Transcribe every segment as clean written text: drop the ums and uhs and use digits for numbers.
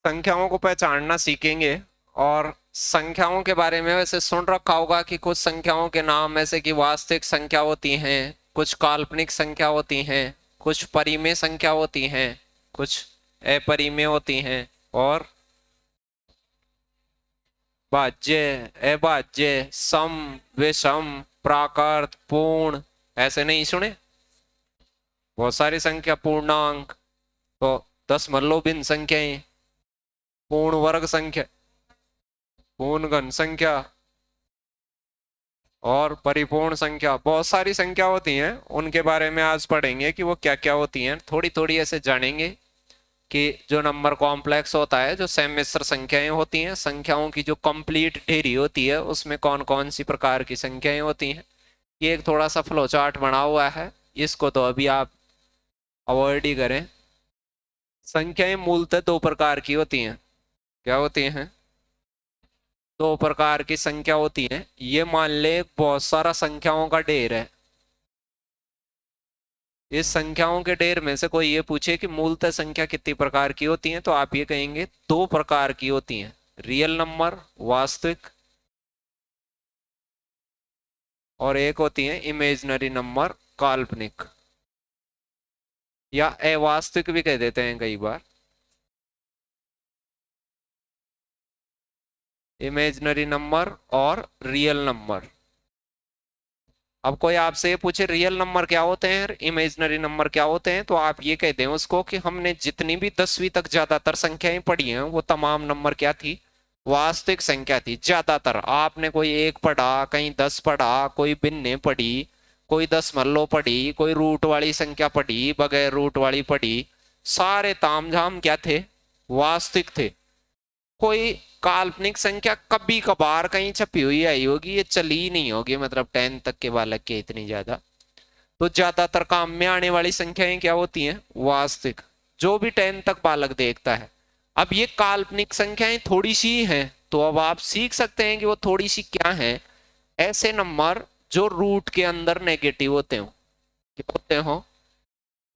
संख्याओं को पहचानना सीखेंगे। और संख्याओं के बारे में वैसे सुन रखा होगा कि कुछ संख्याओं के नाम ऐसे कि वास्तविक संख्या होती हैं, कुछ काल्पनिक संख्या होती हैं, कुछ परिमेय संख्या होती हैं, कुछ अपरिमेय होती हैं, और भाज्य, अभाज्य, सम, विषम, प्राकृत, पूर्ण, ऐसे नहीं सुने? बहुत सारी संख्या, पूर्णांक, तो दशमलव भिन्न संख्याएं, पूर्ण वर्ग संख्या, पूर्ण घन संख्या और परिपूर्ण संख्या, बहुत सारी संख्या होती हैं। उनके बारे में आज पढ़ेंगे कि वो क्या क्या होती हैं, थोड़ी थोड़ी ऐसे जानेंगे कि जो नंबर कॉम्प्लेक्स होता है, जो सम्मिश्र संख्याएं होती हैं, संख्याओं की जो कंप्लीट ढेरी होती है, उसमें कौन कौन सी प्रकार की संख्याएं होती हैं। ये एक थोड़ा सा फ्लो चार्ट बना हुआ है, इसको तो अभी आप अवॉइड ही करें। संख्याएं मूलतः दो प्रकार की होती हैं। क्या होती हैं? दो प्रकार की संख्या होती है। ये मान ले बहुत सारा संख्याओं का ढेर है। इस संख्याओं के ढेर में से कोई ये पूछे कि मूलतः संख्या कितनी प्रकार की होती है, तो आप ये कहेंगे दो प्रकार की होती हैं, रियल नंबर वास्तविक, और एक होती है इमेजिनरी नंबर काल्पनिक, या अवास्तविक भी कह देते हैं कई बार। इमेजिनरी नंबर और रियल नंबर। अब कोई आपसे ये पूछे रियल नंबर क्या होते हैं, इमेजिनरी नंबर क्या होते हैं, तो आप ये कहते हैं उसको कि हमने जितनी भी 10वीं तक ज्यादातर संख्याएं पढ़ी हैं वो तमाम नंबर क्या थी, वास्तविक संख्या थी। ज्यादातर आपने कोई एक पढ़ा, कहीं 10 पढ़ा, कोई भिन्ने पढ़ी, कोई दशमलव पढ़ी, कोई रूट वाली संख्या पढ़ी, बगैर रूट वाली पढ़ी, सारे तामझाम क्या थे, वास्तविक थे। कोई काल्पनिक संख्या कभी कभार कहीं छपी हुई आई होगी, ये चली ही नहीं होगी, मतलब 10 तक के बालक के इतनी ज्यादा। तो ज्यादातर काम में आने वाली संख्याएं क्या होती हैं, वास्तविक, जो भी 10 तक बालक देखता है। अब ये काल्पनिक संख्याएं थोड़ी सी हैं, तो अब आप सीख सकते हैं कि वो थोड़ी सी क्या है। ऐसे नंबर जो रूट के अंदर नेगेटिव होते हो, क्या होते हो,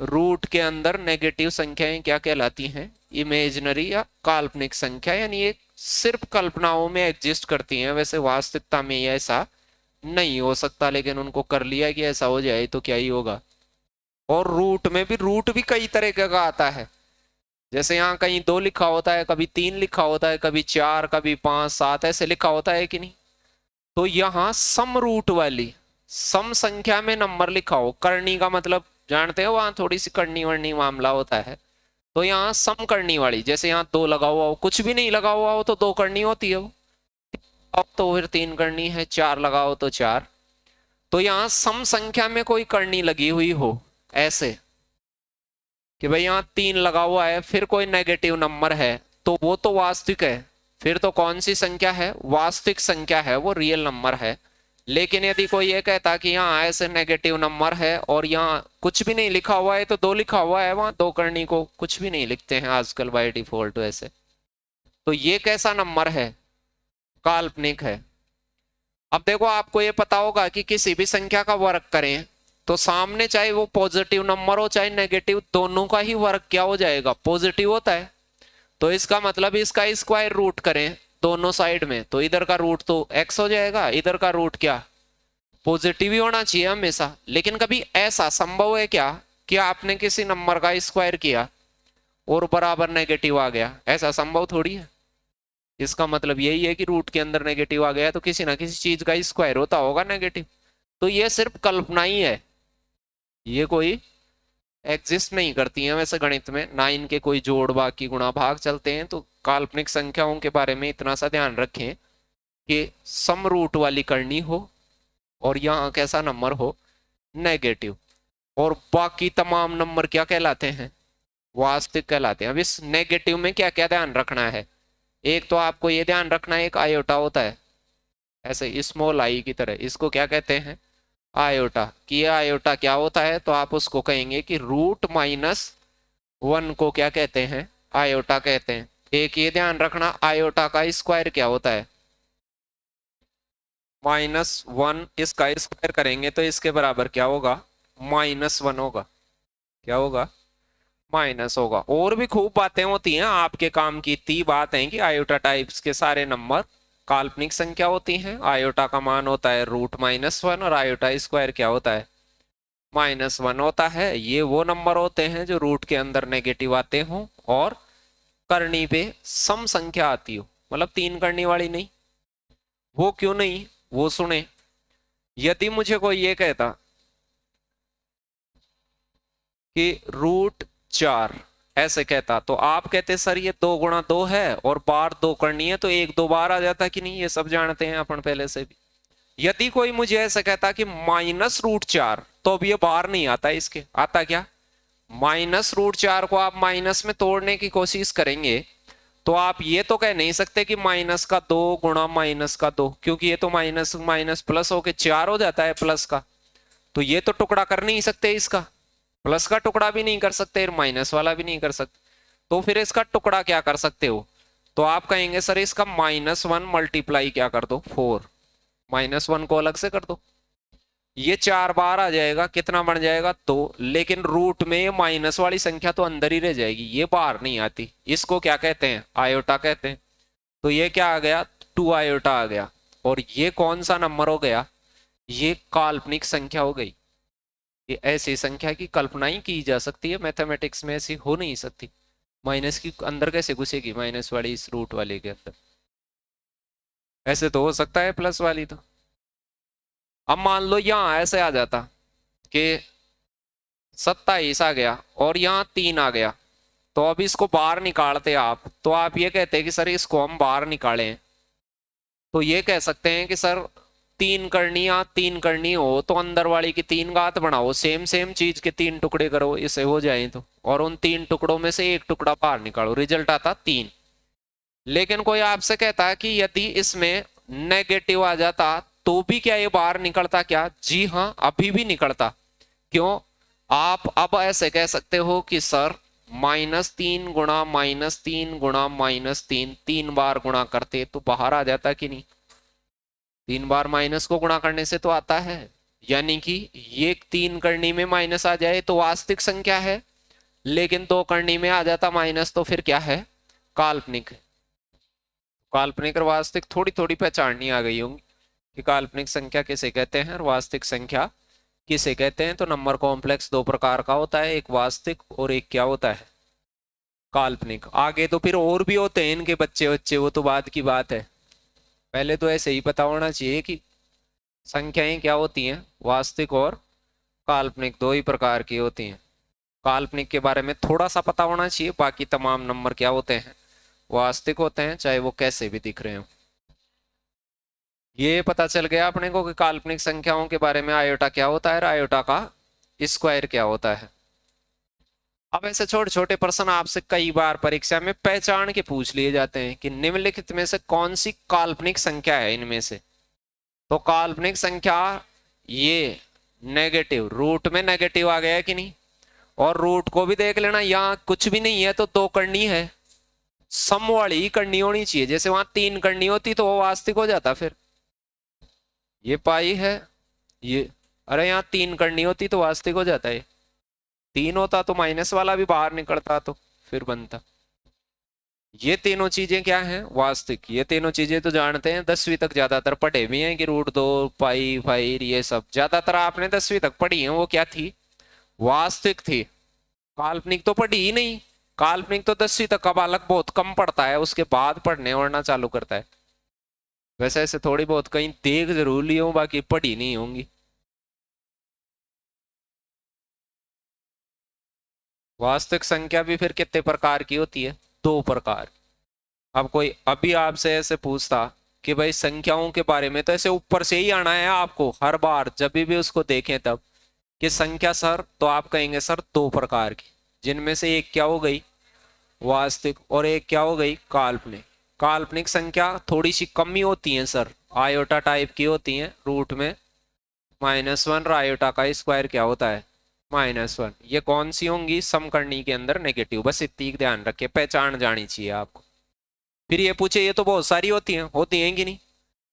रूट के अंदर नेगेटिव संख्याएं क्या कहलाती हैं, इमेजिनरी या काल्पनिक संख्या, यानी ये सिर्फ कल्पनाओं में एग्जिस्ट करती हैं। वैसे वास्तविकता में ये ऐसा नहीं हो सकता, लेकिन उनको कर लिया कि ऐसा हो जाए तो क्या ही होगा। और रूट में भी, रूट भी कई तरह का आता है। जैसे यहाँ कहीं 2 लिखा होता है, कभी 3 लिखा होता है, कभी 4, कभी 5, 7 ऐसे लिखा होता है कि नहीं। तो यहाँ सम रूट वाली, सम संख्या में नंबर लिखा हो, करनी का मतलब जानते हो, वहां थोड़ी सी करनी वरनी मामला होता है। तो यहाँ सम करनी वाली, जैसे यहाँ 2 लगा हुआ हो, कुछ भी नहीं लगा हुआ हो तो 2 करनी होती है वो, अब तो फिर 3 करनी है, 4 लगाओ तो 4। तो यहाँ सम संख्या में कोई करनी लगी हुई हो, ऐसे कि भाई यहाँ 3 लगा हुआ है, फिर कोई नेगेटिव नंबर है, तो वो तो वास्तविक है। फिर तो कौन सी संख्या है, वास्तविक संख्या है, वो रियल नंबर है। लेकिन यदि कोई ये कहता कि यहाँ ऐसे नेगेटिव नंबर है और यहाँ कुछ भी नहीं लिखा हुआ है, तो 2 लिखा हुआ है, वहां 2 करनी को कुछ भी नहीं लिखते हैं आजकल बाय डिफॉल्ट वैसे, तो ये कैसा नंबर है, काल्पनिक है। अब देखो, आपको ये पता होगा कि किसी भी संख्या का वर्ग करें तो सामने चाहे वो पॉजिटिव नंबर हो चाहे नेगेटिव, दोनों का ही वर्ग क्या हो जाएगा, पॉजिटिव होता है। तो इसका मतलब इसका स्क्वायर रूट करें दोनों साइड में, तो इधर का रूट तो एक्स हो जाएगा, इधर का रूट क्या, पॉजिटिव ही होना चाहिए हमेशा। लेकिन कभी ऐसा संभव है क्या कि आपने किसी नंबर का स्क्वायर किया और बराबर नेगेटिव आ गया, ऐसा संभव थोड़ी है। इसका मतलब यही है कि रूट के अंदर नेगेटिव आ गया, तो किसी ना किसी चीज का स्क्वायर होता होगा नेगेटिव। तो ये सिर्फ कल्पना ही है, ये कोई एग्जिस्ट नहीं करती है वैसे गणित में, ना इनके कोई जोड़ बाकी गुणा भाग चलते हैं। तो काल्पनिक संख्याओं के बारे में इतना सा ध्यान रखें कि सम रूट वाली करनी हो और यहाँ कैसा नंबर हो, नेगेटिव। और बाकी तमाम नंबर क्या कहलाते हैं, वास्तविक कहलाते हैं। अब इस नेगेटिव में क्या क्या ध्यान रखना है, एक तो आपको ये ध्यान रखना है, एक आयोटा होता है ऐसे स्मॉल आई की तरह, इसको क्या कहते हैं, आयोटा। कि ये आयोटा क्या होता है, तो आप उसको कहेंगे कि √-1 को क्या कहते हैं, आयोटा कहते हैं। एक ये ध्यान रखना, आयोटा का स्क्वायर क्या होता है, -1, इसका स्क्वायर करेंगे तो इसके बराबर क्या होगा, -1 होगा। क्या होगा, माइनस होगा। और भी खूब बातें होती हैं, आपके काम की इतनी बात है कि आयोटा टाइप्स के सारे नंबर काल्पनिक संख्या होती हैं। आयोटा का मान होता है √-1 और आयोटा स्क्वायर क्या होता है -1 होता है। ये वो नंबर होते हैं जो रूट के अंदर नेगेटिव आते हों और करनी पे सम संख्या आती हो, मतलब तीन करनी वाली नहीं। वो क्यों नहीं, वो सुने। यदि मुझे कोई ये कहता कि √4 ऐसे कहता, तो आप कहते सर ये 2 × 2 है और बार 2 करनी है, तो 1 2 बार आ जाता कि नहीं, ये सब जानते हैं अपन पहले से भी। यदि कोई मुझे ऐसा कहता कि -√4, तो अब ये बाहर नहीं आता, इसके आता क्या, -√4 को आप माइनस में तोड़ने की कोशिश करेंगे तो आप ये तो कह नहीं सकते कि -2 × -2, क्योंकि ये तो माइनस माइनस प्लस होके 4 हो जाता है प्लस का, तो ये तो टुकड़ा कर नहीं सकते इसका, प्लस का टुकड़ा भी नहीं कर सकते, माइनस वाला भी नहीं कर सकते। तो फिर इसका टुकड़ा क्या कर सकते हो, तो आप कहेंगे सर इसका -1 मल्टीप्लाई क्या कर दो 4, -1 को अलग से कर दो, ये 4 बार आ जाएगा, कितना बन जाएगा 2, लेकिन रूट में ये माइनस वाली संख्या तो अंदर ही रह जाएगी, ये बाहर नहीं आती। इसको क्या कहते हैं, आयोटा कहते हैं। तो ये क्या आ गया, 2 आयोटा आ गया। और ये कौन सा नंबर हो गया, ये काल्पनिक संख्या हो गई। ये ऐसी संख्या की कल्पना ही की जा सकती है, मैथमेटिक्स में ऐसी हो नहीं सकती। माइनस की अंदर कैसे घुसेगी, माइनस वाली इस रूट वाले के अंदर, ऐसे तो हो सकता है प्लस वाली तो। अब मान लो यहां ऐसे आ जाता कि 27 आ गया और यहाँ 3 आ गया, तो अब इसको बाहर निकालते आप, तो आप ये कहते हैं कि सर इसको हम बाहर निकालें, तो ये कह सकते हैं कि सर 3 करनी हो तो अंदर वाली की 3 घात बढ़ाओ, सेम सेम चीज के 3 टुकड़े करो, इसे हो जाए तो, और उन 3 टुकड़ों में से एक टुकड़ा बाहर निकालो, रिजल्ट आता 3। लेकिन कोई आपसे कहता है कि यदि इसमें नेगेटिव आ जाता तो भी क्या ये बाहर निकलता क्या, जी हाँ अभी भी निकलता। क्यों, आप अब ऐसे कह सकते हो कि सर -3 × -3 × -3 3 बार गुणा करते तो बाहर आ जाता कि नहीं, 3 बार माइनस को गुणा करने से तो आता है। यानी कि ये 3 करनी में माइनस आ जाए तो वास्तविक संख्या है, लेकिन 2 करनी में आ जाता माइनस तो फिर क्या है, काल्पनिक। काल्पनिक और वास्तविक थोड़ी थोड़ी पहचाननी आ गई होंगी कि काल्पनिक संख्या किसे कहते हैं और वास्तविक संख्या किसे कहते हैं। तो नंबर कॉम्प्लेक्स 2 प्रकार का होता है, एक वास्तविक और एक क्या होता है, काल्पनिक। आगे तो फिर और भी होते हैं इनके बच्चे, वो तो बाद की बात है। पहले तो ऐसे ही पता होना चाहिए कि संख्याएं क्या होती हैं, वास्तविक और काल्पनिक 2 ही प्रकार की होती हैं। काल्पनिक के बारे में थोड़ा सा पता होना चाहिए, बाकी तमाम नंबर क्या होते हैं, वास्तविक होते हैं, चाहे वो कैसे भी दिख रहे हो। ये पता चल गया अपने को कि काल्पनिक संख्याओं के बारे में आयोटा क्या होता है और आयोटा का स्क्वायर क्या होता है। अब ऐसे छोटे छोटे प्रश्न आपसे कई बार परीक्षा में पहचान के पूछ लिए जाते हैं कि निम्नलिखित में से कौन सी काल्पनिक संख्या है इनमें से। तो काल्पनिक संख्या ये नेगेटिव, रूट में नेगेटिव आ गया कि नहीं, और रूट को भी देख लेना, यहाँ कुछ भी नहीं है तो 2 करनी है, सम वाली ही करनी होनी चाहिए। जैसे वहां 3 करनी होती तो वो वास्तविक हो जाता, फिर ये पाई है ये, अरे यहाँ 3 करनी होती तो वास्तविक हो जाता है, 3 होता तो माइनस वाला भी बाहर निकलता तो फिर बनता। ये तीनों चीजें क्या हैं, वास्तविक। ये तीनों चीजें तो जानते हैं, 10वीं तक ज्यादातर पढ़े भी हैं कि √2 पाई भाई, ये सब ज्यादातर आपने 10वीं तक पढ़ी है, वो क्या थी, वास्तविक थी। काल्पनिक तो पढ़ी ही नहीं, काल्पनिक तो 10वीं तक का बालक बहुत कम पढ़ता है, उसके बाद पढ़ने वढ़ना चालू करता है। वैसे ऐसे थोड़ी बहुत कहीं देख जरूर ली हो, बाकी पढ़ी नहीं होंगी। वास्तविक संख्या भी फिर कितने प्रकार की होती है, 2 प्रकार। अब कोई अभी आपसे ऐसे पूछता कि भाई संख्याओं के बारे में, तो ऐसे ऊपर से ही आना है आपको हर बार जब भी उसको देखें तब कि संख्या सर, तो आप कहेंगे सर 2 प्रकार की, जिनमें से एक क्या हो गई वास्तविक और एक क्या हो गई काल्पनिक। काल्पनिक संख्या थोड़ी सी कम ही होती है सर, आयोटा टाइप की होती है, रूट में -1 और आयोटा का स्क्वायर क्या होता है -1। ये कौन सी होंगी, समकरणी के अंदर नेगेटिव, बस इतनी ध्यान रखे, पहचान जानी चाहिए आपको। फिर ये पूछे ये तो बहुत सारी होती हैं कि नहीं,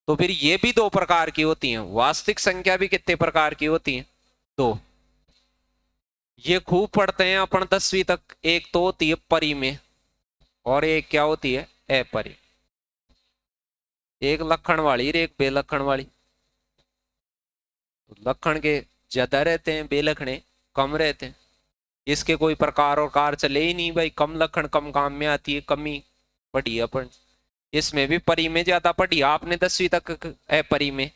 तो फिर ये भी 2 प्रकार की होती हैं। वास्तविक संख्या भी कितने प्रकार की होती हैं, 2। ये खूब पढ़ते हैं अपन 10वीं तक। एक तो होती है परिमेय और एक क्या होती है अपरिमेय। एक लक्षण वाली और एक बेलक्षण वाली। तो लक्षण के ज्यादा रहते हैं, बेलक्षणे कम रहते हैं। इसके कोई प्रकार और कार चले ही नहीं भाई, कम लक्षण कम काम में आती है, कमी पढ़ी अपन। इसमें भी परिमेय ज्यादा पढ़ी आपने 10वीं तक अपरिमेय,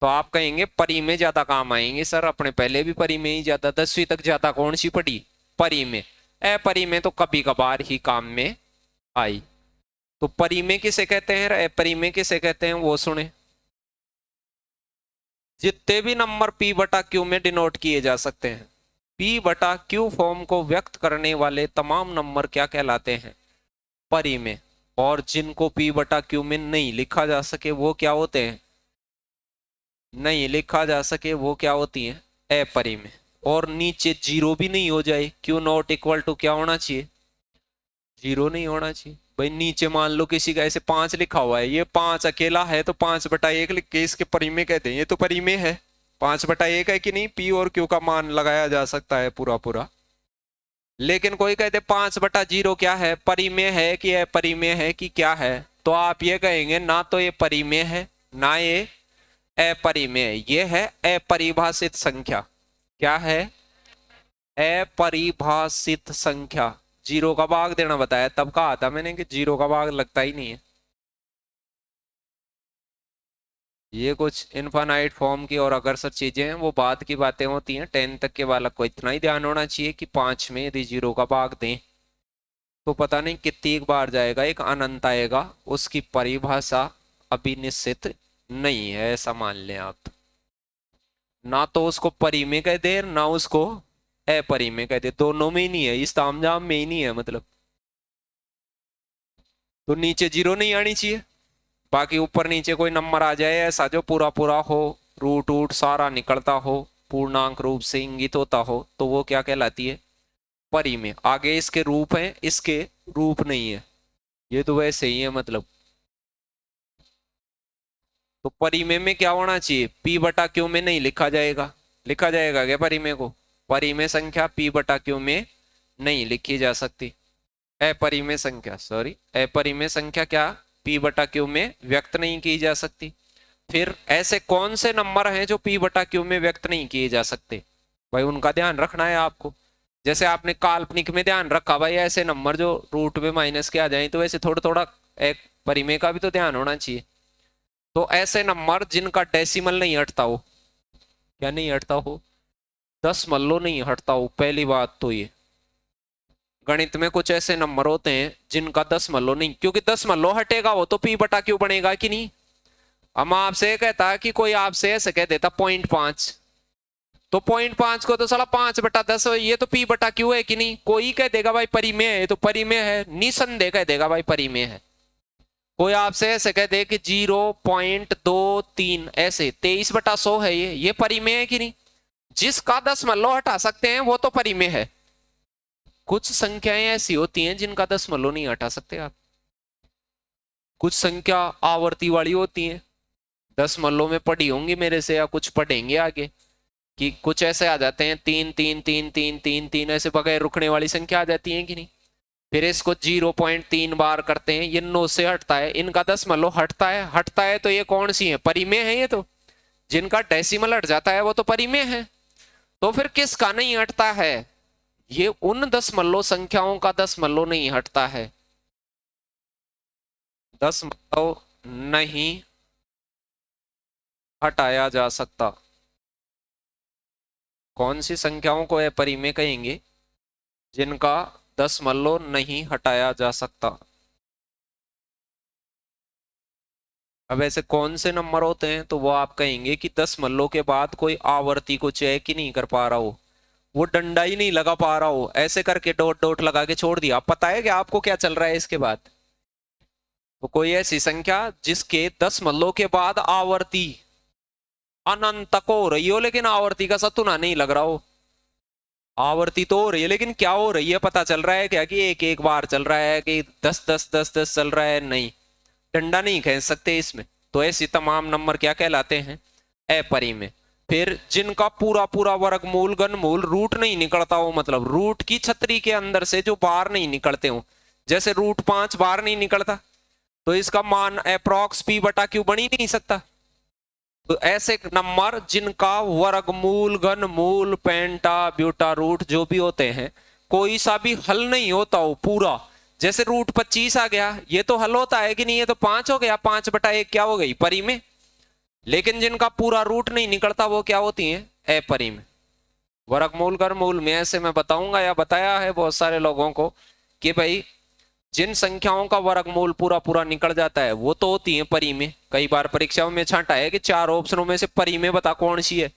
तो आप कहेंगे परिमेय ज्यादा काम आएंगे सर, अपने पहले भी परिमेय ही ज्यादा, 10वीं तक ज्यादा कौन सी पढ़ी परिमेय। अपरिमेय तो कभी कभार ही काम में आई। तो परिमेय किसे कहते हैं, अपरिमेय किसे कहते हैं वो सुने। जितने भी नंबर पी बटा क्यू में डिनोट किए जा सकते हैं, पी बटा क्यू फॉर्म को व्यक्त करने वाले तमाम नंबर क्या कहलाते हैं परिमेय। और जिनको पी बटा क्यू में नहीं लिखा जा सके वो क्या होते हैं, नहीं लिखा जा सके वो क्या होती हैं अपरिमेय। और नीचे जीरो भी नहीं हो जाए, क्यू नॉट इक्वल टू क्या होना चाहिए, जीरो नहीं होना चाहिए भाई। नीचे मान लो किसी का ऐसे 5 लिखा हुआ है, ये 5 अकेला है तो 5/1 लिख के इसके परिमेय कहते हैं, ये तो परिमेय है। 5/1 है कि नहीं, पी और क्यू का मान लगाया जा सकता है पूरा पूरा। लेकिन कोई कहते 5/0 क्या है, परिमेय है कि अपरिमेय है कि क्या है, तो आप ये कहेंगे ना तो ये परिमेय है ना ये अपरिमेय, ये है अपरिभाषित संख्या। क्या है, अपरिभाषित संख्या। जीरो का भाग देना बताया तब कहा था मैंने कि जीरो का भाग लगता ही नहीं है। ये कुछ इनफाइनाइट फॉर्म की और अगर सब चीजें हैं वो बाद की बातें होती हैं। 10 तक के बालक को इतना ही ध्यान होना चाहिए कि 5 में यदि जीरो का भाग दें तो पता नहीं कितनी बार जाएगा, एक अनंत आएगा, उसकी परिभाषा अभी निश्चित नहीं है, ऐसा मान लें आप। ना तो उसको परिमेय कह दे ना उसको अपरिमेय कह दे, दोनों में ही नहीं है, इस तामझाम में ही नहीं है मतलब। तो नीचे जीरो नहीं आनी चाहिए, बाकी ऊपर नीचे कोई नंबर आ जाए ऐसा जो पूरा पूरा हो, रूट वूट सारा निकलता हो, पूर्णांक रूप से इंगित होता हो, तो वो क्या कहलाती है परिमेय। आगे इसके रूप है, इसके रूप नहीं है, ये तो वैसे ही है मतलब। तो परिमेय में क्या होना चाहिए, पी बटा क्यू में नहीं लिखा जाएगा। लिखा जाएगा क्या परिमेय को, परिमेय संख्या पी बटा क्यू में नहीं लिखी जा सकती। अपरिमेय संख्या, सॉरी अपरिमेय संख्या क्या पी बटा क्यू में व्यक्त नहीं की जा सकती। फिर ऐसे कौन से नंबर हैं जो पी बटा क्यू में व्यक्त नहीं किए जा सकते, भाई उनका ध्यान रखना है आपको। जैसे आपने काल्पनिक में ध्यान रखा भाई ऐसे नंबर जो रूट में माइनस के आ जाए, तो वैसे थोड़ा थोड़ा एक परिमेय का भी तो ध्यान होना चाहिए। तो ऐसे नंबर जिनका डेसिमल नहीं हटता हो, क्या नहीं हटता हो, दशमलव नहीं हटता हो। पहली बात तो ये गणित में कुछ ऐसे नंबर होते हैं जिनका दशमलव नहीं, क्योंकि दशमलव हटेगा वो तो पी बटा क्यू बनेगा कि नहीं। हम आपसे कहता कि कोई आपसे ऐसे कह देता 0.5, तो 0.5 को तो साला 5/10, ये तो पी बटा क्यू है कि नहीं। कोई कह देगा भाई परिमेय है, तो परिमेय है, निसंदेह कह देगा भाई परिमेय है। कोई आपसे ऐसे कह दे कि 0.23 ऐसे 23/100 है, ये परिमेय है कि नहीं। जिसका दशमलव हटा सकते हैं वो तो परिमेय है। कुछ संख्याएं ऐसी होती हैं जिनका दशमलव नहीं हटा सकते आप। कुछ संख्या आवर्ती वाली होती हैं, दशमलव में पढ़ी होंगी मेरे से या कुछ पढ़ेंगे आगे, कि कुछ ऐसे आ जाते हैं 3 3 3 3 3 3 ऐसे बगैर रुकने वाली संख्या आ जाती है कि नहीं। फिर इसको 0.3 बार करते हैं, ये 9 से हटता है, इनका दशमलव हटता है। हटता है तो ये कौन सी है, परिमेय है। ये तो जिनका डेसिमल हट जाता है वो तो परिमेय है। तो फिर किसका नहीं हटता है, ये उन दशमलव संख्याओं का दशमलव नहीं हटता है। दशमलव नहीं हटाया जा सकता। कौन सी संख्याओं को अपरिमेय कहेंगे, जिनका दशमलव नहीं हटाया जा सकता। अब ऐसे कौन से नंबर होते हैं, तो वो आप कहेंगे कि दशमलव के बाद कोई आवर्ती को चेक ही नहीं कर पा रहा हो, वो डंडा ही नहीं लगा पा रहा हो, ऐसे करके डॉट डॉट लगा के छोड़ दिया। पता है कि आपको क्या चल रहा है इसके बाद। तो कोई ऐसी संख्या जिसके दशमलव के बाद आवर्ती अनंत तक हो रही हो, लेकिन आवर्ती का सतुना नहीं लग रहा हो। आवर्ती तो हो रही है लेकिन क्या हो रही है पता चल रहा है क्या, कि एक एक बार चल रहा है कि 10 10 10 10 चल रहा है, नहीं, डंडा नहीं खींच सकते इसमें। तो ऐसी तमाम नंबर क्या कहलाते हैं, अपरिमेय। फिर जिनका पूरा पूरा वर्गमूल घनमूल रूट नहीं निकलता हो, मतलब रूट की छतरी के अंदर से जो बाहर नहीं निकलते हो, जैसे रूट 5 बाहर नहीं निकलता तो इसका मान अप्रॉक्स पी बटा क्यू बन ही नहीं सकता। तो ऐसे नंबर जिनका वर्गमूल घनमूल पेंटा ब्यूटा रूट जो भी होते हैं कोई सा भी हल नहीं होता हो पूरा, जैसे रूट 25 आ गया ये तो हल होता है कि नहीं, ये तो 5 हो गया, 5 बटा 1 क्या हो गई परिमेय। लेकिन जिनका पूरा रूट नहीं निकलता वो क्या होती हैं अपरिमेय। वर्गमूल घनमूल में ऐसे मैं बताऊंगा या बताया है बहुत सारे लोगों को कि भाई जिन संख्याओं का वर्गमूल पूरा पूरा निकल जाता है वो तो होती है परिमेय। कई बार परीक्षाओं में छांटा है कि 4 ऑप्शनों में से परिमेय बता कौन सी है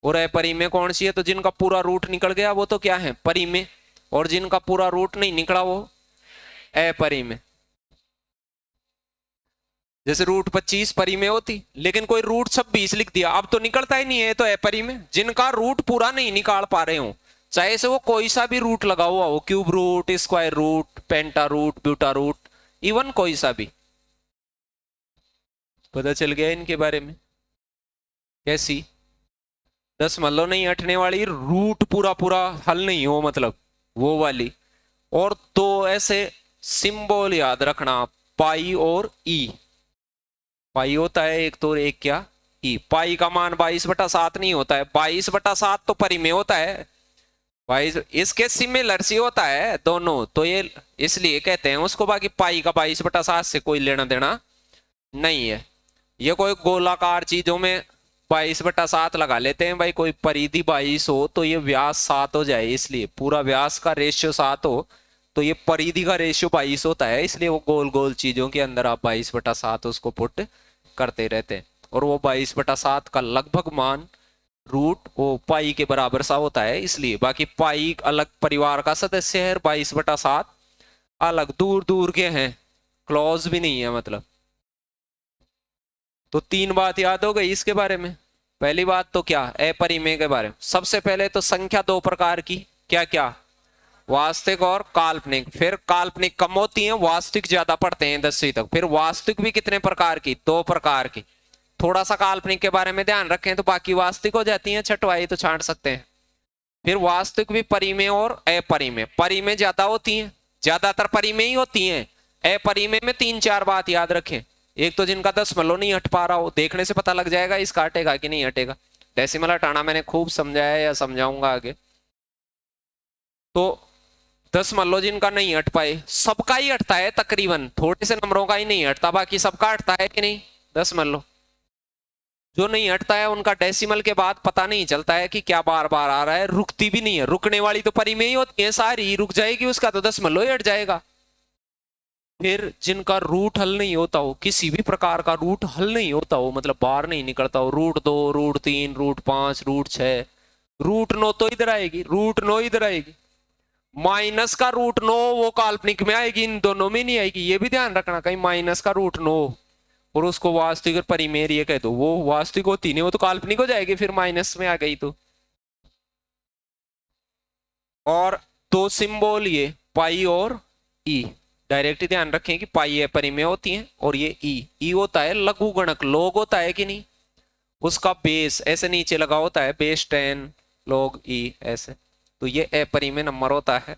और अपरिमेय कौन सी है, तो जिनका पूरा रूट निकल गया वो तो क्या है परिमेय, और जिनका पूरा रूट नहीं निकला वो अपरिमेय। जैसे रूट 25 परिमेय होती, लेकिन कोई रूट 26 लिख दिया अब तो निकलता ही नहीं है, तो अपरिमेय। जिनका रूट पूरा नहीं निकाल पा रहे हो, चाहे से वो कोई सा भी रूट लगा हुआ हो, क्यूब रूट, स्क्वायर रूट, पेंटा रूट, ब्यूटा रूट, इवन कोई सा भी। पता चल गया इनके बारे में। कैसी 10 मान लो नहीं हटने वाली, रूट पूरा पूरा हल नहीं हो, मतलब वो वाली। और दो ऐसे सिंबल याद रखना, पाई और ई। पाई होता है एक तो, एक क्या ई। पाई का मान 22/7 नहीं होता है, 22/7 तो परिमेय होता है, 22 इसके सिमिलर सी होता है दोनों, तो ये इसलिए कहते हैं उसको। बाकी पाई का 22/7 से कोई लेना देना नहीं है। ये कोई गोलाकार चीजों में 22/7 लगा लेते हैं भाई, कोई परिधि 22 हो तो ये व्यास 7 हो जाए, इसलिए पूरा व्यास का रेशियो 7 हो तो ये परिधि का रेशियो 22 होता है, इसलिए वो गोल गोल चीजों के अंदर आप 22/7 उसको पुट करते रहते हैं। और वो 22/7 का लगभग मान रूट वो पाई के बराबर सा होता है, इसलिए। बाकी पाई अलग परिवार का सदस्य है, 22/7 अलग दूर दूर के हैं, क्लॉज भी नहीं है मतलब। तो 3 बात याद हो गई इसके बारे में। पहली बात तो क्या अपरिमेय के बारे में। सबसे पहले तो संख्या 2 प्रकार की, क्या क्या, वास्तविक और काल्पनिक। फिर काल्पनिक कम होती हैं, वास्तविक ज्यादा पढ़ते हैं 10वीं तक। फिर वास्तविक भी कितने प्रकार की, 2 प्रकार की। थोड़ा सा काल्पनिक के बारे में ध्यान रखें तो बाकी वास्तविक हो जाती हैं, छठवाई तो छांट सकते हैं। फिर वास्तविक भी परिमेय और अपरिमेय। परिमेय ज्यादा होती हैं, ज्यादातर परिमेय ही होती हैं। अपरिमेय में 3-4 बात याद रखें। एक तो जिनका दशमलव नहीं हट पा रहा हो, देखने से पता लग जाएगा इसका हटेगा कि नहीं हटेगा। डेसिमल हटाना मैंने खूब समझाया या समझाऊंगा आगे। तो 10 मान लो जिनका नहीं हट पाए, सबका ही हटता है तकरीबन, थोड़े से नंबरों का ही नहीं हटता, बाकी सबका हटता है कि नहीं 10 मान लो। जो नहीं हटता है उनका डेसिमल के बाद पता नहीं चलता है कि क्या बार बार आ रहा है, रुकती भी नहीं है। रुकने वाली तो परिमेय ही होती है सारी, रुक जाएगी उसका तो 10 मान लो ही हट जाएगा। फिर जिनका रूट हल नहीं होता हो, किसी भी प्रकार का रूट हल नहीं होता हो, मतलब बाहर नहीं निकलता हो, root 2, root 3, root 5, root 6, root 9 तो इधर आएगी, रूट 9 इधर आएगी। माइनस का रूट 9 वो काल्पनिक में आएगी, इन दोनों में नहीं आएगी, ये भी ध्यान रखना। कहीं माइनस का रूट 9 और उसको वास्तविक और परिमेय ये कह दो, वो वास्तविक होती नहीं, वो तो काल्पनिक हो जाएगी फिर माइनस में आ गई तो। और 2 सिंबल ये पाई और ई, डायरेक्ट ध्यान रखें कि पाई अपरिमेय होती है और ये ई होता है लघु गणक, लॉग होता है कि नहीं, उसका बेस ऐसे नीचे लगा होता है, बेस 10 log ई ऐसे, तो ये अपरिमेय नंबर होता है।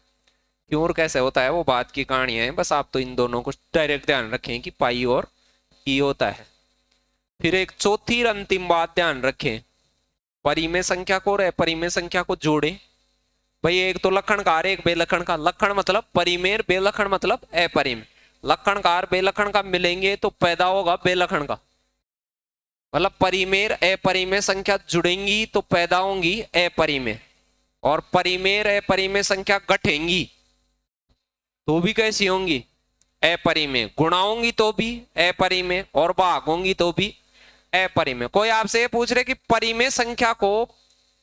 क्यों और कैसे होता है वो बात की कहानियां हैं, बस आप तो इन दोनों को डायरेक्ट ध्यान रखें कि पाई और ई होता है। फिर एक चौथी और अंतिम बात ध्यान रखें, परिमेय संख्या को और अपरिमेय संख्या को जोड़े। भाई एक तो लक्षणकार एक बेलक्षण का, लक्षण मतलब परिमेय, बेलक्षण मतलब अपरिमेय। लक्षणकार बेलक्षण का मिलेंगे तो पैदा होगा बेलक्षण का, मतलब परिमेय अपरिमेय संख्या जुड़ेंगी तो पैदा होंगी अपरिमेय, और परिमेय अपरिमेय संख्या घटेंगी तो भी कैसी होंगी अपरिमेय, गुणा होंगी तो भी अपरिमेय और भाग होंगी तो भी अपरिमेय। कोई आपसे ये पूछ रहे कि परिमेय संख्या को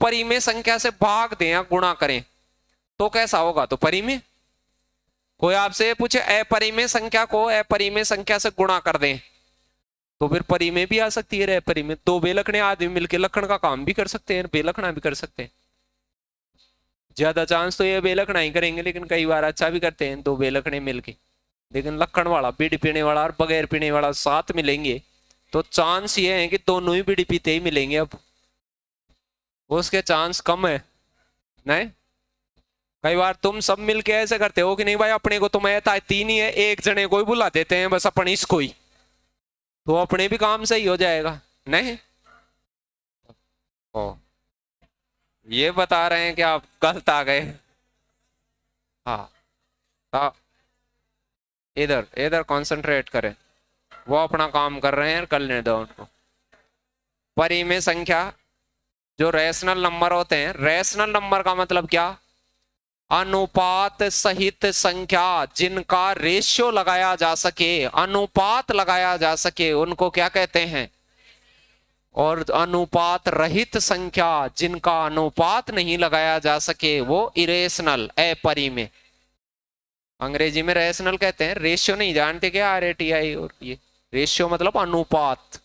परिमेय संख्या से भाग दें या गुणा करें तो कैसा होगा, तो परिमेय। कोई आपसे ये पूछे अपरिमेय संख्या को अपरिमेय संख्या से गुणा कर दें तो फिर परिमेय भी आ सकती है अपरिमेय। 2 बेलखने आदमी मिलकर लक्षण का काम भी कर सकते हैं, बेलखना भी कर सकते हैं। ज्यादा चांस तो ये बेलखना ही करेंगे, लेकिन कई बार अच्छा भी करते हैं 2 बेलखने मिलके। लेकिन लक्षण वाला, बीड़ी पीने वाला और बगैर पीने वाला साथ मिलेंगे तो चांस ये है कि दोनों ही बीड़ी पीते ही मिलेंगे अब, उसके चांस कम है। नहीं, कई बार तुम सब मिलके ऐसे करते हो कि नहीं भाई अपने को तो मैं तीन ही है, एक जने को ही बुला देते हैं बस अपन इसको ही, तो अपने भी काम सही हो जाएगा। नहीं, ओ, ये बता रहे हैं कि आप गलत आ गए। हाँ, हाँ, इधर इधर कंसंट्रेट करें, वो अपना काम कर रहे हैं, करने दो उनको। परिमेय संख्या जो रैशनल नंबर होते हैं, रैशनल नंबर का मतलब क्या? अनुपात सहित संख्या जिनका रेशियो लगाया जा सके, अनुपात लगाया जा सके, उनको क्या कहते हैं? और अनुपात रहित संख्या जिनका अनुपात नहीं लगाया जा सके वो इरेशनल, अपरिमेय। अंग्रेजी में रेशनल कहते हैं, रेशियो नहीं जानते क्या? RATI। और ये रेशियो मतलब अनुपात,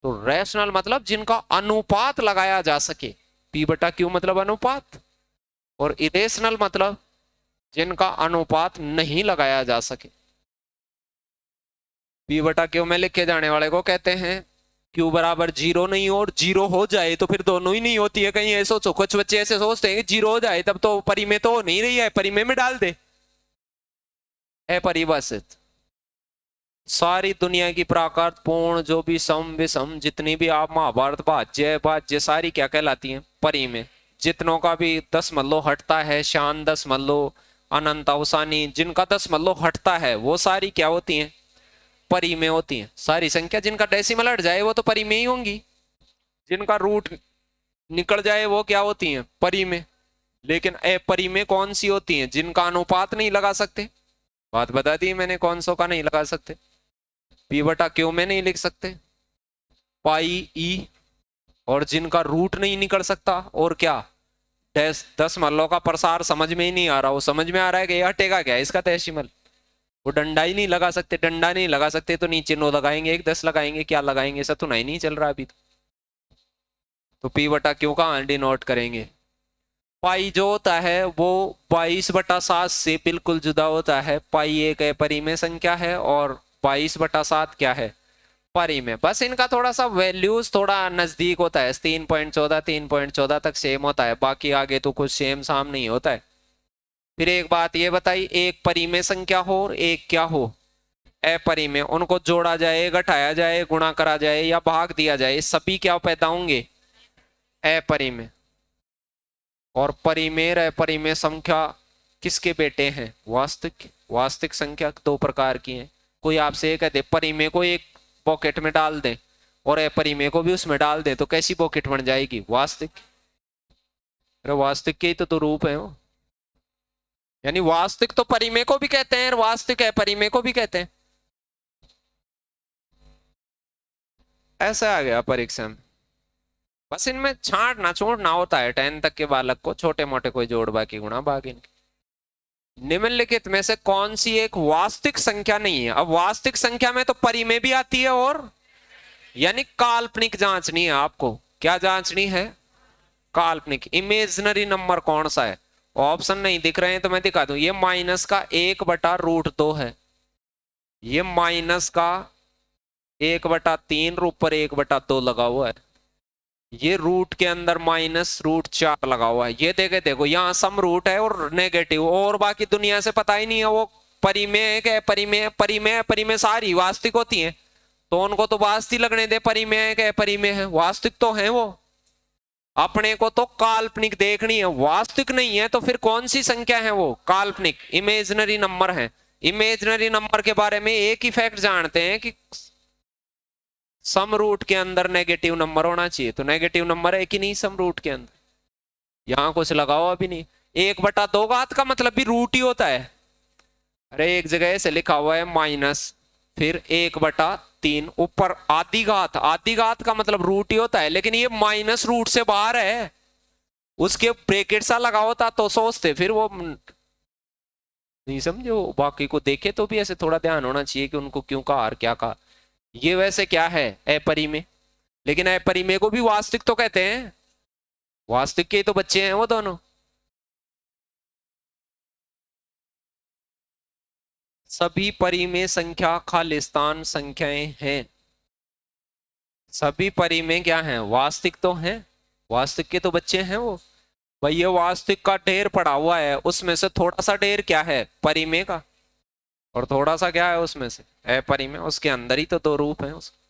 तो रैशनल मतलब जिनका अनुपात लगाया जा सके, P/Q मतलब अनुपात, और इरेशनल मतलब जिनका अनुपात नहीं लगाया जा सके। P/Q में लिखे जाने वाले को कहते हैं Q बराबर 0 नहीं हो, और 0 हो जाए तो फिर दोनों ही नहीं होती है। कहीं ऐसा सोचो, कुछ बच्चे ऐसे सोचते हैं कि 0 हो जाए तब तो परिमेय तो हो नहीं रही है, परिमेय में डाल दे, अपरिभाषित। सारी दुनिया की प्राकृत पूर्ण जो भी सम विषम जितनी भी आप महाभारत भाज्य सारी क्या कहलाती हैं? परिमेय। जितनों का भी 10 मल्लो हटता है, शान 10 मल्लो, अनंत अवसानी, जिनका 10 मल्लो हटता है वो सारी क्या होती हैं? परिमेय होती हैं। सारी संख्या जिनका डेसिमल हट जाए वो तो परिमेय ही होंगी, जिनका रूट निकल जाए वो क्या होती हैं? परिमेय। लेकिन अपरिमेय कौन सी होती हैं? जिनका अनुपात नहीं लगा सकते। बात बता दी मैंने, कौन सो का नहीं लगा सकते? P/Q में नहीं लिख सकते, पाई ई, और जिनका रूट नहीं निकल सकता, और क्या? 10 मल्लों का प्रसार समझ में ही नहीं आ रहा, वो समझ में आ रहा है कि ये हटेगा क्या इसका डेसिमल, वो डंडा ही नहीं लगा सकते। डंडा नहीं लगा सकते तो नीचे 9 लगाएंगे, 1 10 लगाएंगे, क्या लगाएंगे? ऐसा तो नहीं चल रहा अभी तो P/Q का डिनोट करेंगे। पाई जो होता है वो 22/7 से बिल्कुल जुदा होता है। पाई एक अपरिमेय संख्या है और 22/7 क्या है? परिमेय। बस इनका थोड़ा सा वैल्यूज थोड़ा नजदीक होता है, 3.14 तक सेम होता है, बाकी आगे तो कुछ सेम साम नहीं होता है। फिर एक बात ये बताई, एक परिमेय संख्या हो और एक क्या हो? अपरिमेय। उनको जोड़ा जाए, घटाया जाए, गुणा करा जाए या भाग दिया जाए, सभी क्या पैदा होंगे? अपरिमेय। और परिमेय अपरिमेय संख्या किसके बेटे हैं? वास्तविक। वास्तविक संख्या 2 प्रकार की है। कोई आपसे ये कहते परिमेय को एक पॉकेट में डाल दें और अपरिमेय को भी उसमें डाल दें तो कैसी पॉकेट बन जाएगी? वास्तविक। अरे वास्तविक के ही तो रूप है वो, यानी वास्तविक तो परिमेय को भी कहते हैं और वास्तविक अपरिमेय को भी कहते हैं। ऐसा आ गया परीक्षा में। बस इनमें छांटना छोड़ना होता है 10 तक के बालक को, छोटे मोटे कोई जोड़ बाकी गुणा भाग इनके। निम्नलिखित में से कौन सी एक वास्तविक संख्या नहीं है? अब वास्तविक संख्या में तो परिमेय भी आती है, और यानी काल्पनिक जांचनी है आपको। क्या जांचनी है? काल्पनिक, इमेजिनरी नंबर कौन सा है? ऑप्शन नहीं दिख रहे हैं तो मैं दिखा दूं। ये माइनस का 1/√2 है, ये माइनस का 1/3 ऊपर 1/2 लगा हुआ है, ये रूट के अंदर -√4 लगा हुआ है। ये देखे, देखो यहाँ सम रूट है और नेगेटिव, और बाकी दुनिया से पता ही नहीं है वो परिमेय है। परिमेय परिमेय परिमेय सारी वास्तविक होती हैं, तो उनको तो वास्तविक लगने दे। परिमेय है परिमेय है, वास्तविक तो है वो। अपने को तो काल्पनिक देखनी है, वास्तविक नहीं है तो फिर कौन सी संख्या है वो? काल्पनिक, इमेजिनरी नंबर है। इमेजिनरी नंबर के बारे में एक ही फैक्ट जानते हैं कि सम रूट के अंदर नेगेटिव नंबर होना चाहिए, तो नेगेटिव नंबर है कि नहीं सम रूट के अंदर? यहां कुछ लगाओ अभी नहीं। 1/2 घात का मतलब भी रूट ही होता है। अरे एक जगह ऐसे लिखा हुआ है माइनस, फिर 1/3 ऊपर आधी घात। आधी घात का मतलब रूट ही होता है, लेकिन ये माइनस रूट से बाहर है, उसके ब्रैकेट सा लगा होता तो सोचते, फिर वो नहीं समझो। बाकी को देखे तो भी ऐसे थोड़ा ध्यान होना चाहिए कि उनको क्यों कहा और क्या कहा। ये वैसे क्या है? अपरिमेय, लेकिन अपरिमेय को भी वास्तविक तो कहते हैं। वास्तविक के तो बच्चे हैं वो दोनों। सभी परिमेय संख्या खालिस्तान संख्याएं हैं। सभी परिमेय क्या हैं? वास्तविक तो हैं। वास्तविक के तो बच्चे हैं वो। भाई ये वास्तविक का ढेर पड़ा हुआ है, उसमें से थोड़ा सा ढेर क्या है, परिमेय का, और थोड़ा सा क्या है उसमें से अपरिमेय। उसके अंदर ही तो दो रूप हैं उसके।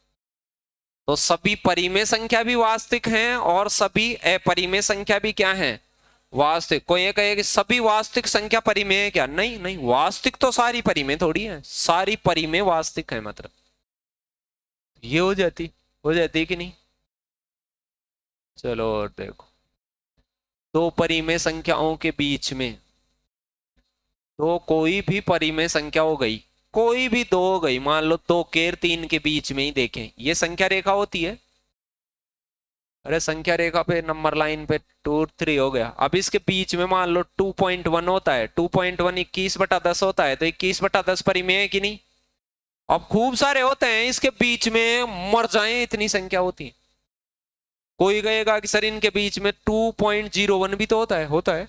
तो सभी परिमेय संख्या भी वास्तविक हैं और सभी अपरिमेय संख्या भी क्या हैं, वास्तविक। कोई ये कहे कि सभी वास्तविक संख्या परिमेय है क्या, नहीं नहीं, वास्तविक तो सारी परिमेय थोड़ी है, सारी परिमेय वास्तविक है मतलब। ये हो जाती कि नहीं। चलो और देखो, दो परिमेय संख्याओं के बीच में, तो कोई भी परिमेय संख्या हो गई, कोई भी दो हो गई, मान लो 2 के 3 के बीच में ही देखें, ये संख्या रेखा होती है। अरे संख्या रेखा पे नंबर लाइन पे 2 3 हो गया। अब इसके बीच में मान लो 2.1 होता है, 2.1 21/10 होता है, तो 21/10 परिमेय है कि नहीं। अब खूब सारे होते हैं इसके बीच में, मर जाए इतनी संख्या होती है। कोई कहेगा कि सर इनके बीच में 2.01 भी तो होता है।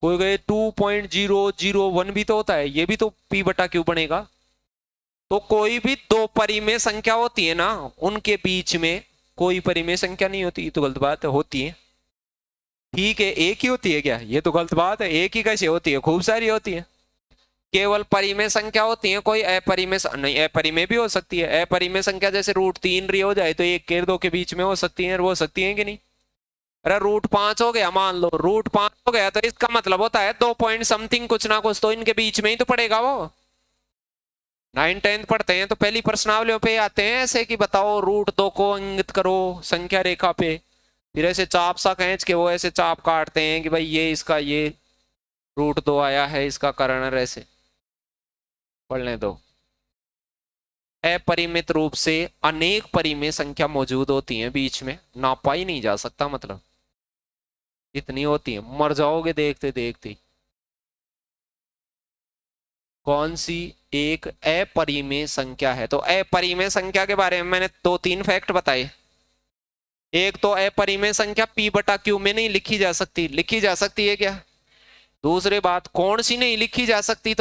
कोई कहे 2.001 भी तो होता है, ये भी तो p/q बनेगा। तो कोई भी दो परिमेय संख्या होती है ना, उनके बीच में कोई परिमेय संख्या नहीं होती, तो गलत बात है, होती है। ठीक है, एक ही होती है क्या, ये तो गलत बात है। एक ही कैसे होती है, खूब सारी होती है। केवल परिमेय संख्या होती है, कोई अपरिमेय नहीं। अपरिमेय भी हो सकती है, अपरिमेय संख्या जैसे √3 हो जाए तो 1 के 2 के बीच में हो सकती है, वो सकती है कि नहीं। अरे √5 हो गया, मान लो √5 हो गया, तो इसका मतलब होता है 2 पॉइंट समथिंग कुछ ना कुछ तो इनके बीच में ही तो पड़ेगा वो। 9 10 पढ़ते हैं तो पहली प्रश्नावलियों पे आते हैं ऐसे कि बताओ √2 को इंगित करो संख्या रेखा पे, फिर ऐसे चाप सा खींच के वो ऐसे चाप काटते हैं कि भाई ये इसका ये √2 आया है, इसका कारण ऐसे पढ़ने दो। अपरिमित रूप से अनेक परिमेय संख्या मौजूद होती है बीच में, नापा ही नहीं जा सकता, मतलब इतनी होती है, मर जाओगे देखते देखते। कौन सी एक अपरिमेय संख्या है, तो अपरिमेय संख्या के बारे में मैंने 2-3 फैक्ट बताए। एक तो अपरिमेय संख्या p/q में नहीं लिखी जा सकती, लिखी जा सकती है क्या। दूसरी बात, कौन सी नहीं लिखी जा सकती,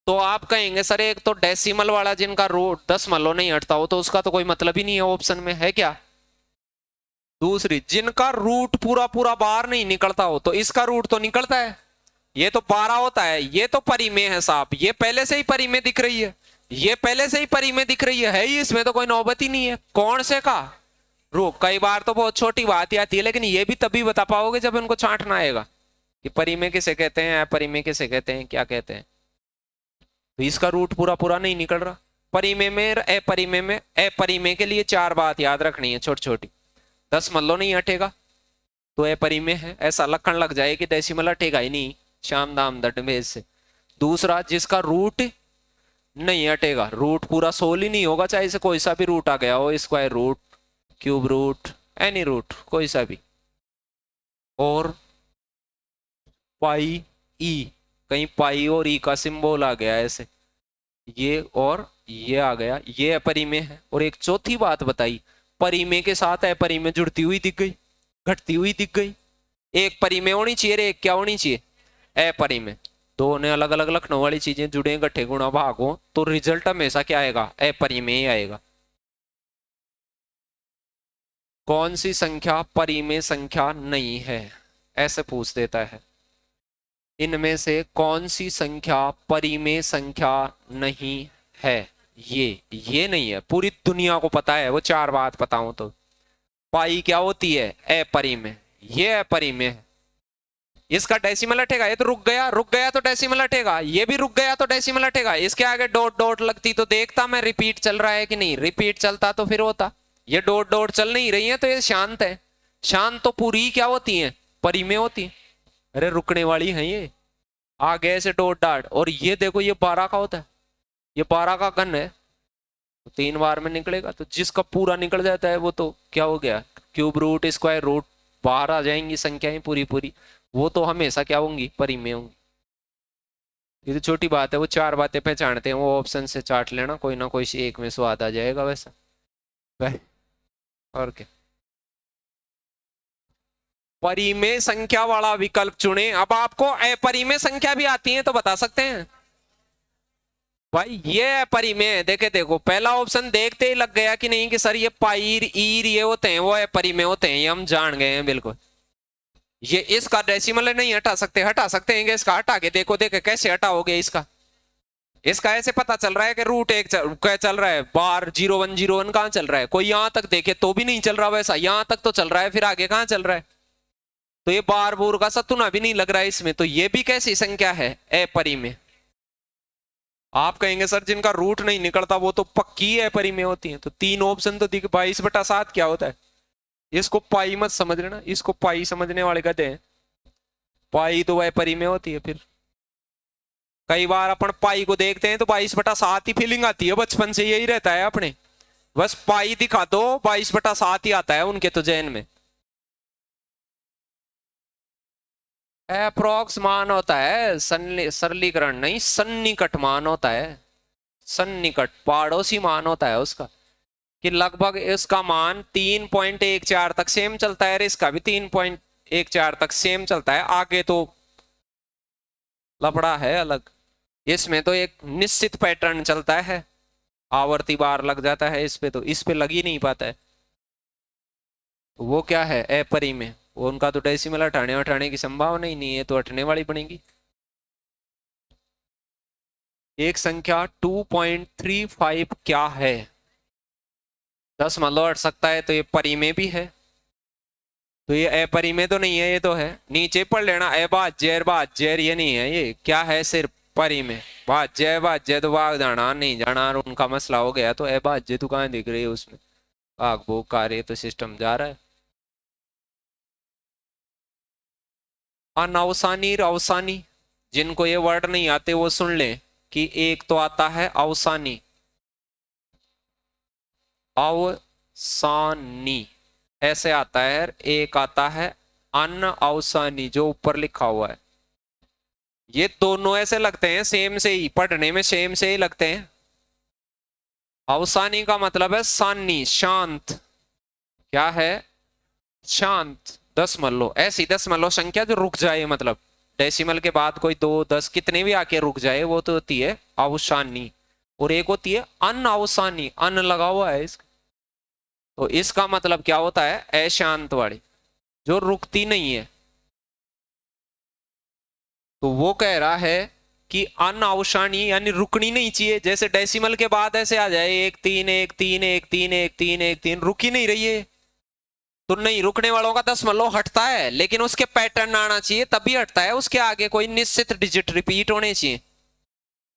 तो आप कहेंगे सर एक तो डेसिमल वाला जिनका रूट दशमलव नहीं हटता हो, तो उसका तो कोई मतलब ही नहीं है ऑप्शन में, है क्या। दूसरी, जिनका रूट पूरा पूरा बाहर नहीं निकलता हो, तो इसका रूट तो निकलता है, ये तो 12 होता है, ये तो परिमेय है साहब, ये पहले से ही परिमेय दिख रही है, ये पहले से ही परिमेय दिख रही है ही, इसमें तो कोई नौबत ही नहीं है। कौन से का रूप, कई बार तो बहुत छोटी बात ही आती है, लेकिन ये भी तभी बता पाओगे जब उनको छांटना आएगा कि परिमेय किसे कहते हैं, अपरिमेय किसे कहते हैं, क्या कहते हैं। तो इसका रूट पूरा पूरा नहीं निकल रहा। परिमेय में अपरिमेय के लिए 4 बात याद रखनी है छोटी छोटी। दशमलव नहीं हटेगा तो अपरिमेय है, ऐसा लक्षण लग जाए कि डेसिमल हटेगा ही नहीं, शाम दाम दंड भेद से। दूसरा, जिसका रूट नहीं हटेगा, रूट पूरा 16 ही नहीं होगा, चाहे से कोई सा भी रूट आ गया हो, square root, cube root, any root कोई सा भी। और पाई ई, कहीं पाई और ई का सिंबल आ गया ऐसे, ये और ये आ गया, ये अपरिमेय है। और एक चौथी बात बताई, परिमेय के साथ अपरिमेय जुड़ती हुई दिख गई, घटती हुई दिख गई। एक परिमेय होनी चाहिए, एक क्या होनी चाहिए, अपरिमेय। दोनों अलग अलग लक्षणों वाली चीजें जुड़े, घटे, गुणा, भाग हो, तो रिजल्ट हमेशा क्या आएगा, अपरिमेय आएगा। कौन सी संख्या परिमेय संख्या नहीं है, ऐसे पूछ देता है। इनमें से कौन सी संख्या परिमेय संख्या नहीं है, ये नहीं है, पूरी दुनिया को पता है, वो 4 बात बताऊं तो। पाई क्या होती है, अपरिमेय, ये अपरिमेय है, इसका डेसिमल हटेगा, ये तो रुक गया तो डेसिमल हटेगा, ये भी रुक गया तो डेसिमल हटेगा, इसके आगे डॉट डॉट लगती तो देखता मैं रिपीट चल रहा है कि नहीं, रिपीट चलता तो फिर होता। ये डॉट डॉट चल नहीं रही है तो ये शांत है, शांत तो पूरी क्या होती है, परिमेय होती है। अरे रुकने वाली है ये, आगे ऐसे डॉट डॉट, और ये देखो ये 12 का होता है, ये 12 का घन है, तो 3 बार में निकलेगा, तो जिसका पूरा निकल जाता है वो तो क्या हो गया, क्यूब रूट, स्क्वायर रूट, बाहर आ जाएंगी संख्याएं पूरी पूरी, वो तो हमेशा क्या होंगी, परिमेय होंगी। ये तो छोटी बात है, वो 4 बातें पहचानते हैं, वो ऑप्शन से चाट लेना, कोई ना कोई एक में स्वाद आ जाएगा वैसा। और क्या, परिमेय संख्या वाला विकल्प चुने। अब आपको अपरिमेय संख्या भी आती है तो बता सकते हैं। भाई ये परिमेय है। देखे देखो पहला ऑप्शन देखते ही लग गया कि नहीं कि सर ये पाईर ईर ये होते हैं, वो है परिमेय होते हैं, ये हम जान गए हैं बिल्कुल। ये इसका डेसिमल नहीं हटा सकते, हटा सकते हैं इसका, हटा के देखो, देखे कैसे हटाओगे इसका। इसका ऐसे पता चल रहा है कि रूट एक क्या चल रहा है, बार 0101 कहां चल रहा है, कोई यहां तक देखे तो भी नहीं चल रहा, वैसा यहां तक तो चल रहा है, फिर आगे कहां चल रहा है। तो ये बार बूर का सतुना भी नहीं लग रहा है इसमें, तो ये भी कैसी संख्या है, अपरिमेय। आप कहेंगे सर जिनका रूट नहीं निकलता वो तो पक्की अपरिमेय होती है। तो तीन ऑप्शन तो दिख, 22/7 क्या होता है। इसको पाई मत समझ लेना, इसको पाई समझने वाले कहते हैं, पाई तो अपरिमेय होती है। फिर कई बार अपन पाई को देखते हैं तो 22/7 ही फीलिंग आती है, बचपन से यही रहता है अपने, बस पाई दिखा दो 22/7 ही आता है उनके तो जैन में। अप्रोक्स मान होता है, सरलीकरण नहीं, सन्निकट मान होता है, सन्निकट पड़ोसी मान होता है उसका, कि लगभग इसका मान 3.14 तक सेम चलता है, इसका भी 3.14 तक सेम चलता है, आगे तो लफड़ा है अलग। इसमें तो एक निश्चित पैटर्न चलता है, आवर्ती बार लग जाता है इस पे, तो इस पे लग ही नहीं पाता है। तो वो क्या है अपरिमेय, वो उनका तो डेसिमल हटाने की संभावना ही नहीं है, तो हटने वाली बनेगी। एक संख्या 2.35 क्या है, 10 मान लो हट सकता है, तो ये परिमेय भी है, तो ये अपरिमेय तो नहीं है, ये तो है। नीचे पढ़ लेना अभाज्य ये नहीं है, ये क्या है, सिर्फ परिमेय। भाज्य तो वाग जाना नहीं जाना उनका मसला हो गया, तो अभाज्य तो कहाँ दिख रही है उसमें, भाग भोग कार्य तो सिस्टम जा रहा है। अनवसानी अवसानी, जिनको ये वर्ड नहीं आते वो सुन ले कि एक तो आता है अवसानी, अवसानी ऐसे आता है, एक आता है अन अवसानी जो ऊपर लिखा हुआ है। ये दोनों ऐसे लगते हैं सेम से ही, पढ़ने में सेम से ही लगते हैं। अवसानी का मतलब है सानी, शांत, क्या है, शांत। 10 मान लो, ऐसी 10 मान लो संख्या जो रुक जाए, मतलब डेसिमल के बाद कोई 2 10 कितने भी आके रुक जाए, वो तो होती है अवसानी। और एक होती है अन अवसानी, अन लगा हुआ है इसका, तो इसका मतलब क्या होता है, अशांत वाली जो रुकती नहीं है। तो वो कह रहा है कि अनअवसानी यानी रुकनी नहीं चाहिए, जैसे डेसिमल के बाद ऐसे आ जाए 1 3 1 3 1 3 1 3 1 3, रुक ही नहीं रही है, तो नहीं, रुकने वालों का 10 मान लो हटता है, लेकिन उसके पैटर्न आना चाहिए तभी हटता है, उसके आगे कोई निश्चित डिजिट रिपीट होने चाहिए।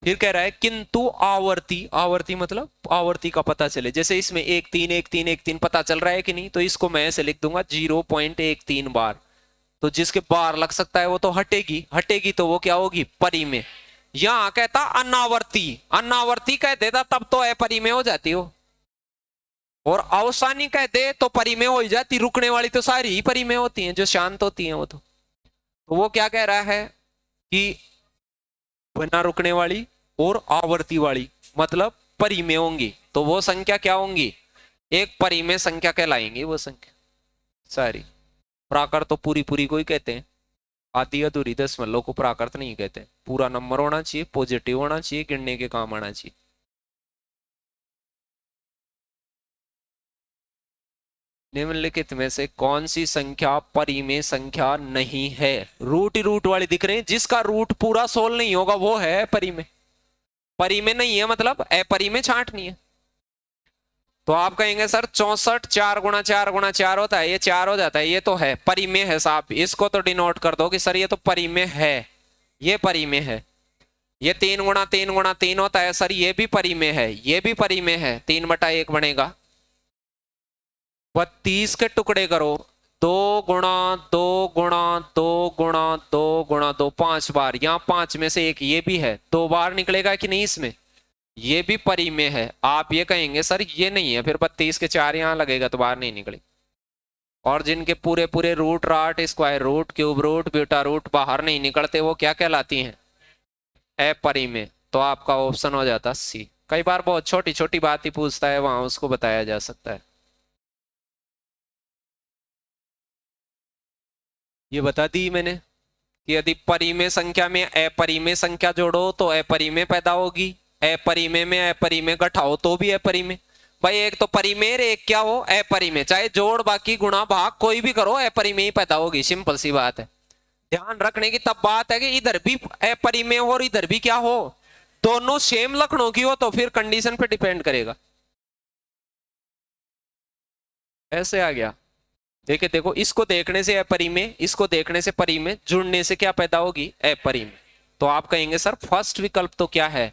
फिर कह रहा है किंतु आवर्ती, आवर्ती मतलब आवर्ती का पता चले, जैसे इसमें 1 3 1 3 1 3 पता चल रहा है कि नहीं, तो इसको मैं ऐसे लिख दूंगा 0.13 बार, तो जिसके बार लग सकता है वो तो हटेगी, हटेगी तो वो क्या होगी, परिमेय। यहां कहता अनावर्ती, अनावर्ती कह देता तब तो अपरिमेय हो जाती हो, और अवसानी कह दे तो परिमेय हो जाती, रुकने वाली तो सारी ही परिमेय होती हैं जो शांत होती हैं वो तो वो क्या कह रहा है कि बिना रुकने वाली और आवर्ती वाली मतलब परिमेय होंगी, तो वो संख्या क्या होंगी, एक परिमेय संख्या कहलाएंगी वो संख्या सारी। प्राकृत तो पूरी पूरी को ही कहते हैं, आधी अधूरी दशमलव को प्राकृत नहीं कहते, पूरा नंबर होना चाहिए, पॉजिटिव होना चाहिए, गिनने के काम आना चाहिए। निम्नलिखित में से कौन सी संख्या परिमेय संख्या नहीं है, रूट ही रूट वाली दिख रहे हैं, जिसका रूट पूरा सोल नहीं होगा वो है परिमेय, परिमेय नहीं है मतलब अपरिमेय छांटनी है। तो आप कहेंगे सर 64 4 गुणा 4 गुणा 4 होता है, ये 4 हो जाता है, ये तो है परिमेय है साहब, इसको तो डिनोट कर दो कि सर ये तो परिमेय है, ये परिमेय है। ये 3 गुणा 3 गुणा 3 होता है सर, ये भी परिमेय है, ये भी परिमेय है, 3/1 बनेगा। 32 के टुकड़े करो, 2 गुणा 2 गुणा 2 गुणा 2 गुणा 2 5 बार, यहाँ 5 में से एक ये भी है, 2 बार निकलेगा कि नहीं इसमें, ये भी परिमेय है। आप ये कहेंगे सर ये नहीं है, फिर 32 के 4 यहाँ लगेगा तो बाहर नहीं निकले। और जिनके पूरे पूरे रूट राट square root cube root beta root बाहर नहीं निकलते वो क्या कहलाती हैं, अपरिमेय। तो आपका ऑप्शन हो जाता सी। कई बार बहुत छोटी छोटी बात ही पूछता है, वहां उसको बताया जा सकता है। ये बता दी मैंने कि यदि परिमेय संख्या में अपरिमेय संख्या जोड़ो तो अपरिमेय पैदा होगी, अपरिमेय में अपरिमेय घटाओ तो भी अपरिमेय। भाई एक तो परिमेय, एक क्या हो अपरिमेय, चाहे जोड़ बाकी गुणा भाग कोई भी करो अपरिमेय ही पैदा होगी, सिंपल सी बात है। ध्यान रखने की तब बात है कि इधर भी अपरिमेय हो और इधर भी क्या हो, दोनों सेम लक्षणों की हो, तो फिर कंडीशन पे डिपेंड करेगा। ऐसे आ गया। देखिए देखो, इसको देखने से अपरिमेय, इसको देखने से परिमेय, जुड़ने से क्या पैदा होगी अपरिमेय। तो आप कहेंगे सर फर्स्ट विकल्प तो क्या है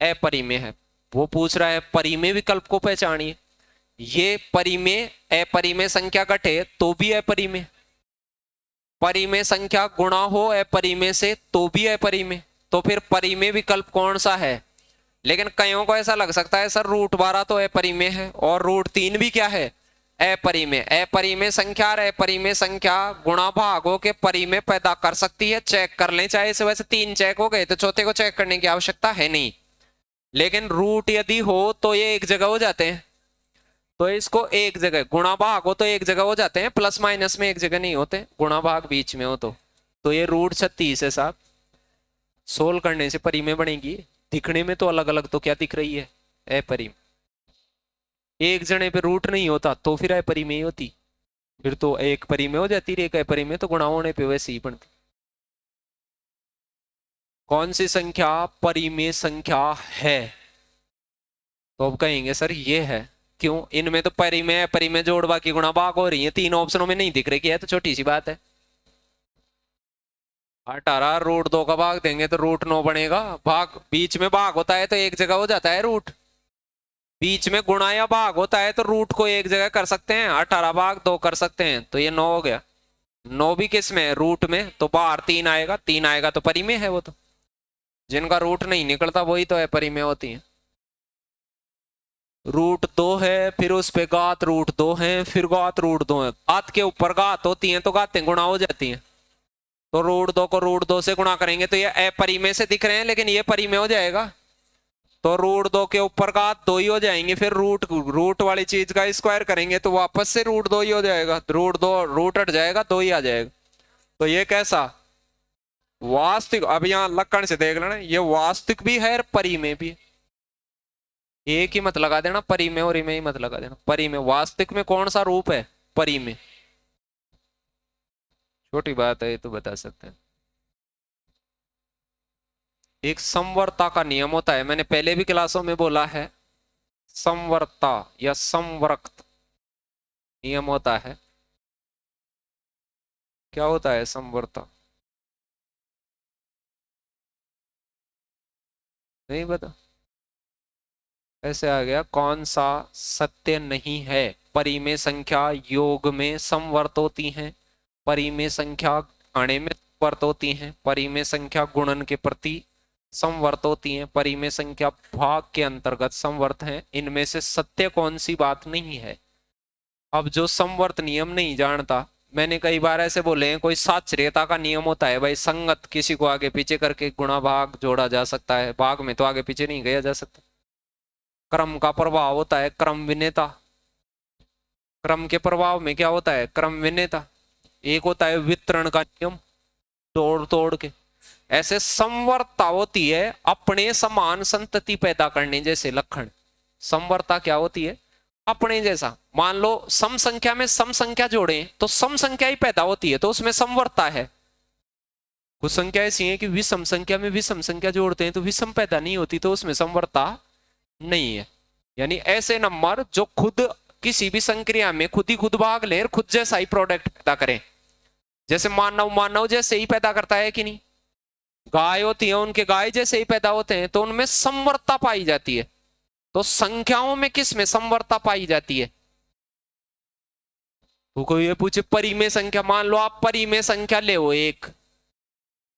अपरिमेय है। वो पूछ रहा है परिमेय विकल्प को पहचानिए। ये परिमेय अपरिमेय संख्या घटे तो भी अपरिमेय, परिमेय संख्या गुणा हो अपरिमेय से तो भी अपरिमेय, तो फिर परिमेय विकल्प कौन सा है। लेकिन कईयों को ऐसा लग सकता है सर √12 तो अपरिमेय है और √3 भी क्या है अपरिमेय। अपरिमेय संख्या और अपरिमेय संख्या गुणा भागों के परिमेय पैदा कर सकती है, चेक कर लें। चाहे इसे वैसे 3 चेक हो गए तो चौथे को चेक करने की आवश्यकता है नहीं, लेकिन रूट यदि हो तो ये एक जगह हो जाते हैं, तो इसको एक जगह, गुणा भाग हो तो एक जगह हो जाते हैं, प्लस माइनस में एक जगह नहीं होते, गुणा भाग बीच में हो तो ये √36 है साहब। सोल्व करने से परिमेय बनेगी। दिखने में तो अलग अलग, तो क्या दिख रही है अपरिमेय। एक जने पे रूट नहीं होता तो फिर अपरिमेय होती, फिर तो एक परिमेय हो जाती, एक अपरिमेय तो गुणा होने पे वैसे ही बनती। कौन सी संख्या परिमेय संख्या है, तो अब कहेंगे सर ये है। क्यों, इनमें तो परिमेय अपरिमेय जोड़ बाकी गुणा भाग हो रही है, 3 ऑप्शनों में नहीं दिख रही है, तो छोटी सी बात है। 18 √2 का भाग देंगे तो √9 बनेगा। भाग बीच में भाग होता है तो एक जगह हो जाता है रूट, बीच में गुणा या भाग होता है तो रूट को एक जगह कर सकते हैं, 18 भाग 2 कर सकते हैं, तो ये 9 हो गया। 9 भी किस में, रूट में, तो बाहर 3 आएगा, 3 आएगा तो परिमेय है वो तो। जिनका रूट नहीं निकलता वही तो है परिमेय होती है। √2 है, फिर उस पे घात √2 है, फिर घात √2 है, घात के ऊपर घात होती है तो घातें गुणा हो जाती हैं, तो √2 को √2 से गुणा करेंगे तो ये अपरिमेय से दिख रहे हैं, लेकिन ये परिमेय हो जाएगा, तो √2 के ऊपर घात 2 ही हो जाएंगे, फिर रूट वाली चीज का स्क्वायर करेंगे तो वापस से √2 ही हो जाएगा, √2 रूट हट जाएगा 2 ही आ जाएगा। तो ये कैसा वास्तविक, अब यहाँ लक्षण से देख लेना, ये वास्तविक भी है और परिमेय भी है। एक ही मत लगा देना, परिमेय और इमेय ही मत लगा देना। परिमेय वास्तविक में कौन सा रूप है परिमेय, छोटी बात है ये तो बता सकते हैं। एक समवर्ता का नियम होता है, मैंने पहले भी क्लासों में बोला है, समवर्ता या समवर्त नियम होता है। क्या होता है समवर्ता, नहीं पता, ऐसे आ गया। कौन सा सत्य नहीं है, परिमेय संख्या योग में समवर्त होती हैं, परिमेय संख्या आने में समवर्त होती हैं, परिमेय संख्या गुणन के प्रति समवर्त होती हैं, परिमेय संख्या भाग के अंतर्गत समवर्त हैं। इनमें से सत्य कौन सी बात नहीं है। अब जो समवर्त नियम नहीं जानता, मैंने कई बार ऐसे बोले हैं, कोई साचर्यता का नियम होता है भाई, संगत किसी को आगे पीछे करके गुणा भाग जोड़ा जा सकता है, भाग में तो आगे पीछे नहीं गया जा सकता। क्रम का प्रभाव होता है क्रम विनेता, क्रम के प्रभाव में क्या होता है क्रम विनेता। एक होता है वितरण का नियम, तोड़ तोड़ के। ऐसे समवर्ता होती है अपने समान संतति पैदा करने जैसे लक्षण। समवर्ता क्या होती है, अपने जैसा। मान लो सम संख्या में सम संख्या जोड़े तो सम संख्या ही पैदा होती है, तो उसमें समवर्ता है। कुछ संख्या ऐसी है कि विषम संख्या में विषम संख्या जोड़ते हैं तो विषम पैदा नहीं होती, तो उसमें समवर्ता नहीं है। यानी ऐसे नंबर जो खुद किसी भी संक्रिया में खुद ही खुद भाग ले, खुद जैसा ही प्रोडक्ट पैदा करें, जैसे मानव मानव जैसे ही पैदा करता है कि नहीं, गाय होती है उनके गाय जैसे ही पैदा होते हैं, तो उनमें समवर्ता पाई जाती है। तो संख्याओं में किस में समवर्ता पाई जाती है। तो कोई ये पूछे परिमेय संख्या, मान लो आप परिमेय संख्या ले हो एक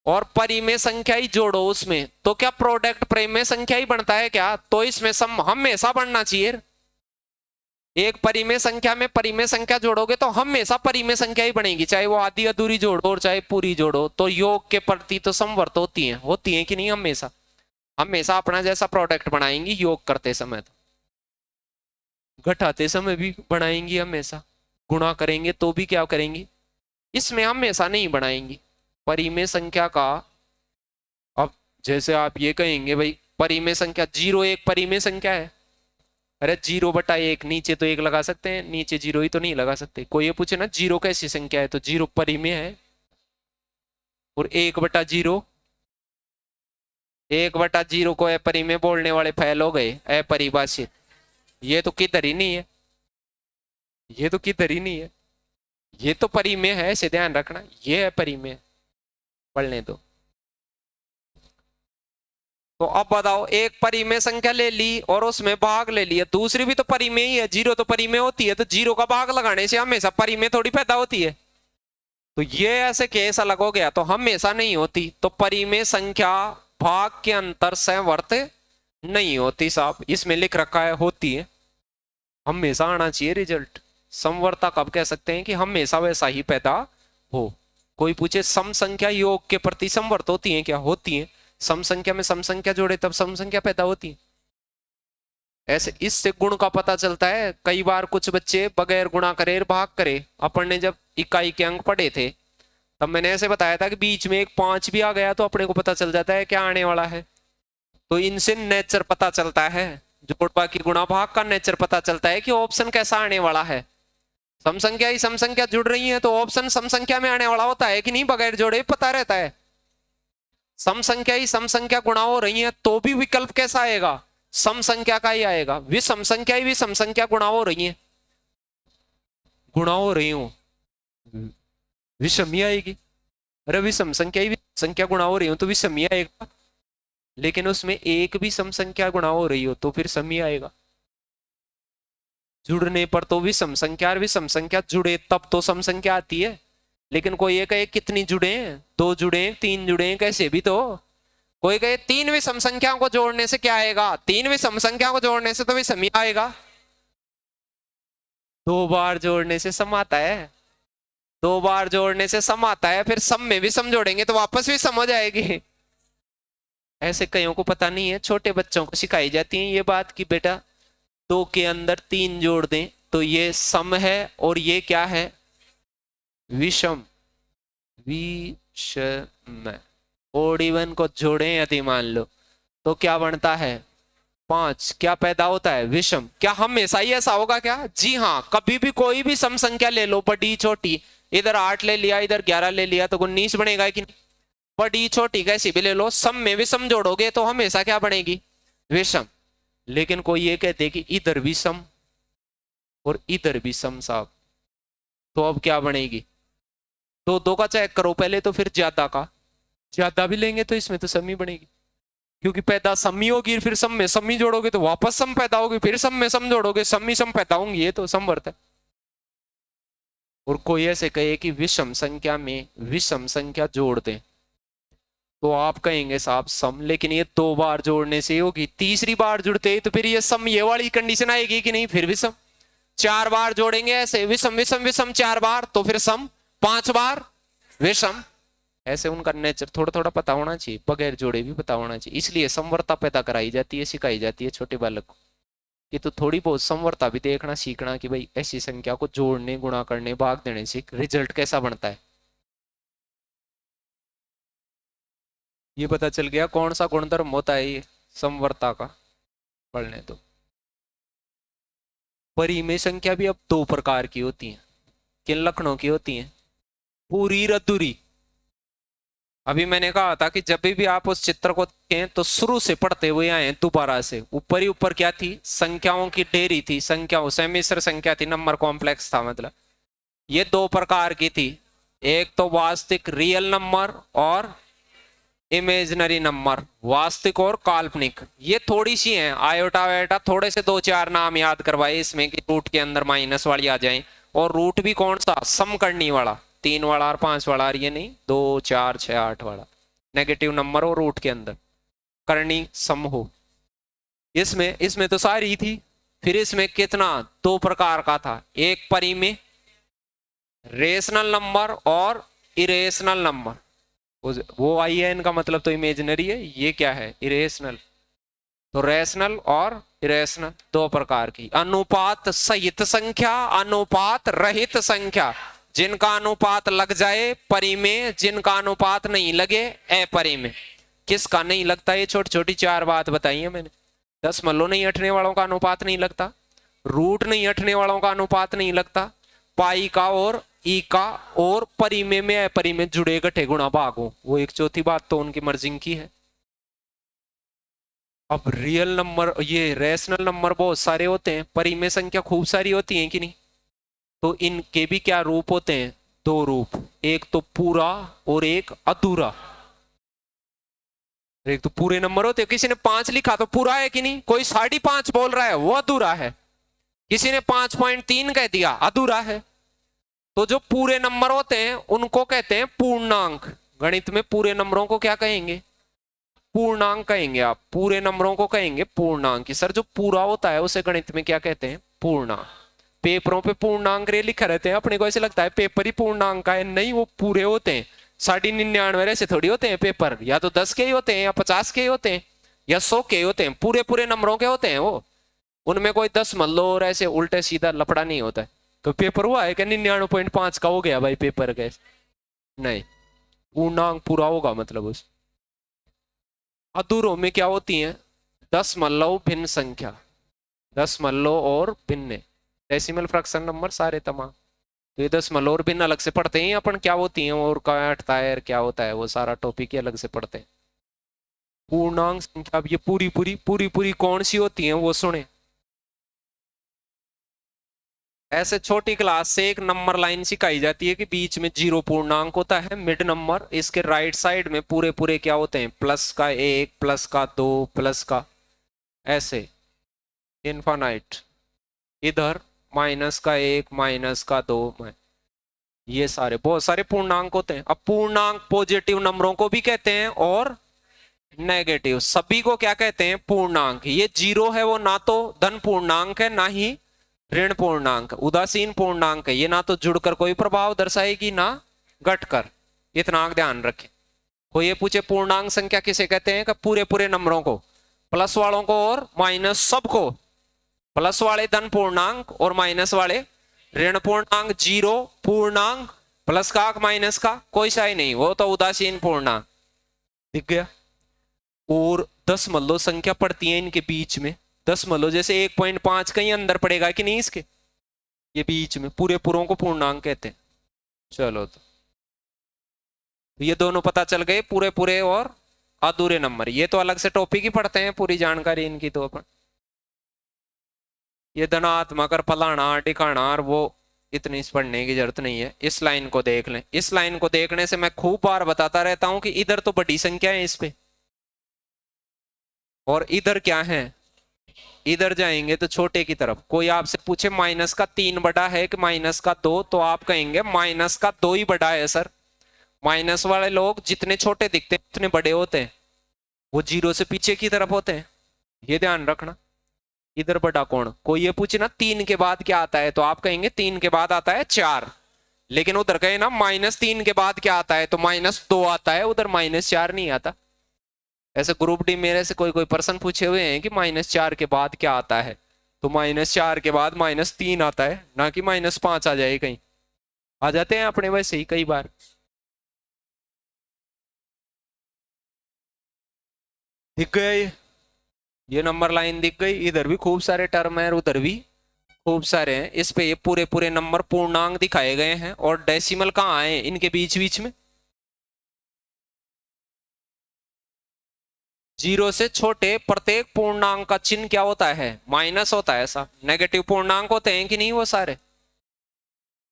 और परिमेय संख्या ही जोड़ो उसमें, तो क्या प्रोडक्ट परिमेय संख्या ही बनता है क्या, तो इसमें सम हमेशा बढ़ना चाहिए। एक परिमेय संख्या में परिमेय संख्या जोड़ोगे तो हमेशा परिमेय संख्या ही बनेगी, चाहे वो आधी अधूरी जोड़ो और चाहे पूरी जोड़ो। तो योग के प्रति तो समवर्त होती है कि नहीं, हमेशा हमेशा अपना जैसा प्रोडक्ट बनाएंगी योग करते समय, तो घटाते समय भी बनाएंगी हमेशा, गुणा करेंगे तो भी क्या करेंगी, इसमें हमेशा नहीं बनाएंगी परिमेय संख्या का। अब जैसे आप ये कहेंगे भाई परिमेय संख्या 0 एक परिमेय संख्या है। अरे 0/1 नीचे तो 1 लगा सकते हैं, नीचे 0 ही तो नहीं लगा सकते। कोई ये पूछे ना 0 कैसी संख्या है, तो 0 परिमेय है। और 1/0, 1/0 को अपरिमेय बोलने वाले फैल हो गए, अपरिभाषित। ये तो किधर ही नहीं है, ये तो किधर ही नहीं है, ये तो परिमेय है, इसे ध्यान रखना, ये है परिमेय। पढ़ने दो। तो अब बताओ, एक परिमेय संख्या ले ली और उसमें भाग ले लिया, दूसरी भी तो परिमेय ही है, 0 तो परिमेय होती है, तो 0 का भाग लगाने से हमेशा परिमेय थोड़ी पैदा होती है। तो ये ऐसे केस अलग हो गया, तो हमेशा नहीं होती। तो परिमेय संख्या भाग के अंतर संवर्त नहीं होती साहब, इसमें लिख रखा है होती है, हमेशा आना चाहिए रिजल्ट। समवर्ता कब कह सकते हैं कि हमेशा वैसा ही पैदा हो। कोई पूछे सम संख्या योग के प्रति समवर्त होती है क्या, होती है। सम संख्या में सम संख्या जोड़े तब सम संख्या पैदा होती है। ऐसे इससे गुण का पता चलता है। कई बार कुछ बच्चे बगैर गुणा करे भाग करे। अपन ने जब इकाई के अंक पढ़े थे तब मैंने ऐसे बताया था कि बीच में एक 5 भी आ गया तो अपने को पता चल जाता है क्या आने वाला है। तो इनसे नेचर पता चलता है, जोड़ बाकी गुणा भाग का नेचर पता चलता है कि ऑप्शन कैसा आने वाला है। सम संख्या ही सम संख्या जुड़ रही है तो ऑप्शन सम संख्या में आने वाला होता है कि नहीं, बगैर जोड़े पता रहता है। सम संख्या ही सम संख्या गुणा हो रही है तो भी विकल्प कैसा आएगा, सम संख्या का ही आएगा। विषम संख्या ही विषम संख्या गुणा हो रही है, गुणा हो रही हूं, विषम ही आएगी। अरे विषम संख्या ही संख्या गुणा हो रही हो तो विषम ही आएगा, लेकिन उसमें एक भी सम संख्या गुणा हो रही हो तो फिर सम ही आएगा। जुड़ने पर तो विषम संख्या और विषम संख्या जुड़े तब तो सम संख्या आती है। लेकिन कोई ये कहे कितनी जुड़े हैं, 2 जुड़े हैं, 3 जुड़े हैं, कैसे भी तो। कोई कहे 3 विषम संख्याओं को जोड़ने से क्या आएगा, 3 विषम संख्याओं को जोड़ने से तो विषम ही आएगा। 2 बार जोड़ने से सम आता है, 2 बार जोड़ने से सम आता है, फिर सम में भी सम जोड़ेंगे तो वापस भी सम हो जाएगी। ऐसे कईयों को पता नहीं है, छोटे बच्चों को सिखाई जाती है ये बात कि बेटा 2 के अंदर 3 जोड़ दें तो ये सम है और ये क्या है, विषम। विषम ओड इवन को जोड़ें यदि मान लो तो क्या बनता है 5, क्या पैदा होता है, विषम। क्या हमेशा ही ऐसा होगा क्या, जी हाँ। कभी भी कोई भी सम संख्या ले लो, बड़ी छोटी, इधर 8 ले लिया इधर 11 ले लिया तो 19 बनेगा कि नहीं। बड़ी छोटी कैसी भी ले लो, सम में विषम जोड़ोगे तो हमेशा क्या बनेगी, विषम। लेकिन कोई ये कहते कि इधर भी सम और इधर भी सम साहब, तो अब क्या बनेगी, तो 2 का चेक करो पहले तो फिर ज्यादा का, ज्यादा भी लेंगे तो इसमें तो सम ही बनेगी, क्योंकि पैदा सम ही होगी। फिर सम में सम ही जोड़ोगे तो वापस सम पैदा होगी, फिर सम में सम जोड़ोगे सम ही सम पैदा होंगी, ये तो समवर्त है। और कोई ऐसे कहे कि विषम संख्या में विषम संख्या जोड़ दें तो आप कहेंगे साहब सम, लेकिन ये 2 बार जोड़ने से होगी, तीसरी बार जुड़ते तो फिर ये सम, ये वाली कंडीशन आएगी कि नहीं, फिर विषम। 4 बार जोड़ेंगे ऐसे विषम विषम विषम 4 बार तो फिर सम, 5 बार विषम। ऐसे उनका नेचर थोड़ा थोड़ा पता होना चाहिए, बगैर जोड़े भी पता होना चाहिए। इसलिए समवर्ता पैदा कराई जाती है, सिखाई जाती है छोटे बालक को कि तो थोड़ी बहुत समवर्ता भी देखना सीखना कि भाई ऐसी संख्या को जोड़ने गुणा करने भाग देने से रिजल्ट कैसा बनता है। ये पता चल गया कौन सा गुणधर्म होता है ये समवर्ता का। पढ़ने दो। परिमेय संख्या भी अब 2 प्रकार की होती है। किन लक्षणों की होती है, पूरी अधूरी। अभी मैंने कहा था कि जब भी आप उस चित्र को देखें तो शुरू से पढ़ते हुए आए दोबारा से। ऊपर ही ऊपर क्या थी, संख्याओं की ढेरी थी, संख्याओं सम्मिश्र संख्या थी, नंबर कॉम्प्लेक्स था। मतलब ये 2 प्रकार की थी, एक तो वास्तविक रियल नंबर और इमेजिनरी नंबर, वास्तविक और काल्पनिक। ये थोड़ी सी हैं, आयोटा वेटा थोड़े से 2-4 नाम याद करवाए इसमें कि रूट के अंदर माइनस वाली आ जाए। और रूट भी कौन सा, समकर्णी वाला, 3 वाला और 5 वाला, ये नहीं 2 4 6 8 वाला नेगेटिव नंबर हो रूट के अंदर, करनी सम हो। इसमें तो सारी थी। फिर इसमें कितना, 2 प्रकार का था, एक परिमेय रेशनल नंबर और इरेशनल नंबर। वो आई है, इनका मतलब तो इमेजिनरी है, ये क्या है इरेशनल। तो रेशनल और इरेशनल 2 प्रकार की। अनुपात सहित संख्या, अनुपात रहित संख्या। जिनका अनुपात लग जाए परिमेय, जिनका अनुपात नहीं लगे अपरिमेय। किसका नहीं लगता? ये छोटी छोटी 4 बात बताई है मैंने। दशमलव नहीं हटने वालों का अनुपात नहीं लगता, रूट नहीं हटने वालों का अनुपात नहीं लगता, पाई का और ई का और परिमेय में अपरिमेय जुड़े घटे गुणा भाग हो, वो एक चौथी बात तो उनकी मर्जिंग की है। अब रियल नंबर, ये रैशनल नंबर बहुत सारे होते हैं, परिमेय संख्या खूब सारी होती है कि नहीं? तो इनके भी क्या रूप होते हैं? 2 रूप, एक तो पूरा और एक अधूरा। एक तो पूरे नंबर होते हैं, किसी ने 5 लिखा तो पूरा है कि नहीं? कोई 5.5 बोल रहा है वो अधूरा है, किसी ने 5.3 कह दिया अधूरा है। तो जो पूरे नंबर होते हैं उनको कहते हैं पूर्णांक। गणित में पूरे नंबरों को क्या कहेंगे? पूर्णांक कहेंगे। आप पूरे नंबरों को कहेंगे पूर्णांक। सर जो पूरा होता है उसे गणित में क्या कहते हैं? पूर्णांक। पेपरों पे पूर्णांक रे लिखा रहते हैं, अपने को ऐसे लगता है पेपर ही पूर्णांक का है, नहीं, वो पूरे होते हैं। 99.5 ऐसे थोड़ी होते हैं पेपर, या तो 10 के ही होते हैं या 50 के ही होते हैं या 100 के ही होते हैं, पूरे पूरे नंबरों के होते हैं वो। उनमें कोई 10 मल्लो और ऐसे उल्टे सीधा लफड़ा नहीं होता है। तो पेपर हुआ है क्या 99.5 का हो गया भाई पेपर कैसे? नहीं, पूर्णांक पूरा होगा मतलब उस। अधूरों में क्या होती है? दशमलव भिन्न संख्या, दशमलव और भिन्न, डेसिमल फ्रैक्शन नंबर सारे तमाम। तो ये दशमलव और भिन्न अलग से पढ़ते हैं अपन, क्या होती हैं और क्या हटता है क्या होता है, वो सारा टॉपिक ही अलग से पढ़ते हैं। पूर्णांक संख्या अब ये पूरी पूरी पूरी पूरी कौन सी होती है वो सुने। ऐसे छोटी क्लास से एक नंबर लाइन सिखाई जाती है कि बीच में 0 पूर्णांक होता है, मिड नंबर, इसके राइट साइड में पूरे पूरे क्या होते हैं? प्लस का 1, प्लस का 2, प्लस का ऐसे इनफाइनाइट, इधर माइनस का 1, माइनस का 2, ये सारे बहुत सारे पूर्णांक होते हैं। अब पूर्णांक पॉजिटिव नंबरों को भी कहते हैं और नेगेटिव, सभी को क्या कहते हैं? पूर्णांक। ये 0 है वो ना तो धन पूर्णांक है ना ही ऋण पूर्णांक, उदासीन पूर्णांक है। ये ना तो जुड़कर कोई प्रभाव दर्शाएगी ना घटकर, इतना ध्यान रखें। कोई ये पूछे पूर्णांक संख्या किसे कहते हैं? कि पूरे पूरे नंबरों को, प्लस वालों को और माइनस सबको, प्लस वाले धन पूर्णांक और माइनस वाले ऋण पूर्णांक। 0 पूर्णांक, प्लस का माइनस का कोई सा ही नहीं, वो तो उदासीन पूर्णांक। दिख गया? और दशमलव संख्या पड़ती है इनके बीच में, दशमलव जैसे 1.5 कहीं अंदर पड़ेगा कि नहीं इसके, ये बीच में पूरे पूरों को पूर्णांक कहते हैं। चलो तो ये दोनों पता चल गए, पूरे पूरे और अधूरे नंबर। ये तो अलग से टॉपिक ही पढ़ते हैं, पूरी जानकारी इनकी तो अपन। ये धनात्मक और फलाना टिकाना और वो इतनी पढ़ने की जरूरत नहीं है। इस लाइन को देख लें, इस लाइन को देखने से मैं खूब बार बताता रहता हूं कि इधर तो बड़ी संख्या है इस पे, और इधर क्या है? इधर जाएंगे तो छोटे की तरफ। कोई आपसे पूछे माइनस का 3 बड़ा है कि माइनस का 2, तो आप कहेंगे माइनस का 2 ही बड़ा है सर। माइनस वाले लोग जितने छोटे दिखते हैं उतने बड़े होते हैं, वो 0 से पीछे की तरफ होते हैं, ये ध्यान रखना। इधर बड़ा कौन? कोई ये पूछे ना 3 के बाद क्या आता है, तो आप कहेंगे 3 के बाद आता है 4, लेकिन उधर कहे ना -3 के बाद क्या आता है, तो -2 आता है, उधर -4 नहीं आता। ऐसे ग्रुप डी मेरे से कोई कोई पर्सन पूछे हुए हैं कि -4 के बाद क्या आता है, तो -4 के बाद -3 आता है, ना कि -5 आ जाए। कहीं आ जाते हैं अपने वैसे ही कई बार। दिख गया? ये नंबर लाइन दिख गई। इधर भी खूब सारे टर्म है, उधर भी खूब सारे हैं। इस पे ये पूरे पूरे नंबर पूर्णांक दिखाए गए हैं, और डेसिमल कहाँ आए इनके बीच बीच में? 0 से छोटे प्रत्येक पूर्णांक का चिन्ह क्या होता है? माइनस होता है। ऐसा नेगेटिव पूर्णांक होते हैं कि नहीं वो सारे?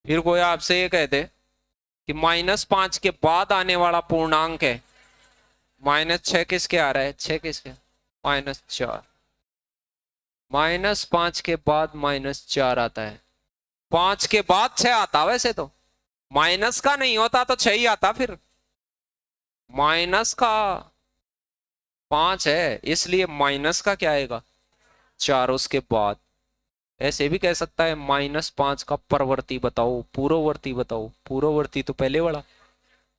फिर कोई आपसे ये कहते कि -5 के बाद आने वाला पूर्णांक है, -6 किसके आ रहा है? 6 किसके? -4। -5 के बाद -4 आता है, 5 के बाद 6 आता। वैसे तो माइनस का नहीं होता तो 6 ही आता, फिर माइनस का 5 है इसलिए माइनस का क्या आएगा? 4 उसके बाद। ऐसे भी कह सकता है -5 का परवर्ती बताओ, पूर्ववर्ती बताओ। पूर्ववर्ती तो पहले वाला,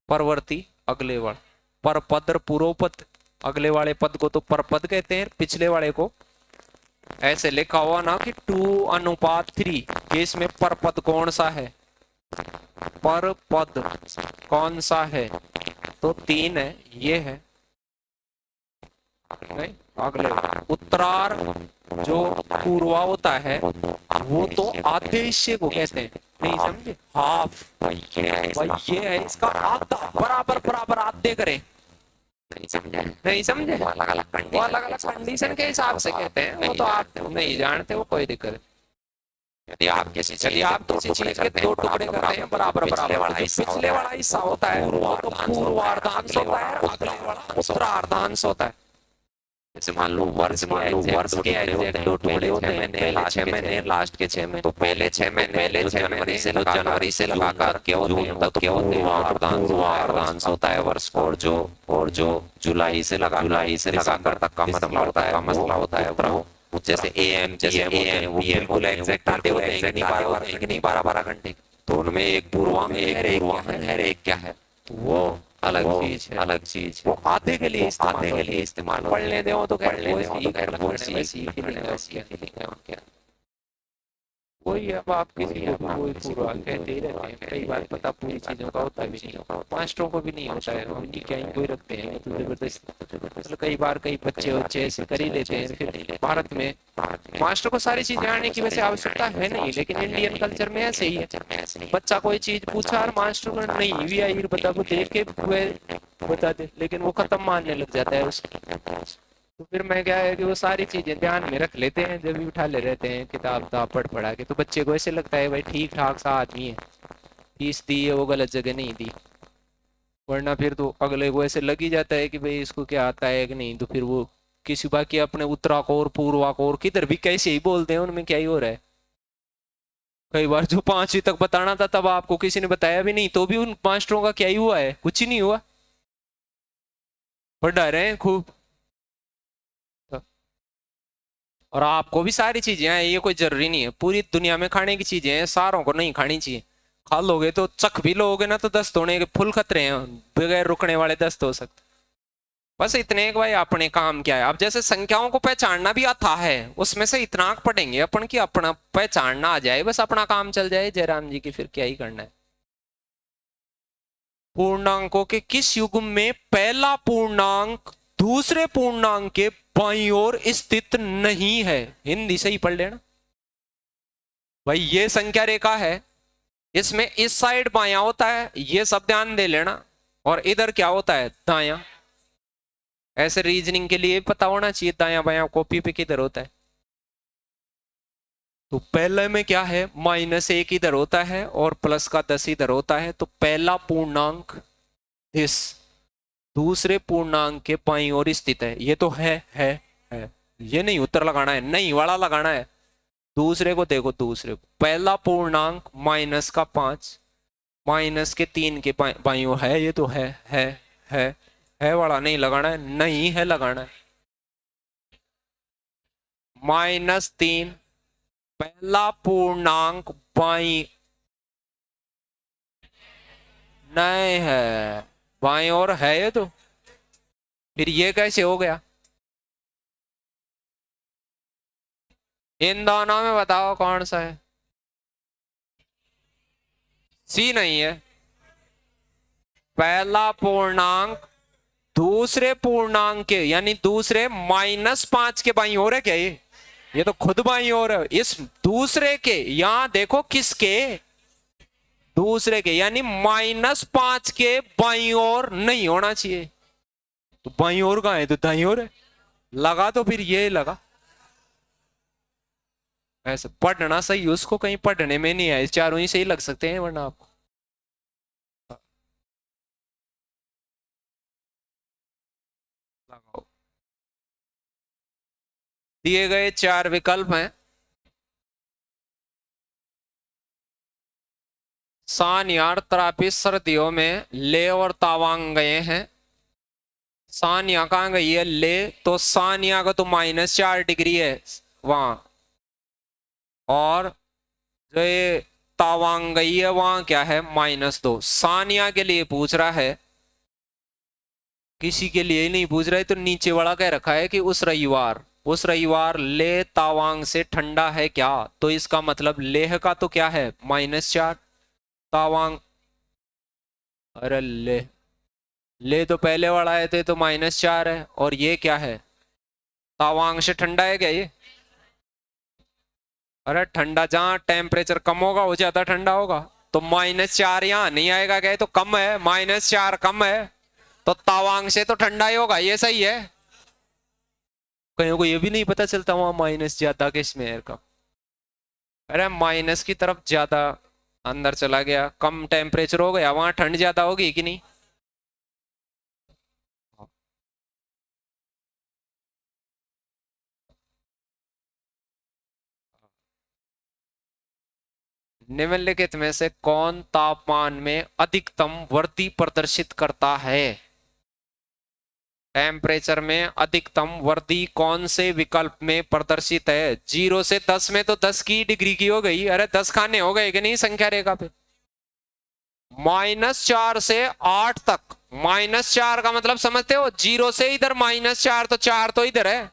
परवर्ती अगले वाला। परपद और पूर्वपद, अगले वाले पद को तो परपद कहते हैं, पिछले वाले को ऐसे लिखा हुआ ना कि 2:3। इसमें परपद कौन सा है? परपद कौन सा है? तो 3 है, ये है। नहीं, अगले उत्तरार्ध जो पूर्वा होता है वो तो आधे हिस्से को कहते हैं, नहीं समझे, हाफ। भाई ये है इसका आधा, बराबर बराबर आधे करें, नहीं समझे, नहीं समझे, वो अलग अलग कंडीशन के हिसाब से कहते हैं, वो तो आप नहीं जानते, वो कोई दिक्कत नहीं। यदि आप किसी चीज के दो टुकड़े कर रहे हैं बराबर बराबर, पिछले वाला हिस्सा होता है वो तो पूर्वार्धांश होता है, अगले वाला उत्तरार्धांश होता है। जैसे मान लो वर्ष के एग्जैक्ट दो टुकड़े होते हैं, पहले 6 महीने लास्ट के 6 महीने, तो पहले 6 महीने जनवरी से लगाकर जून तक क्या होते हैं पूर्वार्धांश होता है वर्ष, और जो जुलाई से लगाकर तक का मसला होता है जैसे एएम वो बिल्कुल एग्जैक्ट आते होते हैं कि नहीं 12 घंटे, तो उनमें एक पूर्वा में एक क्या है, तो वो अलग चीज वो आधे के लिए इस्तेमाल पढ़ने दो तो वो सीख वही। अब आप किसी को वही पूरा कहते ही रहते हैं, कई बार पता पूरी चीजों का होता भी नहीं, मास्टरों को भी नहीं होता है, उनकी क्या ही कोई रखते हैं तो जबरदस्त, मतलब कई बार कई बच्चे ऐसे कर ही लेते हैं। फिर भारत में मास्टर को सारी चीजें आने की वैसे आवश्यकता है नहीं, लेकिन इंडियन कल्चर में ऐसे ही है, बच्चा कोई चीज पूछा और मास्टर को नहीं भी आई बता को देख के बता दे, लेकिन वो खत्म मानने लग जाता है उसको। तो फिर मैं क्या है कि वो सारी चीजें ध्यान में रख लेते हैं, जब भी उठा ले रहते हैं किताब पढ़ा के, तो बच्चे को ऐसे लगता है भाई ठीक ठाक सा आदमी है, फीस दी है वो गलत जगह नहीं दी, वरना फिर तो अगले को ऐसे लग ही जाता है कि भाई इसको क्या आता है कि नहीं, तो फिर वो किसी बाकी अपने उत्तरा को और पूर्वा को और किधर भी कैसे ही बोलते हैं, उनमें क्या ही हो रहा है। कई बार जो 5वीं तक बताना था तब आपको किसी ने बताया भी नहीं, तो भी उन मास्टरों का क्या ही हुआ है, कुछ ही नहीं हुआ, पढ़ा रहे हैं खूब। और आपको भी सारी चीजें हैं, ये कोई जरूरी नहीं है पूरी दुनिया में खाने की चीजें हैं, सारों को नहीं खानी चाहिए, खा लोगे तो चख भी लोगे ना तो दस्त होने के फुल खतरे हैं, बगैर रुकने वाले दस्त हो सकते। बस इतने एक भाई अपने काम क्या है, अब जैसे संख्याओं को पहचानना भी आता है, उसमें से इतना पढ़ेंगे अपन की अपना पहचानना आ जाए, बस अपना काम चल जाए जयराम जी की, फिर क्या ही करना है। पूर्णांकों के किस युग्म में पहला पूर्णांक दूसरे पूर्णांक के बाईं ओर स्थित नहीं है, हिंदी से ही पढ़ लेना भाई। ये संख्या रेखा है, इसमें इस साइड बायां होता है, ये सब ध्यान दे लेना, और इधर क्या होता है दायां, ऐसे रीजनिंग के लिए पता होना चाहिए दायां बायां कॉपी पे किधर होता है। तो पहले में क्या है -1 इधर होता है और प्लस का 10 इधर होता है, तो पहला पूर्णांक इस दूसरे पूर्णांक के बाईं ओर स्थित है, ये तो है ये नहीं उत्तर लगाना है, नहीं वाला लगाना है। दूसरे को देखो, दूसरे को पहला पूर्णांक -5 -3 के बाईं ओर है, ये तो है वाला नहीं लगाना है, नहीं है लगाना है। -3 पहला पूर्णांक बाईं नहीं है, बाईं ओर है ये, तो फिर ये कैसे हो गया, इन दोनों में बताओ कौन सा है। सी नहीं है, पहला पूर्णांक दूसरे पूर्णांक के यानी दूसरे -5 के बाईं ओर है क्या, ये तो खुद बाईं ओर है, इस दूसरे के यहां देखो किसके, दूसरे के यानी -5 के बाईं ओर नहीं होना चाहिए, तो बाईं ओर कहां है, तो दाईं ओर है, लगा तो फिर ये लगा। ऐसे पढ़ना सही, उसको कहीं पढ़ने में नहीं है, चारों ही सही लग सकते हैं वरना आपको। लगाओ, दिए गए 4 विकल्प हैं, सानियार तरापीस सर्दियों में ले और तावांग गए हैं, सानिया कहां गई है, ले, तो सानिया का तो -4 डिग्री है वहां, और जो ये तावांग गई है वहां क्या है -2। सानिया के लिए पूछ रहा है, किसी के लिए ही नहीं पूछ रहा है, तो नीचे वाला कह रखा है कि उस रविवार ले तावांग से ठंडा है क्या, तो इसका मतलब लेह का तो क्या है -4, तावांग, अरे ले तो पहले वाला है तो -4 है, और ये क्या है तावांग से ठंडा है क्या ये? अरे ठंडा जहां टेम्परेचर कम होगा वो ज्यादा ठंडा होगा। तो -4 यहाँ नहीं आएगा क्या? ये तो कम है, -4 कम है, तो तावांग से तो ठंडा ही होगा, ये सही है। कईयों को ये भी नहीं पता चलता वहां माइनस ज्यादा किस में है का। अरे माइनस की तरफ ज्यादा अंदर चला गया, कम टेम्परेचर हो गया, वहां ठंड ज्यादा होगी कि नहीं? निम्नलिखित में से कौन तापमान में अधिकतम वृद्धि प्रदर्शित करता है? टेम्परेचर में अधिकतम वृद्धि कौन से विकल्प में प्रदर्शित है? 0 से 10 में तो 10 की डिग्री की हो गई। अरे 10 खाने हो गए कि नहीं संख्या रेखा पे? -4 से 8 तक, -4 का मतलब समझते हो? 0 से इधर -4, तो 4 तो इधर है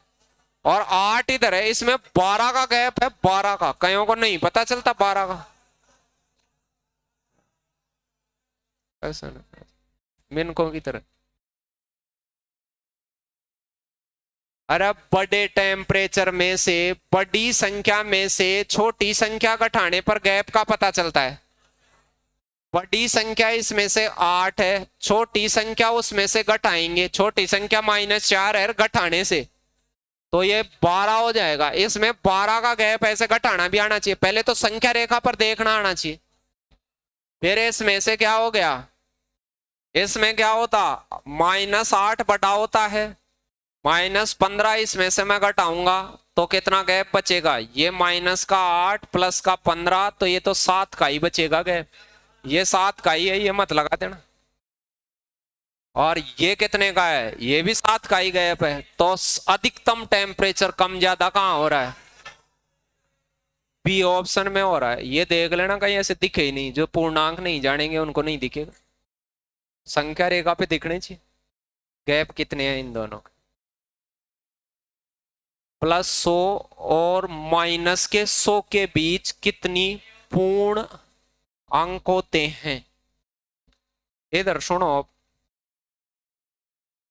और 8 इधर है, इसमें 12 का गैप है, 12 का। कईयों को नहीं पता चलता 12 का। ऐसा ना मिनकों की तरह। अरे बड़े टेम्परेचर में से बड़ी संख्या में से छोटी संख्या घटाने पर गैप का पता चलता है। बड़ी संख्या इसमें से 8 है, छोटी संख्या उसमें से घटाएंगे, छोटी संख्या -4 है, घटाने से तो ये 12 हो जाएगा। इसमें 12 का गैप ऐसे घटाना भी आना चाहिए, पहले तो संख्या रेखा पर देखना आना चाहिए। फिर इसमें से क्या हो गया, इसमें क्या होता, -8 बटा होता है, -15 इसमें से मैं घटाऊंगा तो कितना गैप बचेगा? ये -8 प्लस का 15, तो ये तो 7 का ही बचेगा गैप। ये 7 का ही है, ये मत लगा देना। और ये कितने का है? ये भी 7 का ही गैप है। तो अधिकतम टेम्परेचर कम ज्यादा कहां हो रहा है? बी ऑप्शन में हो रहा है। ये देख लेना, कहीं ऐसे दिखे ही नहीं, जो पूर्णांक नहीं जानेंगे उनको नहीं दिखेगा। संख्या रेखा पे दिखने चाहिए गैप कितने हैं इन दोनों के। +100 और -100 के बीच कितनी पूर्ण अंक होते हैं? इधर सुनो,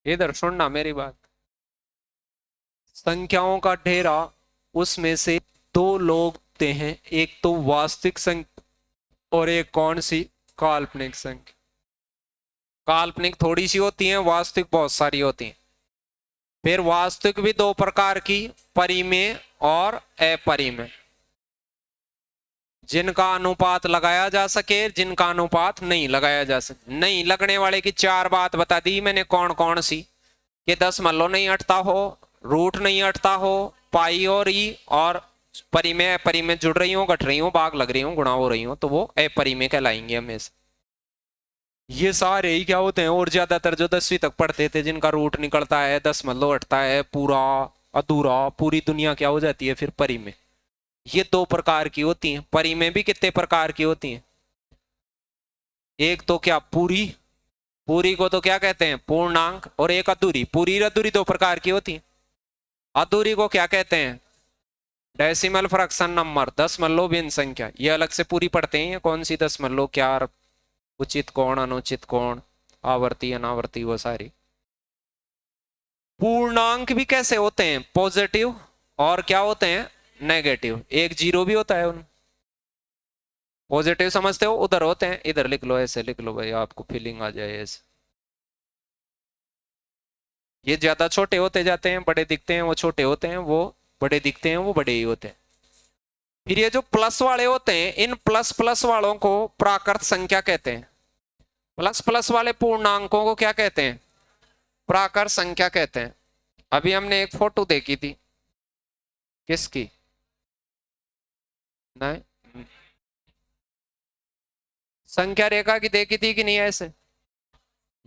इधर सुनना मेरी बात। संख्याओं का ढेरा, उसमें से दो लोग होते हैं, एक तो वास्तविक संख्या और एक कौन सी? काल्पनिक संख्या। काल्पनिक थोड़ी सी होती है, वास्तविक बहुत सारी होती है। फिर वास्तविक भी दो प्रकार की, परिमेय और अपरिमेय, जिनका अनुपात लगाया जा सके, जिनका अनुपात नहीं लगाया जा सके। नहीं लगने वाले की 4 बात बता दी मैंने, कौन कौन सी? कि दशमलव नहीं हटता हो, रूट नहीं हटता हो, पाई और ई, और परिमेय अपरिमेय जुड़ रही हो, घट रही हो, भाग लग रही हो, गुणा हो रही हो, तो वो अपरिमेय कहलाएंगे हमेशा। ये सारे ही क्या होते हैं? और ज्यादातर जो 10वीं तक पढ़ते थे, जिनका रूट निकलता है, दशमलव हटता है, पूरा अधूरा, पूरी दुनिया क्या हो जाती है फिर परिमेय। ये दो प्रकार की होती हैं। परिमेय भी कितने प्रकार की होती हैं? एक तो क्या पूरी, पूरी को तो क्या कहते हैं? पूर्णांक। और एक अधूरी। पूरी अधूरी दो प्रकार की होती है। अधूरी को क्या कहते हैं? डेसिमल फ्रैक्शन नंबर, दशमलव भिन्न संख्या। ये अलग से पूरी पढ़ते हैं, कौन सी दशमलव, क्या, उचित कोण, अनुचित कोण, आवर्ती अनावर्ती, वो सारी। पूर्णांक भी कैसे होते हैं? पॉजिटिव और क्या होते हैं? नेगेटिव। एक जीरो भी होता है उन। पॉजिटिव समझते हो? उधर होते हैं, इधर लिख लो, ऐसे लिख लो भाई, आपको फीलिंग आ जाए ऐसे। ये ज्यादा छोटे होते जाते हैं, बड़े दिखते हैं, वो छोटे होते हैं, वो बड़े दिखते हैं, वो बड़े ही होते हैं। फिर ये जो प्लस वाले होते हैं, इन प्लस प्लस वालों को प्राकृत संख्या कहते हैं। प्लस प्लस वाले पूर्णांकों को क्या कहते हैं? प्राकृत संख्या कहते हैं। अभी हमने एक फोटो देखी थी, किसकी? नहीं, संख्या रेखा की देखी थी कि नहीं? ऐसे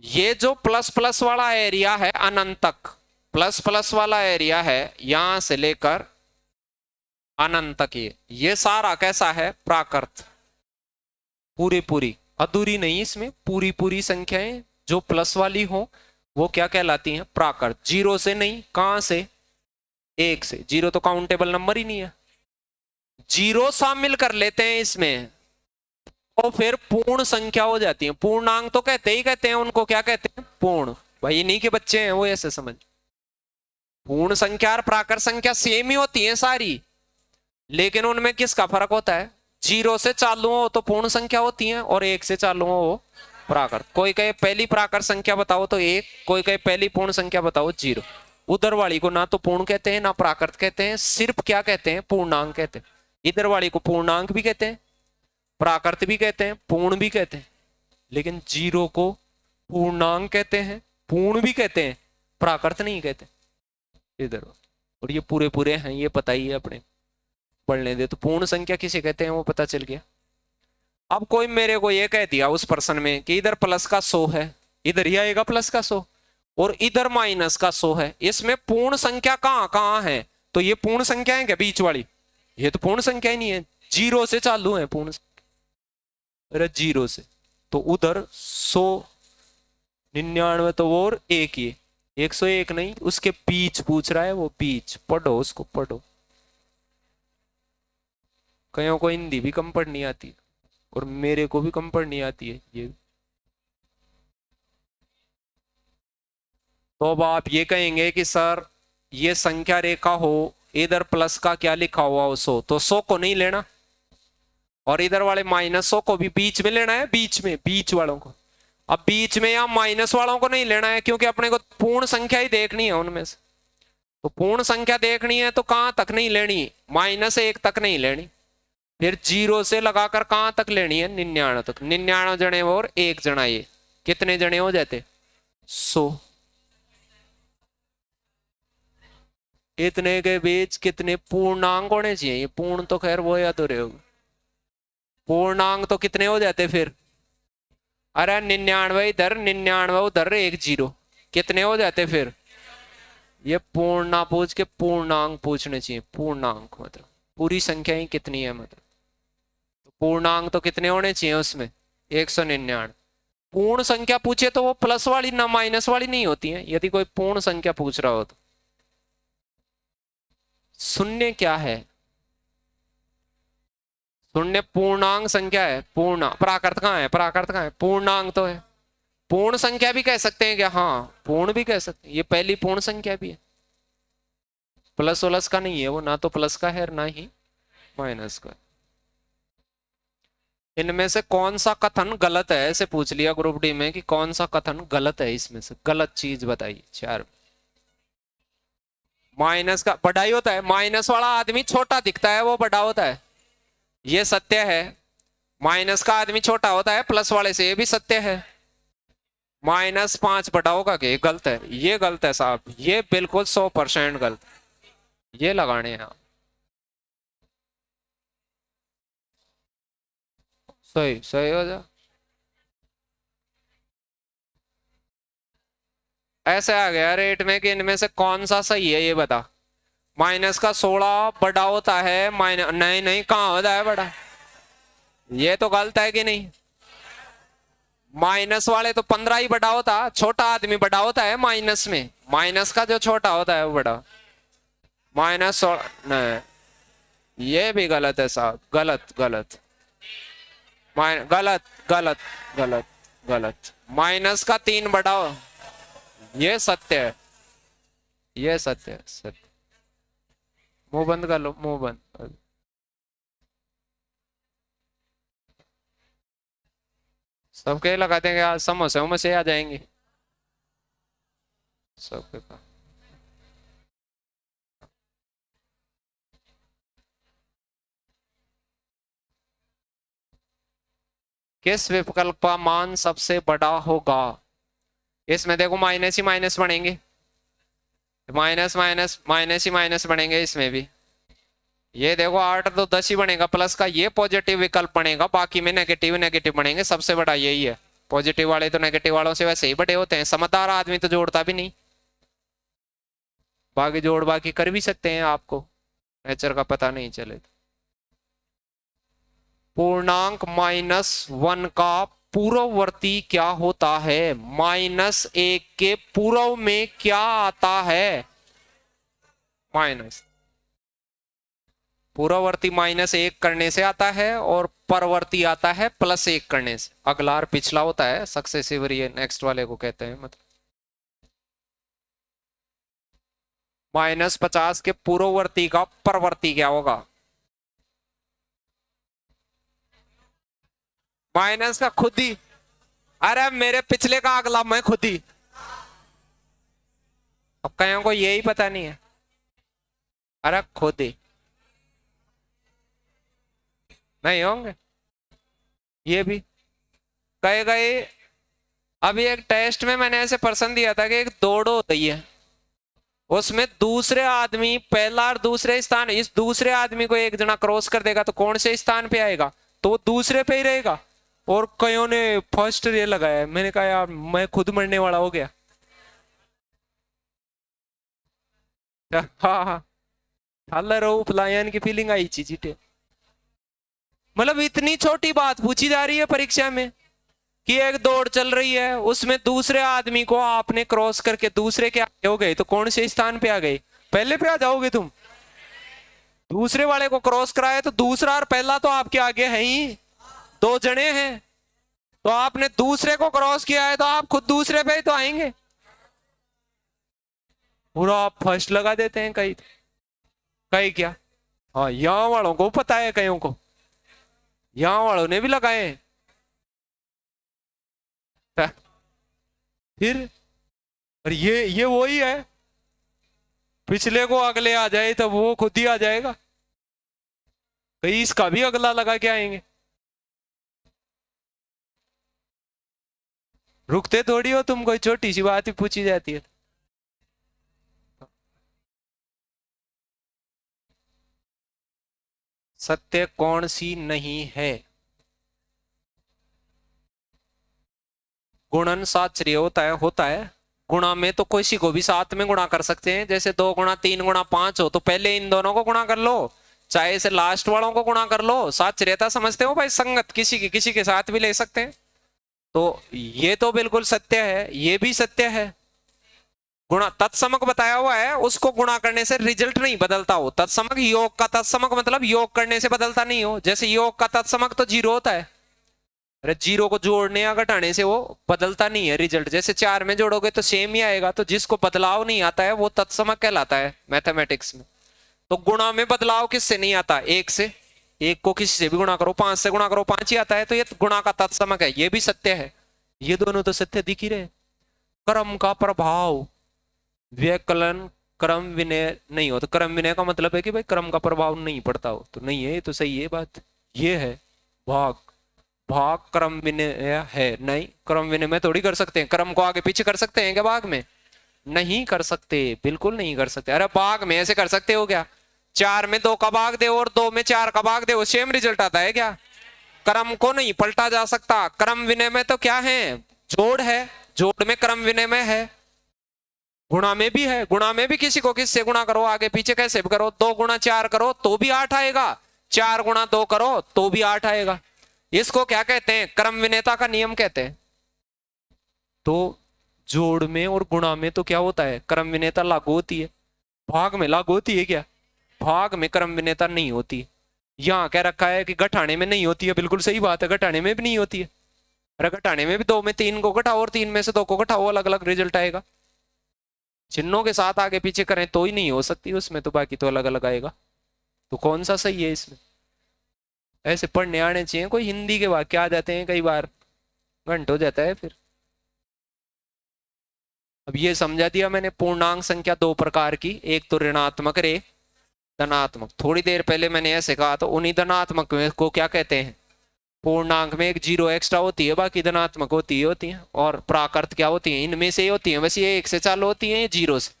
ये जो प्लस प्लस वाला एरिया है अनंत तक, प्लस प्लस वाला एरिया है यहां से लेकर अनंत तक, ये सारा कैसा है? प्राकृत। पूरी पूरी, अधूरी नहीं, इसमें पूरी पूरी संख्याएं जो प्लस वाली हो वो क्या कहलाती हैं? प्राकृत। जीरो से नहीं, कहां से? 1 से। जीरो तो काउंटेबल नंबर ही नहीं है। जीरो शामिल कर लेते हैं इसमें तो फिर पूर्ण संख्या हो जाती है। पूर्णांक तो कहते ही कहते हैं उनको, क्या कहते हैं? पूर्ण। भाई नहीं के बच्चे हैं वो, ऐसे समझ। पूर्ण संख्या और प्राकृत संख्या सेम ही होती है सारी, लेकिन उनमें किसका फर्क होता है? 0 से चालू हो तो पूर्ण संख्या होती है और 1 से चालू हो वो प्राकृत। कोई कहे पहली प्राकृत संख्या बताओ तो 1, कोई कहे पहली पूर्ण संख्या बताओ 0। उधर वाली को ना तो पूर्ण कहते हैं ना प्राकृत कहते हैं, सिर्फ क्या कहते हैं? पूर्णांक कहते हैं। इधर वाली को पूर्णांक भी कहते हैं, प्राकृत भी कहते हैं, पूर्ण भी कहते हैं, लेकिन 0 को पूर्णांक कहते हैं, पूर्ण भी कहते हैं, प्राकृत नहीं कहते इधर। और ये पूरे पूरे हैं, ये पता ही है अपने, पढ़ने दे। तो पूर्ण संख्या किसे कहते हैं वो पता चल गया। अब कोई मेरे को ये कह दिया उस प्रश्न में कि इधर प्लस का 100 है, इधर ही आएगा प्लस का 100, और इधर माइनस का 100 है, इसमें पूर्ण संख्या कहाँ कहाँ है? तो ये पूर्ण संख्या है क्या बीच वाली? ये तो पूर्ण संख्या ही नहीं है, 0 से चालू है पूर्ण। अरे 0 से, तो उधर 100, 99 तो वो और एक ही, 101 नहीं, उसके बीच पूछ रहा है वो, बीच पढ़ो उसको, पढ़ो। कईयों को हिंदी भी कम पढ़नी आती है और मेरे को भी कम पढ़नी आती है ये। तो अब आप ये कहेंगे कि सर ये संख्या रेखा हो, इधर प्लस का क्या लिखा हुआ हो 100, तो 100 को नहीं लेना, और इधर वाले -100 को भी बीच में लेना है, बीच में, बीच वालों को। अब बीच में या माइनस वालों को नहीं लेना है, क्योंकि अपने को पूर्ण संख्या ही देखनी है उनमें से। तो पूर्ण संख्या देखनी है तो कहां तक नहीं लेनी? -1 तक नहीं लेनी, फिर 0 से लगाकर कहां तक लेनी है? 99 तक। 99 जने और 1 जना, ये कितने जने हो जाते? 100। इतने के बीच कितने पूर्णांक होने चाहिए? ये पूर्ण तो खैर वो याद हो रहे हो, पूर्णांक तो कितने हो जाते फिर? अरे 99 इधर, 99 उधर, 1 0, कितने हो जाते फिर? ये पूर्ण ना पूछ के पूर्णांक पूछने चाहिए। पूर्णांक मतलब पूरी संख्या ही कितनी है, मतलब तो पूर्णांक तो कितने होने चाहिए उसमें? 199। पूर्ण संख्या पूछे तो वो प्लस वाली ना माइनस वाली नहीं होती है, यदि कोई पूर्ण संख्या पूछ रहा हो तो। शून्य क्या है? शून्य पूर्णांक संख्या है। पूर्ण प्राकृत कहाँ है? प्राकृत कहाँ है? पूर्णांक तो है। पूर्ण संख्या भी कह सकते हैं क्या? हाँ, पूर्ण भी कह सकते हैं, ये पहली पूर्ण संख्या भी है। प्लस वलस का नहीं है वो, ना तो प्लस का है ना ही माइनस का। इनमें से कौन सा कथन गलत है, ऐसे पूछ लिया ग्रुप डी में कि कौन सा कथन गलत है, इसमें से गलत चीज बताइए। 4 माइनस का बड़ा ही होता है, माइनस वाला आदमी छोटा दिखता है वो बड़ा होता है, ये सत्य है। माइनस का आदमी छोटा होता है प्लस वाले से, ये भी सत्य है। -5 बड़ा होगा कि गलत है? ये गलत है साहब, ये बिल्कुल 100% गलत, ये लगाने हैं आप। सही सही हो जा। ऐसे आ गया रेट में कि इनमें से कौन सा सही है ये बता। माइनस का 16 बड़ा होता है, माइनस नहीं नहीं कहाँ होता है बड़ा? ये तो गलत है कि नहीं? माइनस वाले तो 15 ही बड़ा होता, छोटा आदमी बड़ा होता है माइनस में, माइनस का जो छोटा होता है वो बड़ा। -16 नहीं, ये भी गलत है साहब, गलत गलत, गलत गलत गलत गलत। माइनस का 3 बड़ा हो, ये सत्य है, ये सत्य है, सत्य। मुंह बंद कर लो, मुंह बंद। सबके लगा देंगे आज, समोसे वमोसे आ जाएंगे सबके पास। किस विकल्प का मान सबसे बड़ा होगा? इसमें देखो माइनस ही माइनस बनेंगे, माइनस माइनस माइनस ही माइनस बनेंगे इसमें भी। ये देखो 8 तो 10 ही बनेगा प्लस का, ये पॉजिटिव विकल्प बनेगा, बाकी में नेगेटिव नेगेटिव बनेंगे। सबसे बड़ा यही है, पॉजिटिव वाले तो नेगेटिव वालों से वैसे ही बड़े होते हैं। समझदार आदमी तो जोड़ता भी नहीं, बाकी जोड़ बाकी कर भी सकते हैं, आपको नेचर का पता नहीं चले। पूर्णांक -1 का पूर्ववर्ती क्या होता है? -1 के पूर्व में क्या आता है? माइनस। पूर्ववर्ती -1 करने से आता है और परवर्ती आता है +1 करने से। अगला और पिछला होता है सक्सेसिव, ये नेक्स्ट वाले को कहते हैं। मतलब -50 के पूर्ववर्ती का परवर्ती क्या होगा? माइनस का खुद ही, अरे मेरे पिछले का अगला मैं खुद ही। अब कईयों को यही पता नहीं है, अरे खुद ही नहीं होंगे ये भी कहे गए। अभी एक टेस्ट में मैंने ऐसे प्रश्न दिया था कि एक दौड़ होती है, उसमें दूसरे आदमी पहला और दूसरे स्थान, इस दूसरे आदमी को एक जना क्रॉस कर देगा तो कौन से स्थान पे आएगा? तो वो दूसरे पे ही रहेगा। और कईयों ने फर्स्ट ये लगाया, मैंने कहा यार मैं खुद मरने वाला हो गया। हाँ हाँ, पलायन की फीलिंग आई चीजें। मतलब इतनी छोटी बात पूछी जा रही है परीक्षा में कि एक दौड़ चल रही है, उसमें दूसरे आदमी को आपने क्रॉस करके दूसरे के आगे हो गए तो कौन से स्थान पे आ गए? पहले पे आ जाओगे तुम। दूसरे वाले को क्रॉस कराए तो दूसरा और पहला तो आपके आगे है ही, दो जने हैं। तो आपने दूसरे को क्रॉस किया है तो आप खुद दूसरे पे ही तो आएंगे। पूरा आप फर्स्ट लगा देते हैं कई कई क्या। हाँ, यहाँ वालों को पता है, कईयों को यहाँ वालों ने भी लगाए हैं। फिर और ये वही है, पिछले को अगले आ जाए तब वो खुद ही आ जाएगा। कहीं इसका भी अगला लगा के आएंगे। रुकते थोड़ी हो तुम, कोई छोटी सी बात ही पूछी जाती है। सत्य कौन सी नहीं है? गुणन साचर्य होता है। गुणा में तो किसी को भी साथ में गुणा कर सकते हैं, जैसे 2 गुणा 3 गुणा 5 हो तो पहले इन दोनों को गुणा कर लो, चाहे से लास्ट वालों को गुणा कर लो। साचर्यता समझते हो भाई, संगत किसी के साथ भी ले सकते हैं। तो ये तो बिल्कुल सत्य है, ये भी सत्य है। गुणा तत्समक बताया हुआ है, उसको गुणा करने से रिजल्ट नहीं बदलता हो। तत्समक योग का तत्समक मतलब योग करने से बदलता नहीं हो। जैसे योग का तत्समक तो 0 होता है, अरे 0 को जोड़ने या घटाने से वो बदलता नहीं है रिजल्ट। जैसे 4 में जोड़ोगे तो सेम ही आएगा। तो जिसको बदलाव नहीं आता है वो तत्समक कहलाता है मैथमेटिक्स में। तो गुणा में बदलाव किससे नहीं आता? 1 से। 1 को किसी से भी गुणा करो, 5 से गुणा करो, 5 ही आता है। तो ये गुणा का तत्समक है, ये भी सत्य है। ये दोनों तो सत्य दिख ही रहे। कर्म का प्रभाव व्यकलन क्रम विनय नहीं हो, तो क्रम विनय का मतलब है कि भाई क्रम का प्रभाव नहीं पड़ता हो, तो नहीं है, तो सही है बात। ये है भाग, भाग क्रम विनय है नहीं। क्रम विनय में थोड़ी कर सकते हैं, क्रम को आगे पीछे कर सकते हैं क्या भाग में? नहीं कर सकते, बिल्कुल नहीं कर सकते। अरे भाग में ऐसे कर सकते हो क्या? 4 में 2 का भाग दे और 2 में 4 का भाग दे, सेम रिजल्ट आता है क्या? क्रम को नहीं पलटा जा सकता। क्रम विनय में तो क्या है? जोड़ है, जोड़ में क्रम विनय में है। गुणा में भी है, गुणा में भी किसी को किससे गुणा करो, आगे पीछे कैसे भी करो, 2 गुणा 4 करो तो भी 8 आएगा, 4 गुणा 2 करो तो भी 8 आएगा। इसको क्या कहते हैं? क्रम विनयता का नियम कहते हैं। तो जोड़ में और गुणा में तो क्या होता है? क्रम विनयता लागू होती है। भाग में लागू होती है क्या? भाग में क्रम विनयता नहीं होती। यहाँ कह रखा है कि घटाने में नहीं होती है, बिल्कुल सही बात है, घटाने में भी नहीं होती है। अरे घटाने में भी 2 में 3 को घटाओ और 3 में से 2 को घटाओ, अलग अलग रिजल्ट आएगा। चिन्हों के साथ आगे पीछे करें तो ही नहीं हो सकती उसमें, तो बाकी तो अलग अलग आएगा। तो कौन सा सही है इसमें? ऐसे पढ़ने आने चाहिए। कोई हिंदी के वाक्य आ जाते हैं कई बार, घंट हो जाता है फिर। अब ये समझा दिया मैंने पूर्णांक संख्या 2 प्रकार की, एक तो ऋणात्मक रे धनात्मक। थोड़ी देर पहले मैंने ऐसे कहा, तो उन्हीं धनात्मक को क्या कहते हैं? पूर्णांक में एक 0 एक्स्ट्रा होती है, बाकी धनात्मक होती है। और प्राकृत क्या होती है? इनमें से होती है, वैसे ये 1 से चालू होती है, 0 से।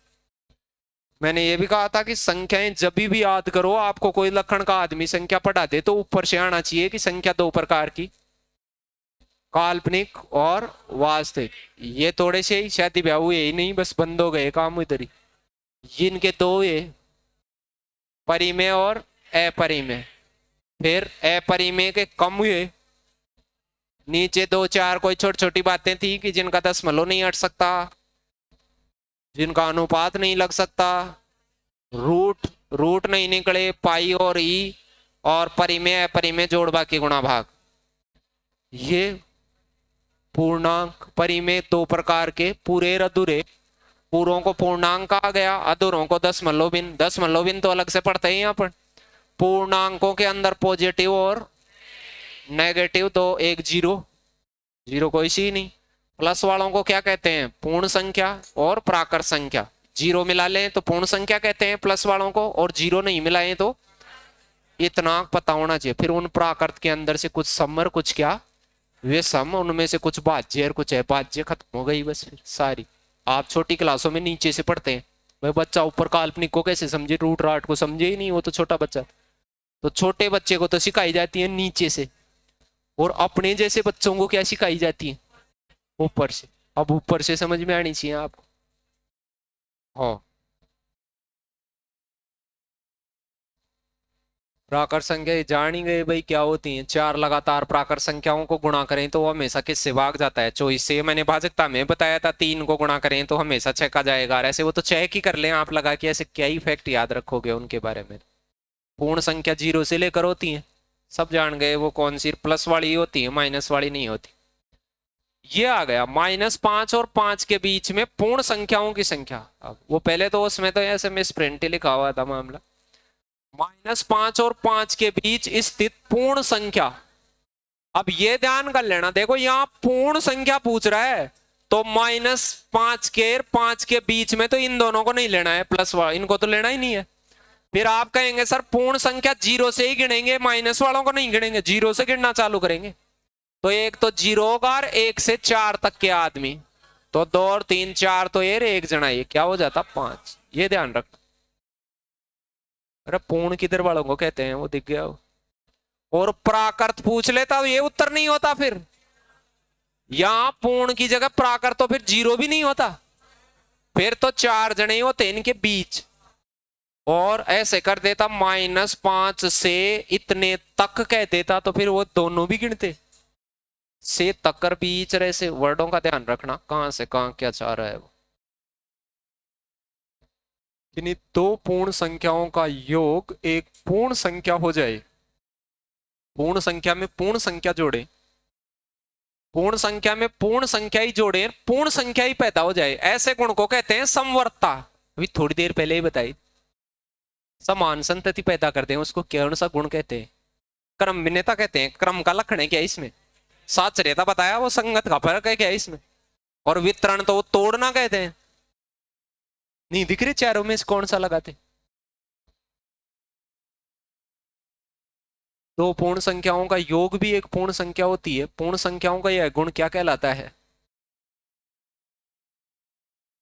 मैंने ये भी कहा था कि संख्याएं जब भी याद करो, आपको कोई लक्षण का आदमी संख्या पढ़ा दे तो ऊपर से आना चाहिए कि संख्या 2 प्रकार की, काल्पनिक और वास्तविक। ये थोड़े से ही शादी ब्याह हुए ही नहीं, बस बंद हो गए काम इधर ही। जिनके 2 ये परिमेय और अपरिमेय, फिर अपरिमेय के कम हुए, नीचे 2 4 कोई छोटी छोटी बातें थी कि जिनका दशमलव नहीं हट सकता, जिनका अनुपात नहीं लग सकता, रूट नहीं निकले, पाई और ई, और परिमेय अपरिमेय जोड़ बाकी गुणा भाग। ये पूर्णांक परिमेय 2 प्रकार के पूरे अधूरे पूर्णों को पूर्णांक कहा गया, अधूरों को दशमलव भिन्न। दशमलव भिन्न तो अलग से पढ़ते हैं यहाँ पर। पूर्णांकों के अंदर पॉजिटिव और नेगेटिव, तो एक जीरो, जीरो कोई सी नहीं। प्लस वालों को क्या कहते हैं? पूर्ण संख्या और प्राकृत संख्या। जीरो मिला लें तो पूर्ण संख्या कहते हैं प्लस वालों को, और जीरो नहीं मिलाएं तो, इतना पता होना चाहिए। फिर उन प्राकृत के अंदर से कुछ समर, कुछ क्या वे सम, उनमें से कुछ भाज्य और कुछ अभाज्य, खत्म हो गई बस फिर सारी। आप छोटी क्लासों में नीचे से पढ़ते हैं, भाई बच्चा ऊपर काल्पनिक को कैसे समझे, रूट राट को समझे ही नहीं, वो तो छोटा बच्चा। तो छोटे बच्चे को तो सिखाई जाती है नीचे से, और अपने जैसे बच्चों को क्या सिखाई जाती है? ऊपर से। अब ऊपर से समझ में आनी चाहिए आपको। हाँ, प्राकृत संख्या जान ही गए भाई क्या होती हैं। चार लगातार प्राकृत संख्याओं को गुणा करें तो वो हमेशा किससे भाग जाता है? 24 से। मैंने भाजकता में बताया था, 3 को गुणा करें तो हमेशा 6 का जाएगा। ऐसे वो तो 6 की कर लें आप लगा के, ऐसे क्या ही फैक्ट याद रखोगे उनके बारे में। पूर्ण संख्या 0 से लेकर होती है, सब जान गए। वो कौन सी? प्लस वाली होती है, माइनस वाली नहीं होती। ये आ गया -5 और 5 के बीच में पूर्ण संख्याओं की संख्या। अब वो पहले तो उसमें तो ऐसे मिस प्रिंट ही लिखा हुआ था मामला। -5 और 5 के बीच स्थित पूर्ण संख्या। अब ये ध्यान कर लेना, देखो यहां पूर्ण संख्या पूछ रहा है, तो -5 के 5 के बीच में तो इन दोनों को नहीं लेना है, प्लस वाला इनको तो लेना ही नहीं है। फिर आप कहेंगे सर पूर्ण संख्या 0 से ही गिनेंगे, माइनस वालों को नहीं गिनेंगे, 0 से गिनना चालू करेंगे। तो एक तो 0 होगा, 1 से 4 तक के आदमी, तो 2 और 3 4, तो ये एक जना, ये क्या हो जाता? 5। ये ध्यान रखना। अरे पूर्ण किधर वालों को कहते हैं, वो दिख गया हो। और प्राकृत पूछ लेता तो ये उत्तर नहीं होता। फिर यहां पूर्ण की जगह प्राकृत, तो फिर 0 भी नहीं होता, फिर तो 4 जने होते इनके बीच। और ऐसे कर देता -5 से इतने तक कह देता, तो फिर वो दोनों भी गिनते। से तकर बीच ऐसे वर्डों का ध्यान रखना, कहां से कहां क्या चाह रहा है वो। किन्हीं दो पूर्ण संख्याओं का योग एक पूर्ण संख्या हो जाए। पूर्ण संख्या में पूर्ण संख्या जोड़े, पूर्ण संख्या में पूर्ण संख्या ही जोड़े, पूर्ण संख्या ही पैदा हो जाए, ऐसे गुण को कहते हैं समवर्तता। अभी थोड़ी देर पहले ही बताई, समान संतति पैदा करते हैं उसको कौन सा गुण कहते हैं? क्रम भिन्नता कहते हैं। क्रम का लक्षण है क्या इसमें? साचर्यता बताया, वो संगत का फर्क है क्या इसमें? और वितरण तो वो तोड़ना कहते हैं। नहीं दिख रहे चारों में से कौन सा लगाते? दो पूर्ण संख्याओं का योग भी एक पूर्ण संख्या होती है। पूर्ण संख्याओं का यह गुण क्या कहलाता है?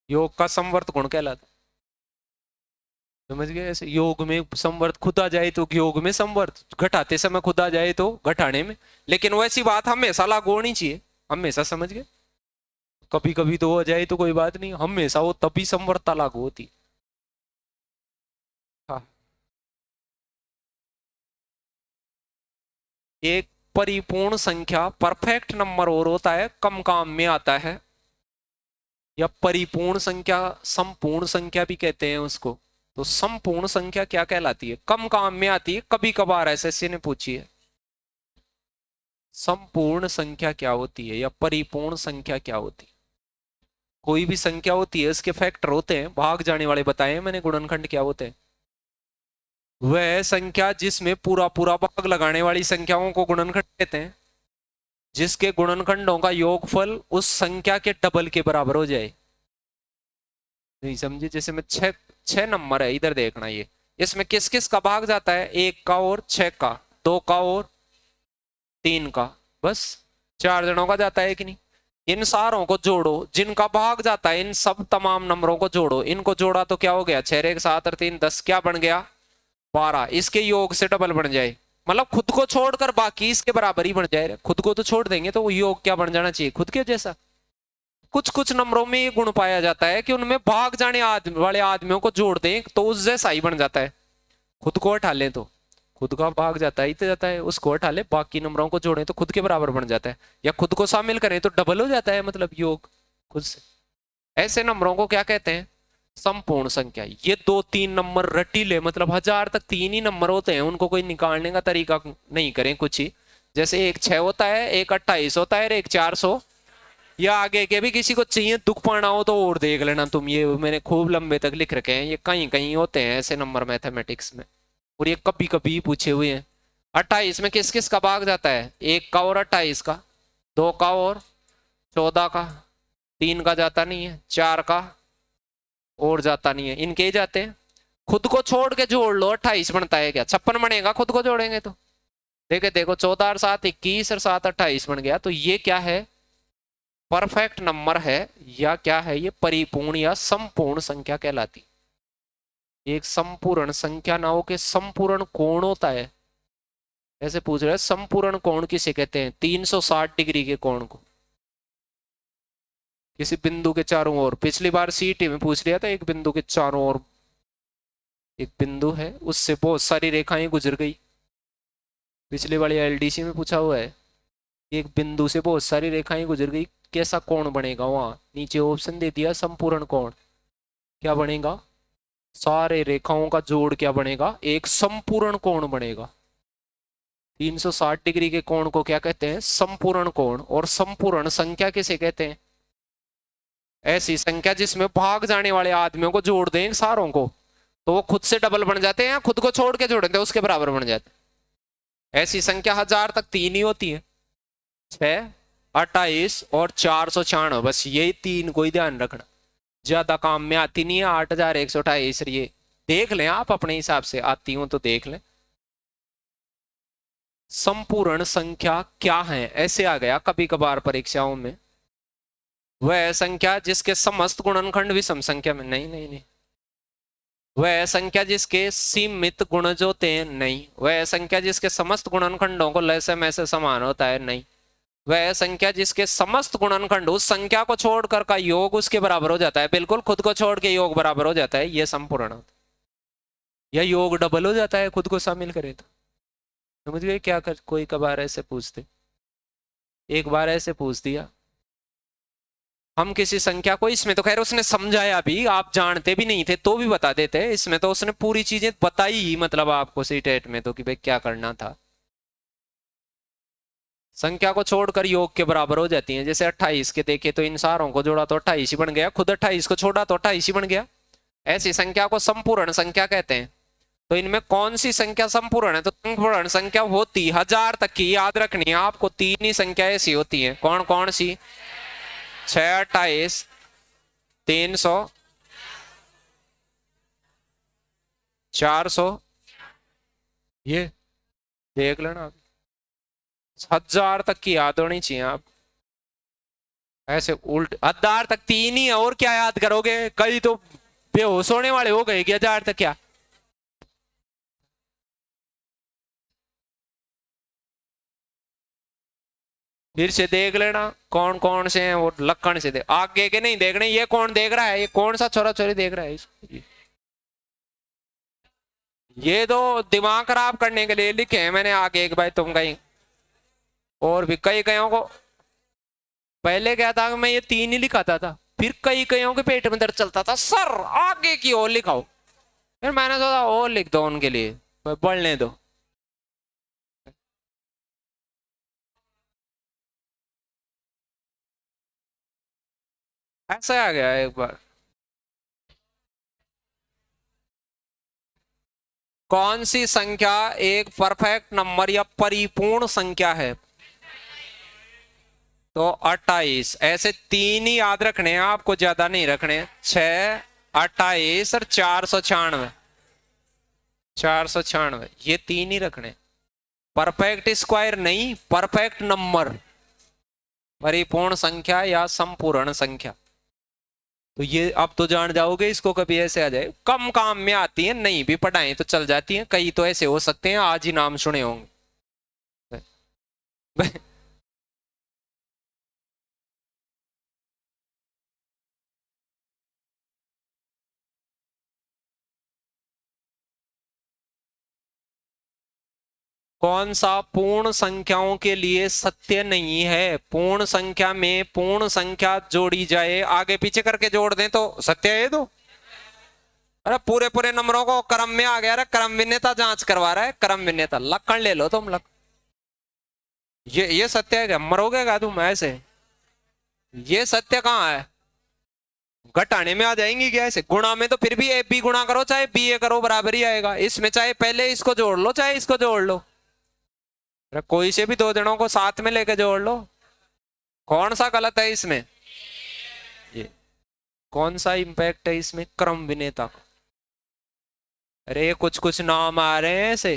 योग का समवर्त गुण कहलाता है। समझ गए? ऐसे योग में समवर्त खुद आ जाए तो योग में समवर्त, घटाते समय खुद आ जाए तो घटाने में। लेकिन वैसी बात हमेशा लागू होनी चाहिए, हमेशा। समझ गए? कभी कभी तो हो जाए तो कोई बात नहीं, हमेशा वो तभी समवर्तता लागू होती। हाँ, एक परिपूर्ण संख्या परफेक्ट नंबर और होता है, कम काम में आता है। या परिपूर्ण संख्या संपूर्ण संख्या भी कहते हैं उसको। तो संपूर्ण संख्या क्या कहलाती है? कम काम में आती है, कभी कभार एसएससी ने पूछी है। संपूर्ण संख्या क्या होती है या परिपूर्ण संख्या क्या होती है? कोई भी संख्या होती है, इसके फैक्टर होते हैं, भाग जाने वाले बताए मैंने, गुणनखंड क्या होते हैं? वह संख्या जिसमें पूरा पूरा भाग लगाने वाली संख्याओं को गुणनखंड कहते हैं, जिसके गुणनखंडों का योगफल उस संख्या के डबल के बराबर हो जाए। नहीं समझे? जैसे में 6 नंबर है, इधर देखना, ये इसमें किस किस का भाग जाता है? 1 का और 6 का, 2 का और 3 का, बस 4 जनों का जाता है कि नहीं? इन सारों को जोड़ो, जिनका भाग जाता है, इन सब तमाम नंबरों को जोड़ो। इनको जोड़ा तो क्या हो गया? 6 1 7 और 3 10, क्या बन गया? 12। इसके योग से डबल बन जाए, मतलब खुद को छोड़कर बाकी इसके बराबर ही बन जाए। खुद को तो छोड़ देंगे तो वो योग क्या बन जाना चाहिए? खुद के जैसा। कुछ कुछ नंबरों में ये गुण पाया जाता है कि उनमें भाग जाने वाले आदमियों को जोड़ दें तो उस जैसा ही बन जाता है। खुद को हटा लें तो खुद का भाग जाता ही तो जाता है, उसको हटा ले, बाकी नंबरों को जोड़ें तो खुद के बराबर बन जाता है, या खुद को शामिल करें तो डबल हो जाता है, मतलब योग खुद से। ऐसे नंबरों को क्या कहते हैं? संपूर्ण संख्या। ये 2-3 नंबर रटीले, मतलब 1000 तक 3 ही नंबर होते हैं, उनको कोई निकालने का तरीका नहीं करें कुछ ही। जैसे एक 6 होता है, एक 28 होता है, एक 400। या आगे के भी किसी को चाहिए दुख पाना हो तो और देख लेना तुम, ये मैंने खूब लंबे तक लिख रखे हैं, ये कहीं कहीं होते हैं ऐसे नंबर मैथमेटिक्स में, और ये कभी कभी पूछे हुए हैं। 28 में किस किस का भाग जाता है? 1 का और 28 का, 2 का और 14 का, 3 का जाता नहीं है, 4 का और जाता नहीं है, इनके ही जाते हैं। खुद को छोड़ के जोड़ लो, 28 बनता है क्या? 56 बनेगा खुद को जोड़ेंगे तो। देखे देखो, 14 और 7 21 और 7 28 बन गया। तो ये क्या है? परफेक्ट नंबर है या क्या है? ये परिपूर्ण या संपूर्ण संख्या कहलाती। एक संपूर्ण संख्या ना हो के संपूर्ण कोण होता है, ऐसे पूछ रहे हैं। संपूर्ण कोण किसे कहते हैं? 360 डिग्री के कोण को, किसी बिंदु के चारों ओर। पिछली बार सीटी में पूछ लिया था, एक बिंदु के चारों ओर एक बिंदु है, उससे बहुत सारी रेखाएं गुजर गई। पिछले वाली एलडीसी में पूछा हुआ है, एक बिंदु से बहुत सारी रेखाएं गुजर गई, कैसा कोण बनेगा? वहां नीचे ऑप्शन दे दिया, संपूर्ण कोण। क्या बनेगा? सारे रेखाओं का जोड़ क्या बनेगा? एक संपूर्ण कोण बनेगा। 360 डिग्री के कोण को क्या कहते हैं? संपूर्ण कोण। और संपूर्ण संख्या किसे कहते हैं? ऐसी संख्या जिसमें भाग जाने वाले आदमियों को जोड़ दें सारों को, तो वो खुद से डबल बन जाते हैं, या खुद को छोड़ के जोड़ देते हैं उसके बराबर बन जाते हैं। ऐसी संख्या 1000 तक 3 ही होती है, 6, 28 और 496। बस यही 3 को ही ध्यान रखना, ज्यादा काम में आती नहीं है। 8128, ये देख लें आप अपने हिसाब से, आती हूं तो देख लें। संपूर्ण संख्या क्या है? ऐसे आ गया कभी कभार परीक्षाओं में। वह संख्या जिसके समस्त गुणनखंड विषम संख्या में, नहीं नहीं नहीं। वह संख्या जिसके सीमित गुणज होते हैं, नहीं। वह संख्या जिसके समस्त गुणनखंडों को लय से में से समान होता है, नहीं। वह संख्या जिसके समस्त गुणनखंड उस संख्या को छोड़कर का योग उसके बराबर हो जाता है, बिल्कुल खुद को छोड़ के योग बराबर हो जाता है, यह संपूर्ण होता है। या योग डबल हो जाता है खुद को शामिल करे तो। समझ गए क्या? कर कोई कबार ऐसे पूछते, एक बार ऐसे पूछ दिया हम किसी संख्या को, इसमें तो खैर उसने समझाया भी, आप जानते भी नहीं थे तो भी बता देते, इसमें तो उसने पूरी चीजें बताई ही, मतलब आपको सीटेट में तो, कि भाई क्या करना था। संख्या को छोड़कर योग के बराबर हो जाती है। जैसे 28 के देखे तो इन सारों को जोड़ा तो 28 ही बन गया, खुद 28 को छोड़ा तो 28 ही बन गया। ऐसी संख्या को संपूर्ण संख्या कहते हैं। तो इनमें कौन सी संख्या संपूर्ण है? तो संपूर्ण संख्या होती 1000 तक की, याद रखनी है आपको। 3 ही संख्या ऐसी होती है। कौन कौन सी? 6, 28, 300, 400, ये देख लेना। 1000 तक की याद होनी चाहिए आप। ऐसे उल्ट 1000 तक 3 ही है, और क्या याद करोगे? कई तो बेहोश होने वाले हो गए कि 1000 तक क्या। फिर से देख लेना कौन कौन से हैं, और लक्षण से देख, आगे के नहीं देखने। ये कौन देख रहा है? ये कौन सा छोरा छोरी देख रहा है? ये तो दिमाग खराब करने के लिए लिखे हैं मैंने आगे एक, भाई तुम कहीं और भी कई कईयों को पहले क्या था, मैं ये 3 ही लिखाता था, फिर कई कईयों के पेट में दर्द चलता था, सर आगे की और लिखाओ। फिर मैंने सोचा और लिख दो उनके लिए, पढ़ने दो। ऐसा आ गया एक बार। कौन सी संख्या एक परफेक्ट नंबर या परिपूर्ण संख्या है? तो 28। ऐसे 3 ही याद रखने हैं आपको, ज्यादा नहीं रखने। 6, 28 और 496। 496 ये 3 ही रखने। परफेक्ट स्क्वायर नहीं, परफेक्ट नंबर, परिपूर्ण संख्या या संपूर्ण संख्या। तो ये अब तो जान जाओगे इसको, कभी ऐसे आ जाए। कम काम में आती है, नहीं भी पढ़ाएं तो चल जाती है। कई तो ऐसे हो सकते हैं आज ही नाम सुने होंगे। कौन सा पूर्ण संख्याओं के लिए सत्य नहीं है? पूर्ण संख्या में पूर्ण संख्या जोड़ी जाए, आगे पीछे करके जोड़ दें तो सत्य है। तो अरे पूरे पूरे नंबरों को क्रम में आ गया, क्रम विन्यता जांच करवा रहा है। क्रम विन्यता लक्षण ले लो तुम। ये सत्य है क्या? मरोगे क्या तुम ऐसे? ये सत्य कहाँ है? घटाने में आ जाएंगी क्या ऐसे? गुणा में तो फिर भी ए बी गुणा करो चाहे बी ए करो बराबर ही आएगा। इसमें चाहे पहले इसको जोड़ लो चाहे इसको जोड़ लो, कोई से भी दो जणों को साथ में लेके जोड़ लो। कौन सा गलत है इसमें? ये कौन सा इंपैक्ट है इसमें? क्रम विनेता का। अरे कुछ कुछ नाम आ रहे हैं ऐसे,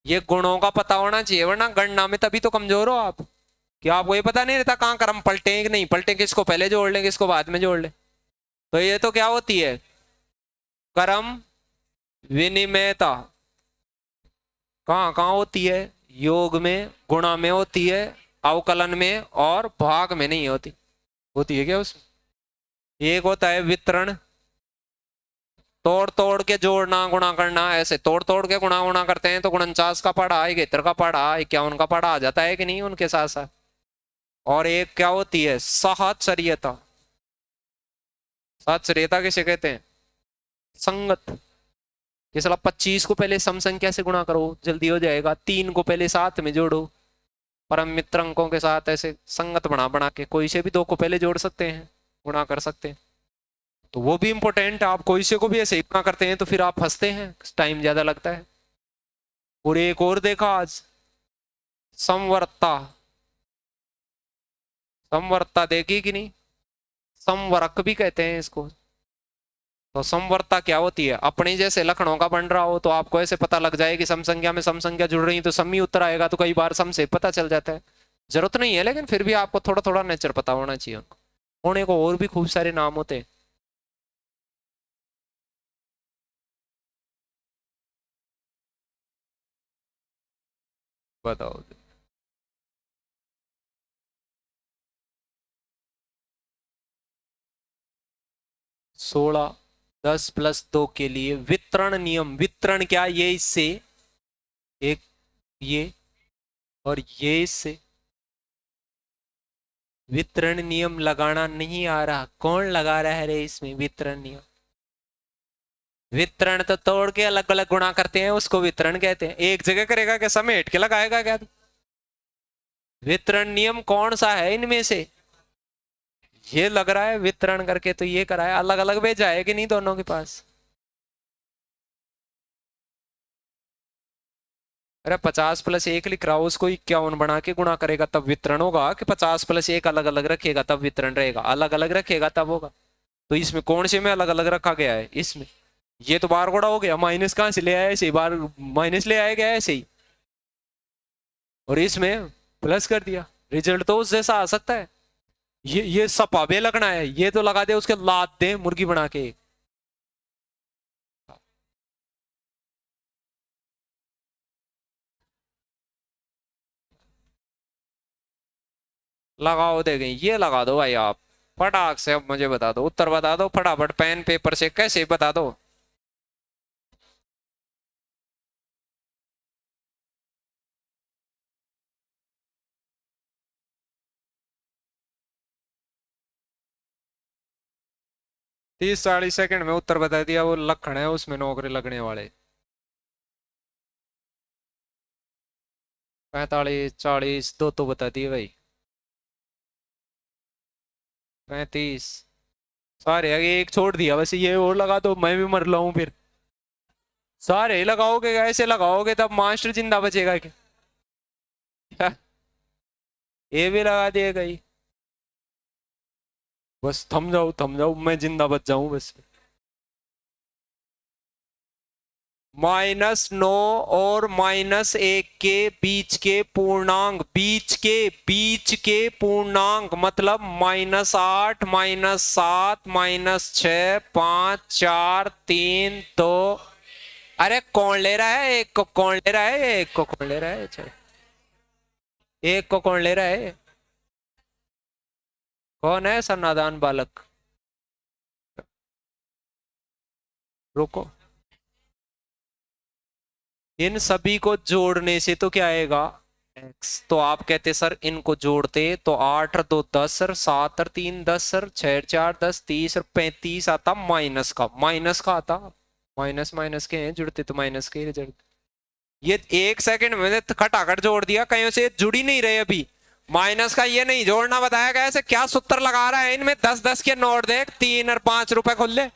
ये गुणों का पता होना चाहिए, वरना गणना में तभी तो कमजोर हो आप। क्या आपको ये पता नहीं रहता कहाँ क्रम पलटे कि नहीं पलटे, किसको पहले जोड़ ले किसको बाद में जोड़ ले? तो ये तो क्या होती है? क्रम विनिमयता। कहाँ कहाँ होती है? योग में, गुणा में होती है, अवकलन में, और भाग में नहीं होती। होती है क्या उसमें? एक होता है वितरण, तोड़ तोड़ के जोड़ना गुणा करना, ऐसे तोड़ तोड़ के गुणा गुणा करते हैं तो 49 का पढ़ा, 71 का पढ़ा, 51 का पढ़ा आ जाता है कि नहीं उनके साथ साथ। और एक क्या होती है? साहचर्यता। साहचर्यता किसे कहते हैं? संगत। कि साला 25 को पहले सम संख्या से गुणा करो जल्दी हो जाएगा, 3 को पहले साथ में जोड़ो परम मित्र अंकों के साथ, ऐसे संगत बना बना के कोई से भी 2 को पहले जोड़ सकते हैं, गुणा कर सकते हैं। तो वो भी इंपॉर्टेंट है। आप कोई से को भी ऐसे इतना करते हैं तो फिर आप फंसते हैं, टाइम ज्यादा लगता है। और एक और देखा आज, समवर्ता। समवर्ता देखी कि नहीं? समवरक भी कहते हैं इसको। तो समवर्ता क्या होती है? अपने जैसे लक्षणों का बन रहा हो तो आपको ऐसे पता लग जाए कि सम संख्या में सम संख्या जुड़ रही है तो सम ही उत्तर आएगा, तो कई बार सम से पता चल जाता है। जरूरत नहीं है लेकिन फिर भी आपको थोड़ा थोड़ा नेचर पता होना चाहिए उनको। होने को और भी खूब सारे नाम होते हैं। बताओ। 16 10+2 के लिए वितरण नियम। वितरण क्या? ये इससे एक, ये और ये इससे। वितरण नियम लगाना नहीं आ रहा? कौन लगा रहा है रे इसमें वितरण नियम? वितरण तो तोड़ के अलग अलग गुणा करते हैं उसको वितरण कहते हैं। एक जगह करेगा क्या? समेट के लगाएगा क्या? वितरण नियम कौन सा है इनमें से? ये लग रहा है वितरण करके तो ये करा है, अलग अलग भेजा है कि नहीं दोनों के पास? अरे 50+1 लिख रहा हो उसको 51 बना के गुणा करेगा तब वितरण होगा, कि 50+1 अलग अलग रखेगा तब वितरण रहेगा? अलग अलग रखेगा तब होगा। तो इसमें कौन से में अलग अलग रखा गया है? इसमें। ये तो बार गुणा हो गया, माइनस कहाँ से ले आया? ऐसे ही बार माइनस ले आया गया ऐसे ही, और इसमें प्लस कर दिया। रिजल्ट तो उस जैसा आ सकता है। ये सपाबे लगना है, ये तो लगा दे उसके लात दे मुर्गी बना के। लगाओ देखें, ये लगा दो भाई आप फटाक से। अब मुझे बता दो, उत्तर बता दो फटाफट, पेन पेपर से कैसे बता दो। तीस 40 सेकंड में उत्तर बता दिया। वो लखन है उसमें नौकरी लगने वाले। 45 40 दो तो बता दिए भाई। 35 सारे आगे एक छोड़ दिया बस, ये और लगा दो मैं भी मर लाऊं फिर। सारे लगाओगे ऐसे लगाओगे तब मास्टर जिंदा बचेगा क्या? ये भी लगा दिएगा ही। बस थम जाओ मैं जिंदा बच जाऊं बस। -9 और -1 के बीच के पूर्णांक, बीच के पूर्णांक मतलब -8 -7 -6 5 4 3 2। अरे कौन ले रहा है? एक को कौन ले रहा है? एक को कौन ले रहा है? चल एक को कौन ले रहा है? कौन है ऐसा नादान बालक? रुको, इन सभी को जोड़ने से तो क्या आएगा? x। तो आप कहते सर इनको जोड़ते तो 8 और 2 10 सर, 7 और 3 10 सर, 6 और 4 10 30 और 35 आता माइनस का आता। माइनस माइनस के हैं जुड़ते तो माइनस के ही जुड़ते। ये 1 सेकंड में खटाखट जोड़ दिया, कहीं से जुड़ ही नहीं रहे अभी। माइनस का ये नहीं जोड़ना बताया गया, ऐसे क्या सूत्र लगा रहा है इनमें, 10-10 के नोट देख, 3 और 5 रुपए खुल ले।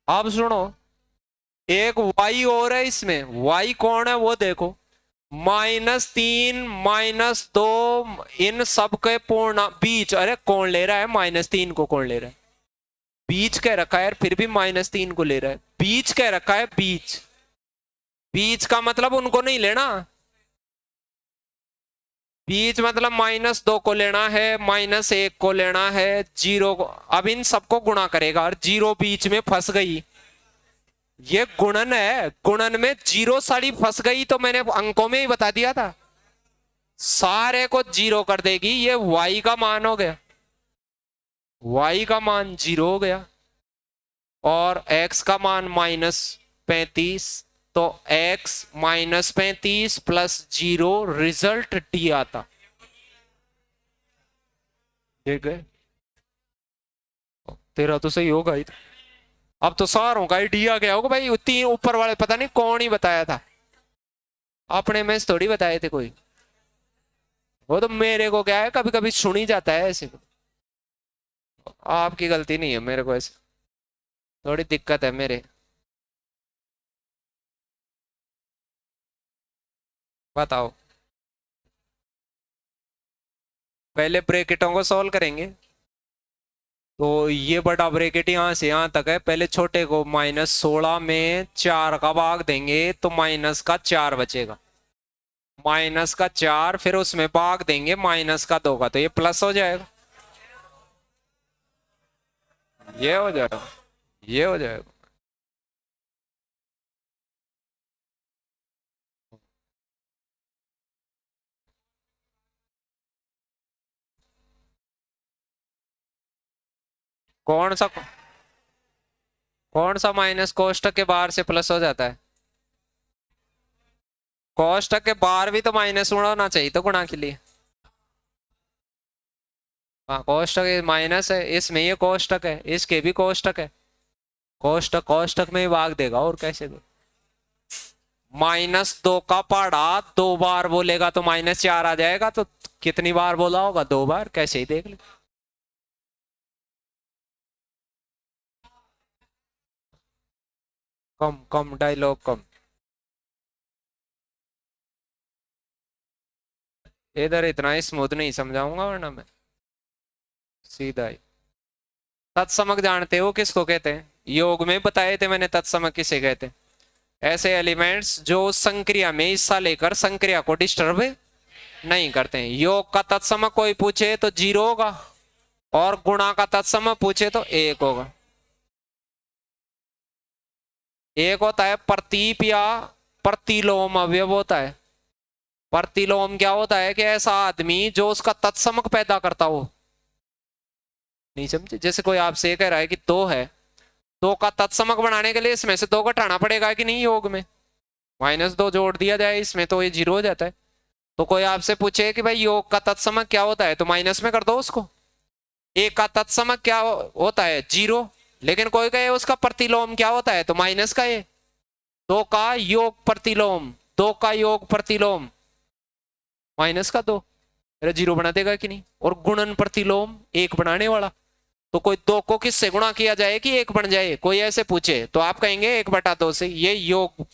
अब सुनो, एक y और है इसमें, y कौन है वो देखो, -3 -2, इन सब के पूर्ण बीच, अरे कौन ले रहा है -3 को, कौन ले रहा है, बीच कह रखा है यार, फिर भी -3 को ले रहा है, बीच कह रखा है, बीच, बीच का मतलब उनको नहीं लेना, बीच मतलब -2 को लेना है, -1 को लेना है, 0 को, अब इन सबको गुणा करेगा और 0 बीच में फंस गई, ये गुणन है, गुणन में 0 साड़ी फंस गई तो मैंने अंकों में ही बता दिया था, सारे को 0 कर देगी, ये y का मान हो गया, y का मान 0 हो गया, और x का मान -35, तो x -35 + 0 रिजल्ट डी आता, ठीक है, तेरा तो सही होगा ही, अब तो सारों का ही डी आ गया होगा भाई, तीन ऊपर वाले पता नहीं कौन ही बताया था, अपने में थोड़ी बताए थे कोई, वो तो मेरे को क्या है, कभी कभी सुन ही जाता है ऐसे, आपकी गलती नहीं है, मेरे को ऐसे थोड़ी दिक्कत है मेरे, बताओ, पहले ब्रैकेटों को सॉल्व करेंगे, तो ये बड़ा ब्रैकेट यहां से यहां तक है, पहले छोटे को -16 में 4 का भाग देंगे तो -4 बचेगा, -4, फिर उसमें भाग देंगे -2 का, तो ये प्लस हो जाएगा, ये हो जाएगा, ये हो जाएगा, कौन सा, कौन सा माइनस कोष्टक के बाहर से प्लस हो जाता है, कोष्टक के बाहर भी तो माइनस होना चाहिए तो गुणा के लिए, हाँ कोष्टक माइनस है, इसमें ये कोष्टक है, इसके भी कोष्टक है, कोष्टक कोष्टक में ही भाग देगा, और कैसे दे, -2 का पढ़ा 2 बार बोलेगा तो -4 आ जाएगा, तो कितनी बार बोला होगा, 2 बार, कैसे ही देख ले, कम कम डायलॉग कम, इधर इतना स्मूथ नहीं समझाऊंगा वरना मैं सीधा ही, तत्समक जानते हो किसको कहते हैं, योग में बताए थे मैंने तत्समक किसे कहते हैं, ऐसे एलिमेंट्स जो संक्रिया में हिस्सा लेकर संक्रिया को डिस्टर्ब नहीं करते हैं, योग का तत्समक कोई पूछे तो 0 होगा, और गुणा का तत्समक पूछे तो 1 होगा, एक होता है प्रतीप या प्रतिलोम अवयव होता है, प्रतिलोम क्या होता है कि ऐसा आदमी जो उसका तत्समक पैदा करता हो, नहीं समझे, जैसे कोई आपसे कह रहा है कि 2 है, 2 का तत्समक बनाने के लिए इसमें से 2 घटाना पड़ेगा कि नहीं, योग में -2 जोड़ दिया जाए इसमें तो ये 0 हो जाता है, तो कोई आपसे पूछे कि भाई योग का तत्समक क्या होता है, तो माइनस में कर दो उसको, 1 का तत्समक क्या होता है, 0, लेकिन कोई कहे उसका प्रतिलोम क्या होता है, तो माइनस का, ये 2 का योग प्रतिलोम, 2 का योग प्रतिलोम -2, अरे 0 बना देगा कि नहीं, और गुणन प्रतिलोम 1 बनाने वाला, तो कोई 2 को किससे गुणा किया जाए कि 1 बन जाए, कोई ऐसे पूछे तो आप कहेंगे 1/2 से, ये योग,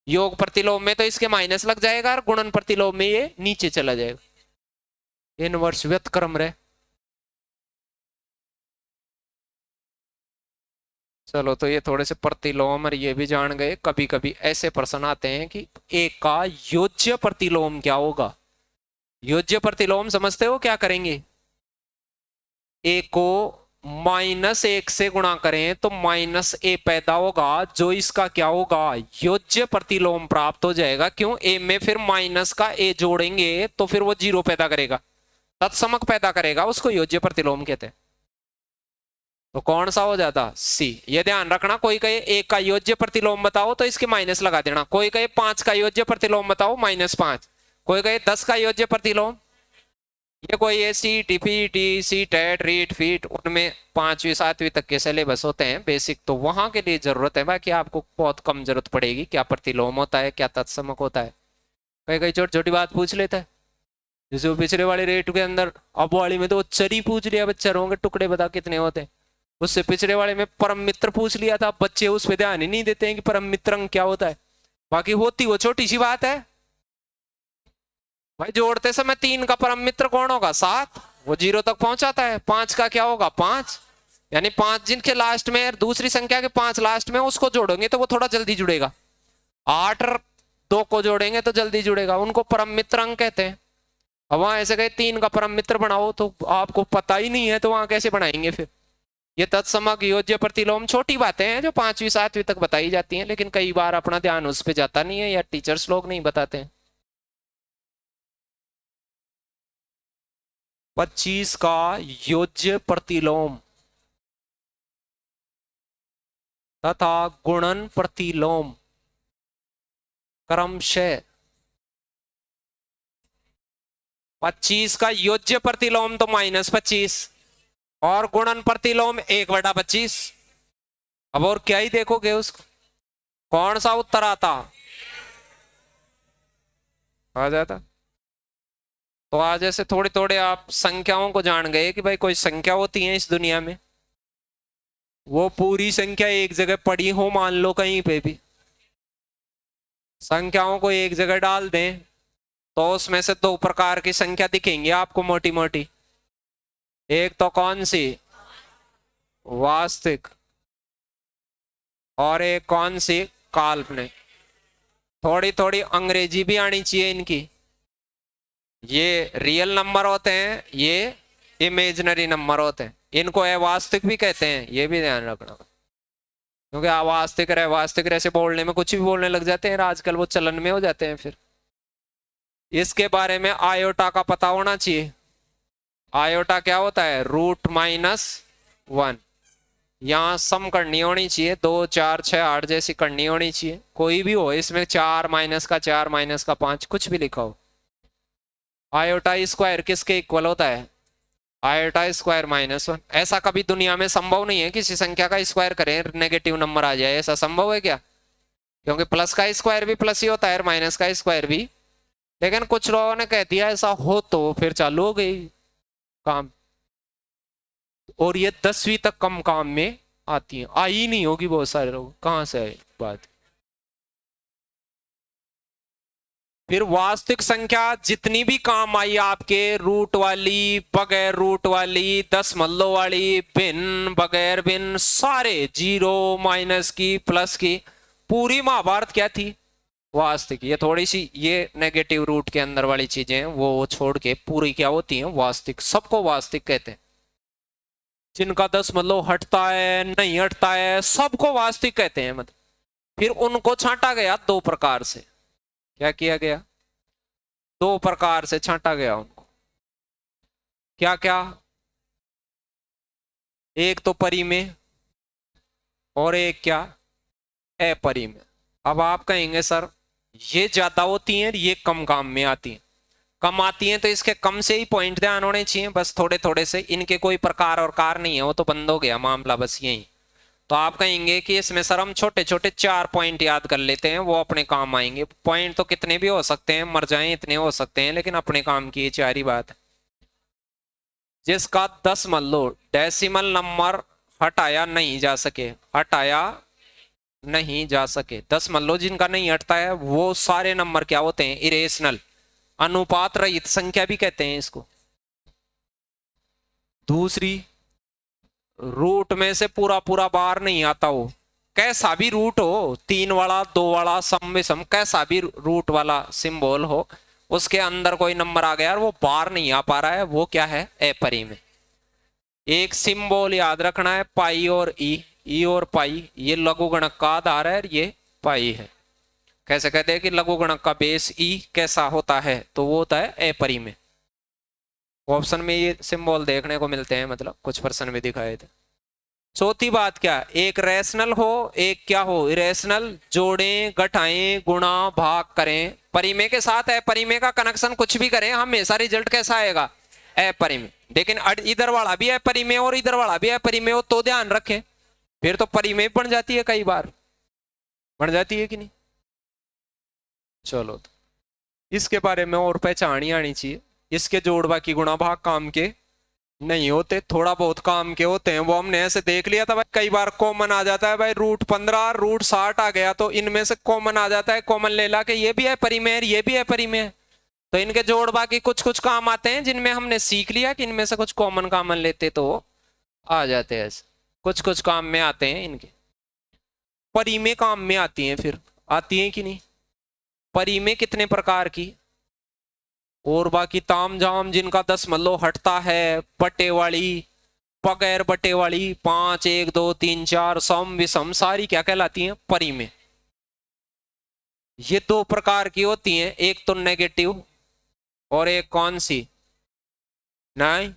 योग प्रतिलोम में तो इसके माइनस लग जाएगा, और गुणन प्रतिलोम में ये नीचे चला जाएगा, इनवर्स व्युत्क्रम रहे, चलो तो ये थोड़े से प्रतिलोम और ये भी जान गए, कभी कभी ऐसे प्रश्न आते हैं कि एक का योज्य प्रतिलोम क्या होगा, योज्य प्रतिलोम समझते हो क्या करेंगे, एक को -1 से गुणा करें तो -a पैदा होगा, जो इसका क्या होगा, योज्य प्रतिलोम प्राप्त हो जाएगा, क्यों, a में फिर माइनस का a जोड़ेंगे तो फिर वो 0 पैदा करेगा, तत्समक पैदा करेगा, उसको योज्य प्रतिलोम कहते हैं, तो कौन सा हो जाता, सी, ये ध्यान रखना, कोई कहे 1 का योज्य प्रतिलोम बताओ तो इसके माइनस लगा देना, कोई कहे 5 का योज्य प्रतिलोम बताओ -5, कोई कहे 10 का योज्य प्रतिलोम, ये कोई ऐसी टीपीटी सी टेट रीट फीट उनमें 5वीं 7वीं तक के सिलेबस होते हैं बेसिक, तो वहां के लिए जरूरत है, बाकी आपको बहुत कम जरूरत पड़ेगी। क्या प्रतिलोम होता है, क्या तत्समक होता है, कई कई छोटी छोटी बात पूछ लेता है। जैसे वो पिछले वाले रेट के अंदर अब वाली में तो चरी पूछ लिया, बच्चा रोंगे टुकड़े बता कितने होते हैं। उससे पिछले वाले में परम मित्र पूछ लिया था, बच्चे उस पर ध्यान ही नहीं देते हैं कि परम मित्र क्या होता है। बाकी होती वो छोटी सी बात है भाई, जोड़ते समय 3 का परम मित्र कौन होगा 7, वो 0 तक पहुंचाता है। 5 का क्या होगा 5, यानी 5 जिनके लास्ट में दूसरी संख्या के 5 लास्ट में उसको जोड़ेंगे तो वो थोड़ा जल्दी जुड़ेगा। 8 और 2 को जोड़ेंगे तो जल्दी जुड़ेगा, उनको परम मित्र अंक कहते हैं। अब वहां ऐसे कहे 3 का परम मित्र बनाओ तो आपको पता ही नहीं है, तो वहां कैसे बनाएंगे फिर। ये तत्समक योज्य प्रतिलोम छोटी बातें हैं जो 5वीं 7वीं तक बताई जाती हैं, लेकिन कई बार अपना ध्यान उस पर जाता नहीं है या टीचर्स लोग नहीं बताते हैं। 25 का योज्य प्रतिलोम तथा गुणन प्रतिलोम क्रमशः 25 का योज्य प्रतिलोम तो -25 और गुणन प्रतिलोम 1/25। अब और क्या ही देखोगे उसको, कौन सा उत्तर आता आ जाता। तो आज ऐसे थोड़े थोड़े आप संख्याओं को जान गए कि भाई कोई संख्या होती है इस दुनिया में, वो पूरी संख्या एक जगह पड़ी हो मान लो कहीं पे भी, संख्याओं को एक जगह डाल दें तो उसमें से 2 प्रकार की संख्या दिखेंगी आपको मोटी मोटी। एक तो कौन सी वास्तविक और एक कौन सी काल्पनिक। थोड़ी थोड़ी अंग्रेजी भी आनी चाहिए इनकी। ये रियल नंबर होते हैं, ये इमेजिनरी नंबर होते हैं, इनको अवास्तविक भी कहते हैं, ये भी ध्यान रखना। क्योंकि अवास्तविक वास्तविक ऐसे बोलने में कुछ भी बोलने लग जाते हैं आजकल, वो चलन में हो जाते हैं। फिर इसके बारे में आयोटा का पता होना चाहिए। आयोटा क्या होता है √-1। यहाँ सम करनी होनी चाहिए, 2 4 6 8 जैसी करनी होनी चाहिए, कोई भी हो इसमें 4 -4 -5 कुछ भी लिखा हो। आयोटा स्क्वायर किसके इक्वल होता है आयोटा स्क्वायर -1। ऐसा कभी दुनिया में संभव नहीं है किसी संख्या का स्क्वायर करें नेगेटिव नंबर आ जाए, ऐसा संभव है क्या? क्योंकि प्लस का स्क्वायर भी प्लस ही होता है, माइनस का स्क्वायर भी। लेकिन कुछ लोगों ने कह दिया ऐसा हो तो फिर चालू हो गई काम, और ये 10वीं तक कम काम में आती है, आई नहीं होगी बहुत सारे लोग, कहां से आए बात। फिर वास्तविक संख्या जितनी भी काम आई आपके, रूट वाली बगैर रूट वाली, दशमलव वाली, भिन्न बगैर भिन्न, सारे 0 माइनस की प्लस की, पूरी महाभारत क्या थी वास्तविक। ये थोड़ी सी ये नेगेटिव रूट के अंदर वाली चीजें वो छोड़ के पूरी क्या होती हैं वास्तविक। सबको वास्तविक कहते हैं, जिनका दशमलव हटता है नहीं हटता है सबको वास्तविक कहते हैं। मतलब फिर उनको छांटा गया 2 प्रकार से। क्या किया गया 2 प्रकार से छांटा गया उनको। क्या क्या, एक तो परी में और एक क्या अपरी में। अब आप कहेंगे सर ये ज्यादा होती हैं ये कम काम में आती हैं। कम आती हैं तो इसके कम से ही पॉइंट ध्यान होने चाहिए, बस थोड़े थोड़े से, इनके कोई प्रकार और कार नहीं है, वो तो बंद हो गया मामला बस यही। तो आप कहेंगे कि इसमें सर हम छोटे छोटे 4 पॉइंट याद कर लेते हैं, वो अपने काम आएंगे। पॉइंट तो कितने भी हो सकते हैं, मर जाएं इतने हो सकते हैं, लेकिन अपने काम की ये 4 ही बात है। जिसका दशमलव डेसिमल नंबर हटाया नहीं जा सके, हटाया नहीं जा सके, दशमलव जिनका नहीं हटता है वो सारे नंबर क्या होते हैं इरेशनल, अनुपात रहित संख्या भी कहते हैं इसको। दूसरी, रूट में से पूरा पूरा बार नहीं आता हो, कैसा भी रूट हो, 3 वाला 2 वाला सम विषम कैसा भी रूट वाला सिंबल हो, उसके अंदर कोई नंबर आ गया और वो बार नहीं आ पा रहा है, वो क्या है अपरी में। एक सिंबल याद रखना है पाई और ई और पाई, ये लघु गणक का आधार है, ये पाई है। कैसे कहते हैं कि लघु गणक का बेस ई कैसा होता है, तो वो होता है अपरी में। ऑप्शन में ये सिंबल देखने को मिलते हैं, मतलब कुछ पर्सन में दिखाए थे। चौथी बात क्या, एक रैशनल हो एक क्या हो इरेशनल, जोड़ें घटाएं गुणा भाग करें। परिमेय के साथ है, परिमेय का कनेक्शन कुछ भी करें हमेशा रिजल्ट कैसा आएगा अपरिमेय। लेकिन इधर वाला भी अपरिमेय और इधर वाला भी अपरिमेय हो तो ध्यान रखें, फिर तो परिमेय बन जाती है, कई बार बन जाती है कि नहीं। चलो तो इसके बारे में और पहचान ही आनी चाहिए। इसके जोड़ बाकी गुणा भाग काम के नहीं होते, थोड़ा बहुत काम के होते हैं, वो हमने ऐसे देख लिया था भाई। कई बार कॉमन आ जाता है भाई, √15 √60 आ गया तो इनमें से कॉमन आ जाता है, कॉमन ले ला के ये भी है परिमेय ये भी है परिमेय, तो इनके जोड़ बाकी कुछ कुछ काम आते हैं जिनमें हमने सीख लिया कि इनमें से कुछ कॉमन लेते तो आ जाते हैं, ऐसे कुछ कुछ काम में आते हैं इनके। परिमेय काम में आती हैं, फिर आती हैं कि नहीं। परिमेय कितने प्रकार की, और बाकी ताम झाम जिनका दशमलव हटता है, बटे वाली बगैर बटे वाली 5 1 2 3 4 सम विषम सारी क्या कहलाती हैं, परिमेय। ये 2 प्रकार की होती हैं, एक तो नेगेटिव और एक कौन सी, नहीं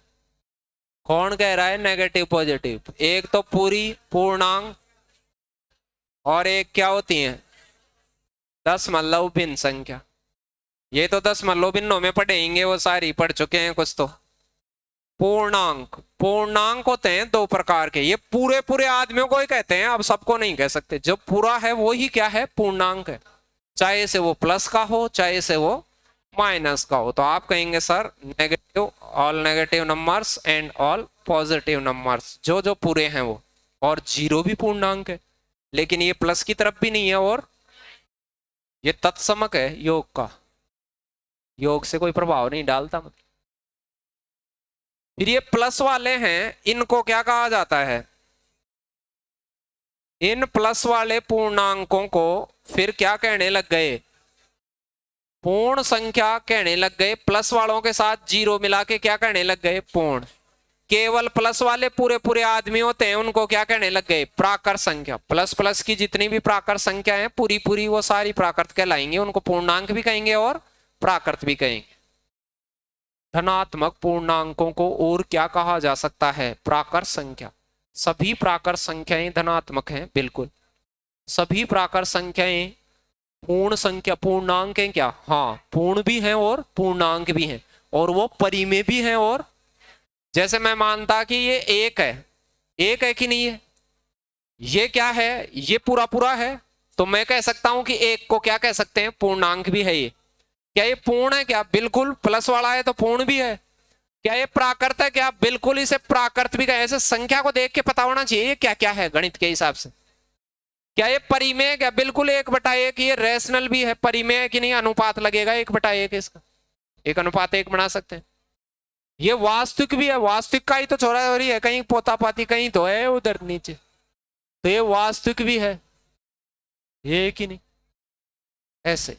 कौन कह रहा है नेगेटिव पॉजिटिव, एक तो पूरी पूर्णांक और एक क्या होती है दशमलव भिन्न संख्या। ये तो दशमलव भिन्नों में पढ़ेंगे, वो सारी पढ़ चुके हैं कुछ तो। पूर्णांक, पूर्णांक होते हैं 2 प्रकार के, ये पूरे पूरे आदमियों को ही कहते हैं, अब सबको नहीं कह सकते। जो पूरा है वो ही क्या है, पूर्णांक है, चाहे से वो प्लस का हो चाहे से वो माइनस का हो। तो आप कहेंगे sir negative, all negative numbers and all positive numbers, जो जो पूरे हैं वो, और 0 भी पूर्णांक है, लेकिन ये प्लस की तरफ भी नहीं है और ये तत्समक है योग का, योग से कोई प्रभाव नहीं डालता। फिर ये प्लस वाले हैं, इनको क्या कहा जाता है, इन प्लस वाले पूर्णांकों को फिर क्या कहने लग गए, पूर्ण संख्या कहने लग गए। प्लस वालों के साथ 0 मिला के क्या कहने लग गए, पूर्ण। केवल प्लस वाले पूरे पूरे आदमी होते हैं, उनको क्या कहने लग गए, प्राकृत संख्या। प्लस प्लस की जितनी भी प्राकृत संख्या है पूरी पूरी वो सारी प्राकृत कहलाएंगे, उनको पूर्णांक भी कहेंगे और प्राकृत भी कहेंगे। धनात्मक पूर्णांकों को और क्या कहा जा सकता है, प्राकृत संख्या। सभी प्राकृत संख्याएं धनात्मक हैं, बिल्कुल सभी प्राकृत संख्याएं पूर्ण संख्या, पूर्णांक हैं क्या, हाँ पूर्ण भी हैं और पूर्णांक भी हैं, और वो परिमेय भी हैं। और जैसे मैं मानता कि ये एक है कि नहीं है, ये क्या है, ये पूरा पूरा है, तो मैं कह सकता हूं कि एक को क्या कह सकते हैं, पूर्णांक भी है। ये क्या ये पूर्ण है क्या, बिल्कुल प्लस वाला है तो पूर्ण भी है। क्या ये प्राकृत है क्या, बिल्कुल इसे प्राकृत भी कहे। ऐसे संख्या को देख के पता होना चाहिए ये क्या क्या है गणित के हिसाब से। क्या ये परिमेय, क्या बिल्कुल 1/1, ये रेशनल भी है, परिमेय कि नहीं, अनुपात लगेगा 1/1 इसका, 1:1 बना सकते हैं। ये वास्तविक भी है, वास्तविक का ही तो छोरा छोरी है, कहीं पोता पाती कहीं तो है उधर नीचे, तो ये वास्तविक भी है, ये कि नहीं, ऐसे।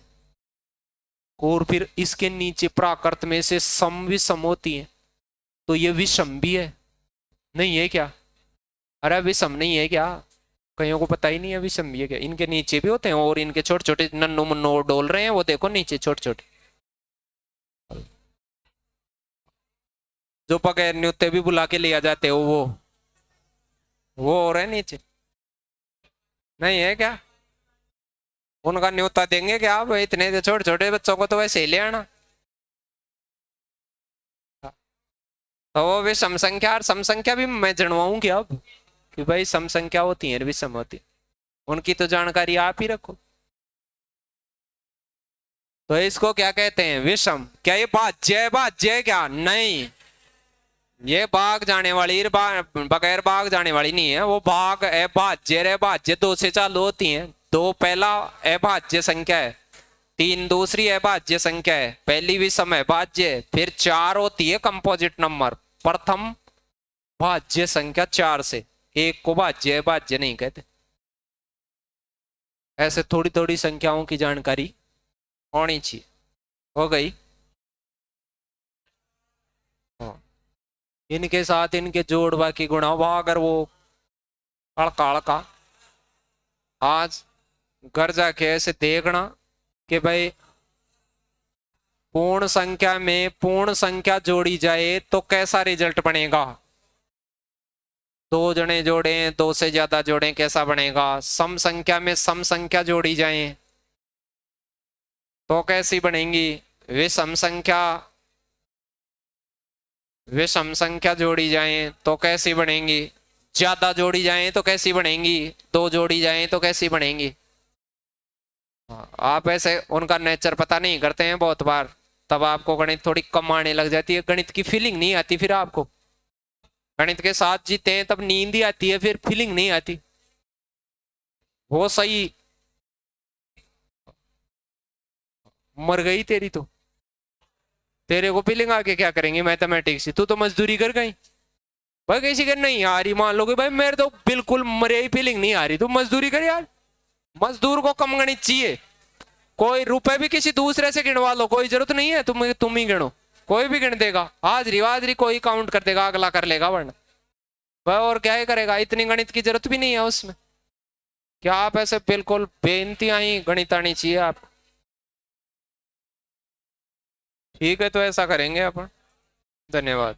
और फिर इसके नीचे प्राकृत में से सम विषम होती है, तो ये विषम भी है, नहीं है क्या, अरे विषम नहीं है क्या, कईयों को पता ही नहीं है विषम भी है क्या। इनके नीचे भी होते हैं, और इनके छोटे छोटे नन्नू मुन्नो डोल रहे हैं, वो देखो नीचे छोटे छोटे, जो बगैर न्योते भी बुला के लिया जाते हो वो हो रहे नीचे, नहीं है क्या, उनका न्योता देंगे क्या आप, इतने छोटे छोटे बच्चों को तो वैसे ही ले आना। तो वो विषम संख्या और सम संख्या भी मैं जनवाऊं क्या अब, कि भाई सम संख्या होती है विषम होती है, उनकी तो जानकारी आप ही रखो। तो इसको क्या कहते हैं, विषम। क्या ये भाज्य क्या, नहीं, ये भाग जाने वाली बगैर भाग जाने वाली नहीं है, वो भाग अभाज्य भाज्य 2 से चालू होती हैं। 2 पहला अभाज्य संख्या है, 3 दूसरी अभाज्य संख्या है, पहली विषम अभाज्य, फिर 4 होती है कंपोजिट नंबर, प्रथम भाज्य संख्या 4 से, एक को भाज्य अभाज्य नहीं कहते। ऐसे थोड़ी थोड़ी संख्याओं की जानकारी होनी चाहिए। हो गई, इनके साथ इनके जोड़ बाकी गुणा भाग, अगर वो अड़का आज घर जाके ऐसे देखना कि भाई पूर्ण संख्या में पूर्ण संख्या जोड़ी जाए तो कैसा रिजल्ट बनेगा, 2 जने जोड़े 2 से ज्यादा जोड़े कैसा बनेगा, सम संख्या में सम संख्या जोड़ी जाए तो कैसी बनेंगी, विषम संख्या विषम संख्या जोड़ी जाए तो कैसी बनेंगी, ज्यादा जोड़ी जाए तो कैसी बनेंगी, दो जोड़ी जाए तो कैसी बनेंगी। आप ऐसे उनका नेचर पता नहीं करते हैं बहुत बार, तब आपको गणित थोड़ी कम आने लग जाती है, गणित की फीलिंग नहीं आती, फिर आपको गणित के साथ जीते हैं तब नींद ही आती है, फिर फीलिंग नहीं आती। वो सही मर गई तेरी तो, तेरे को फीलिंग आके क्या करेंगे मैथमेटिक्स, तू तो मजदूरी कर गई भाई, किसी के नहीं आ रही, मान लो कि भाई मेरे तो बिल्कुल मरे ही फीलिंग नहीं आ रही, तू मजदूरी कर यार। मजदूर को कम गणित चाहिए, कोई रुपए भी किसी दूसरे से गिनवा लो, कोई जरूरत नहीं है तुम ही गिनो, कोई भी गिन देगा, हाजरी वाजरी कोई काउंट कर देगा, अगला कर लेगा, वरना वह और क्या ही करेगा, इतनी गणित की जरूरत भी नहीं है उसमें। क्या आप ऐसे बिल्कुल बेइंतहा ही गणित आनी चाहिए आप। ठीक है, तो ऐसा करेंगे अपन। धन्यवाद।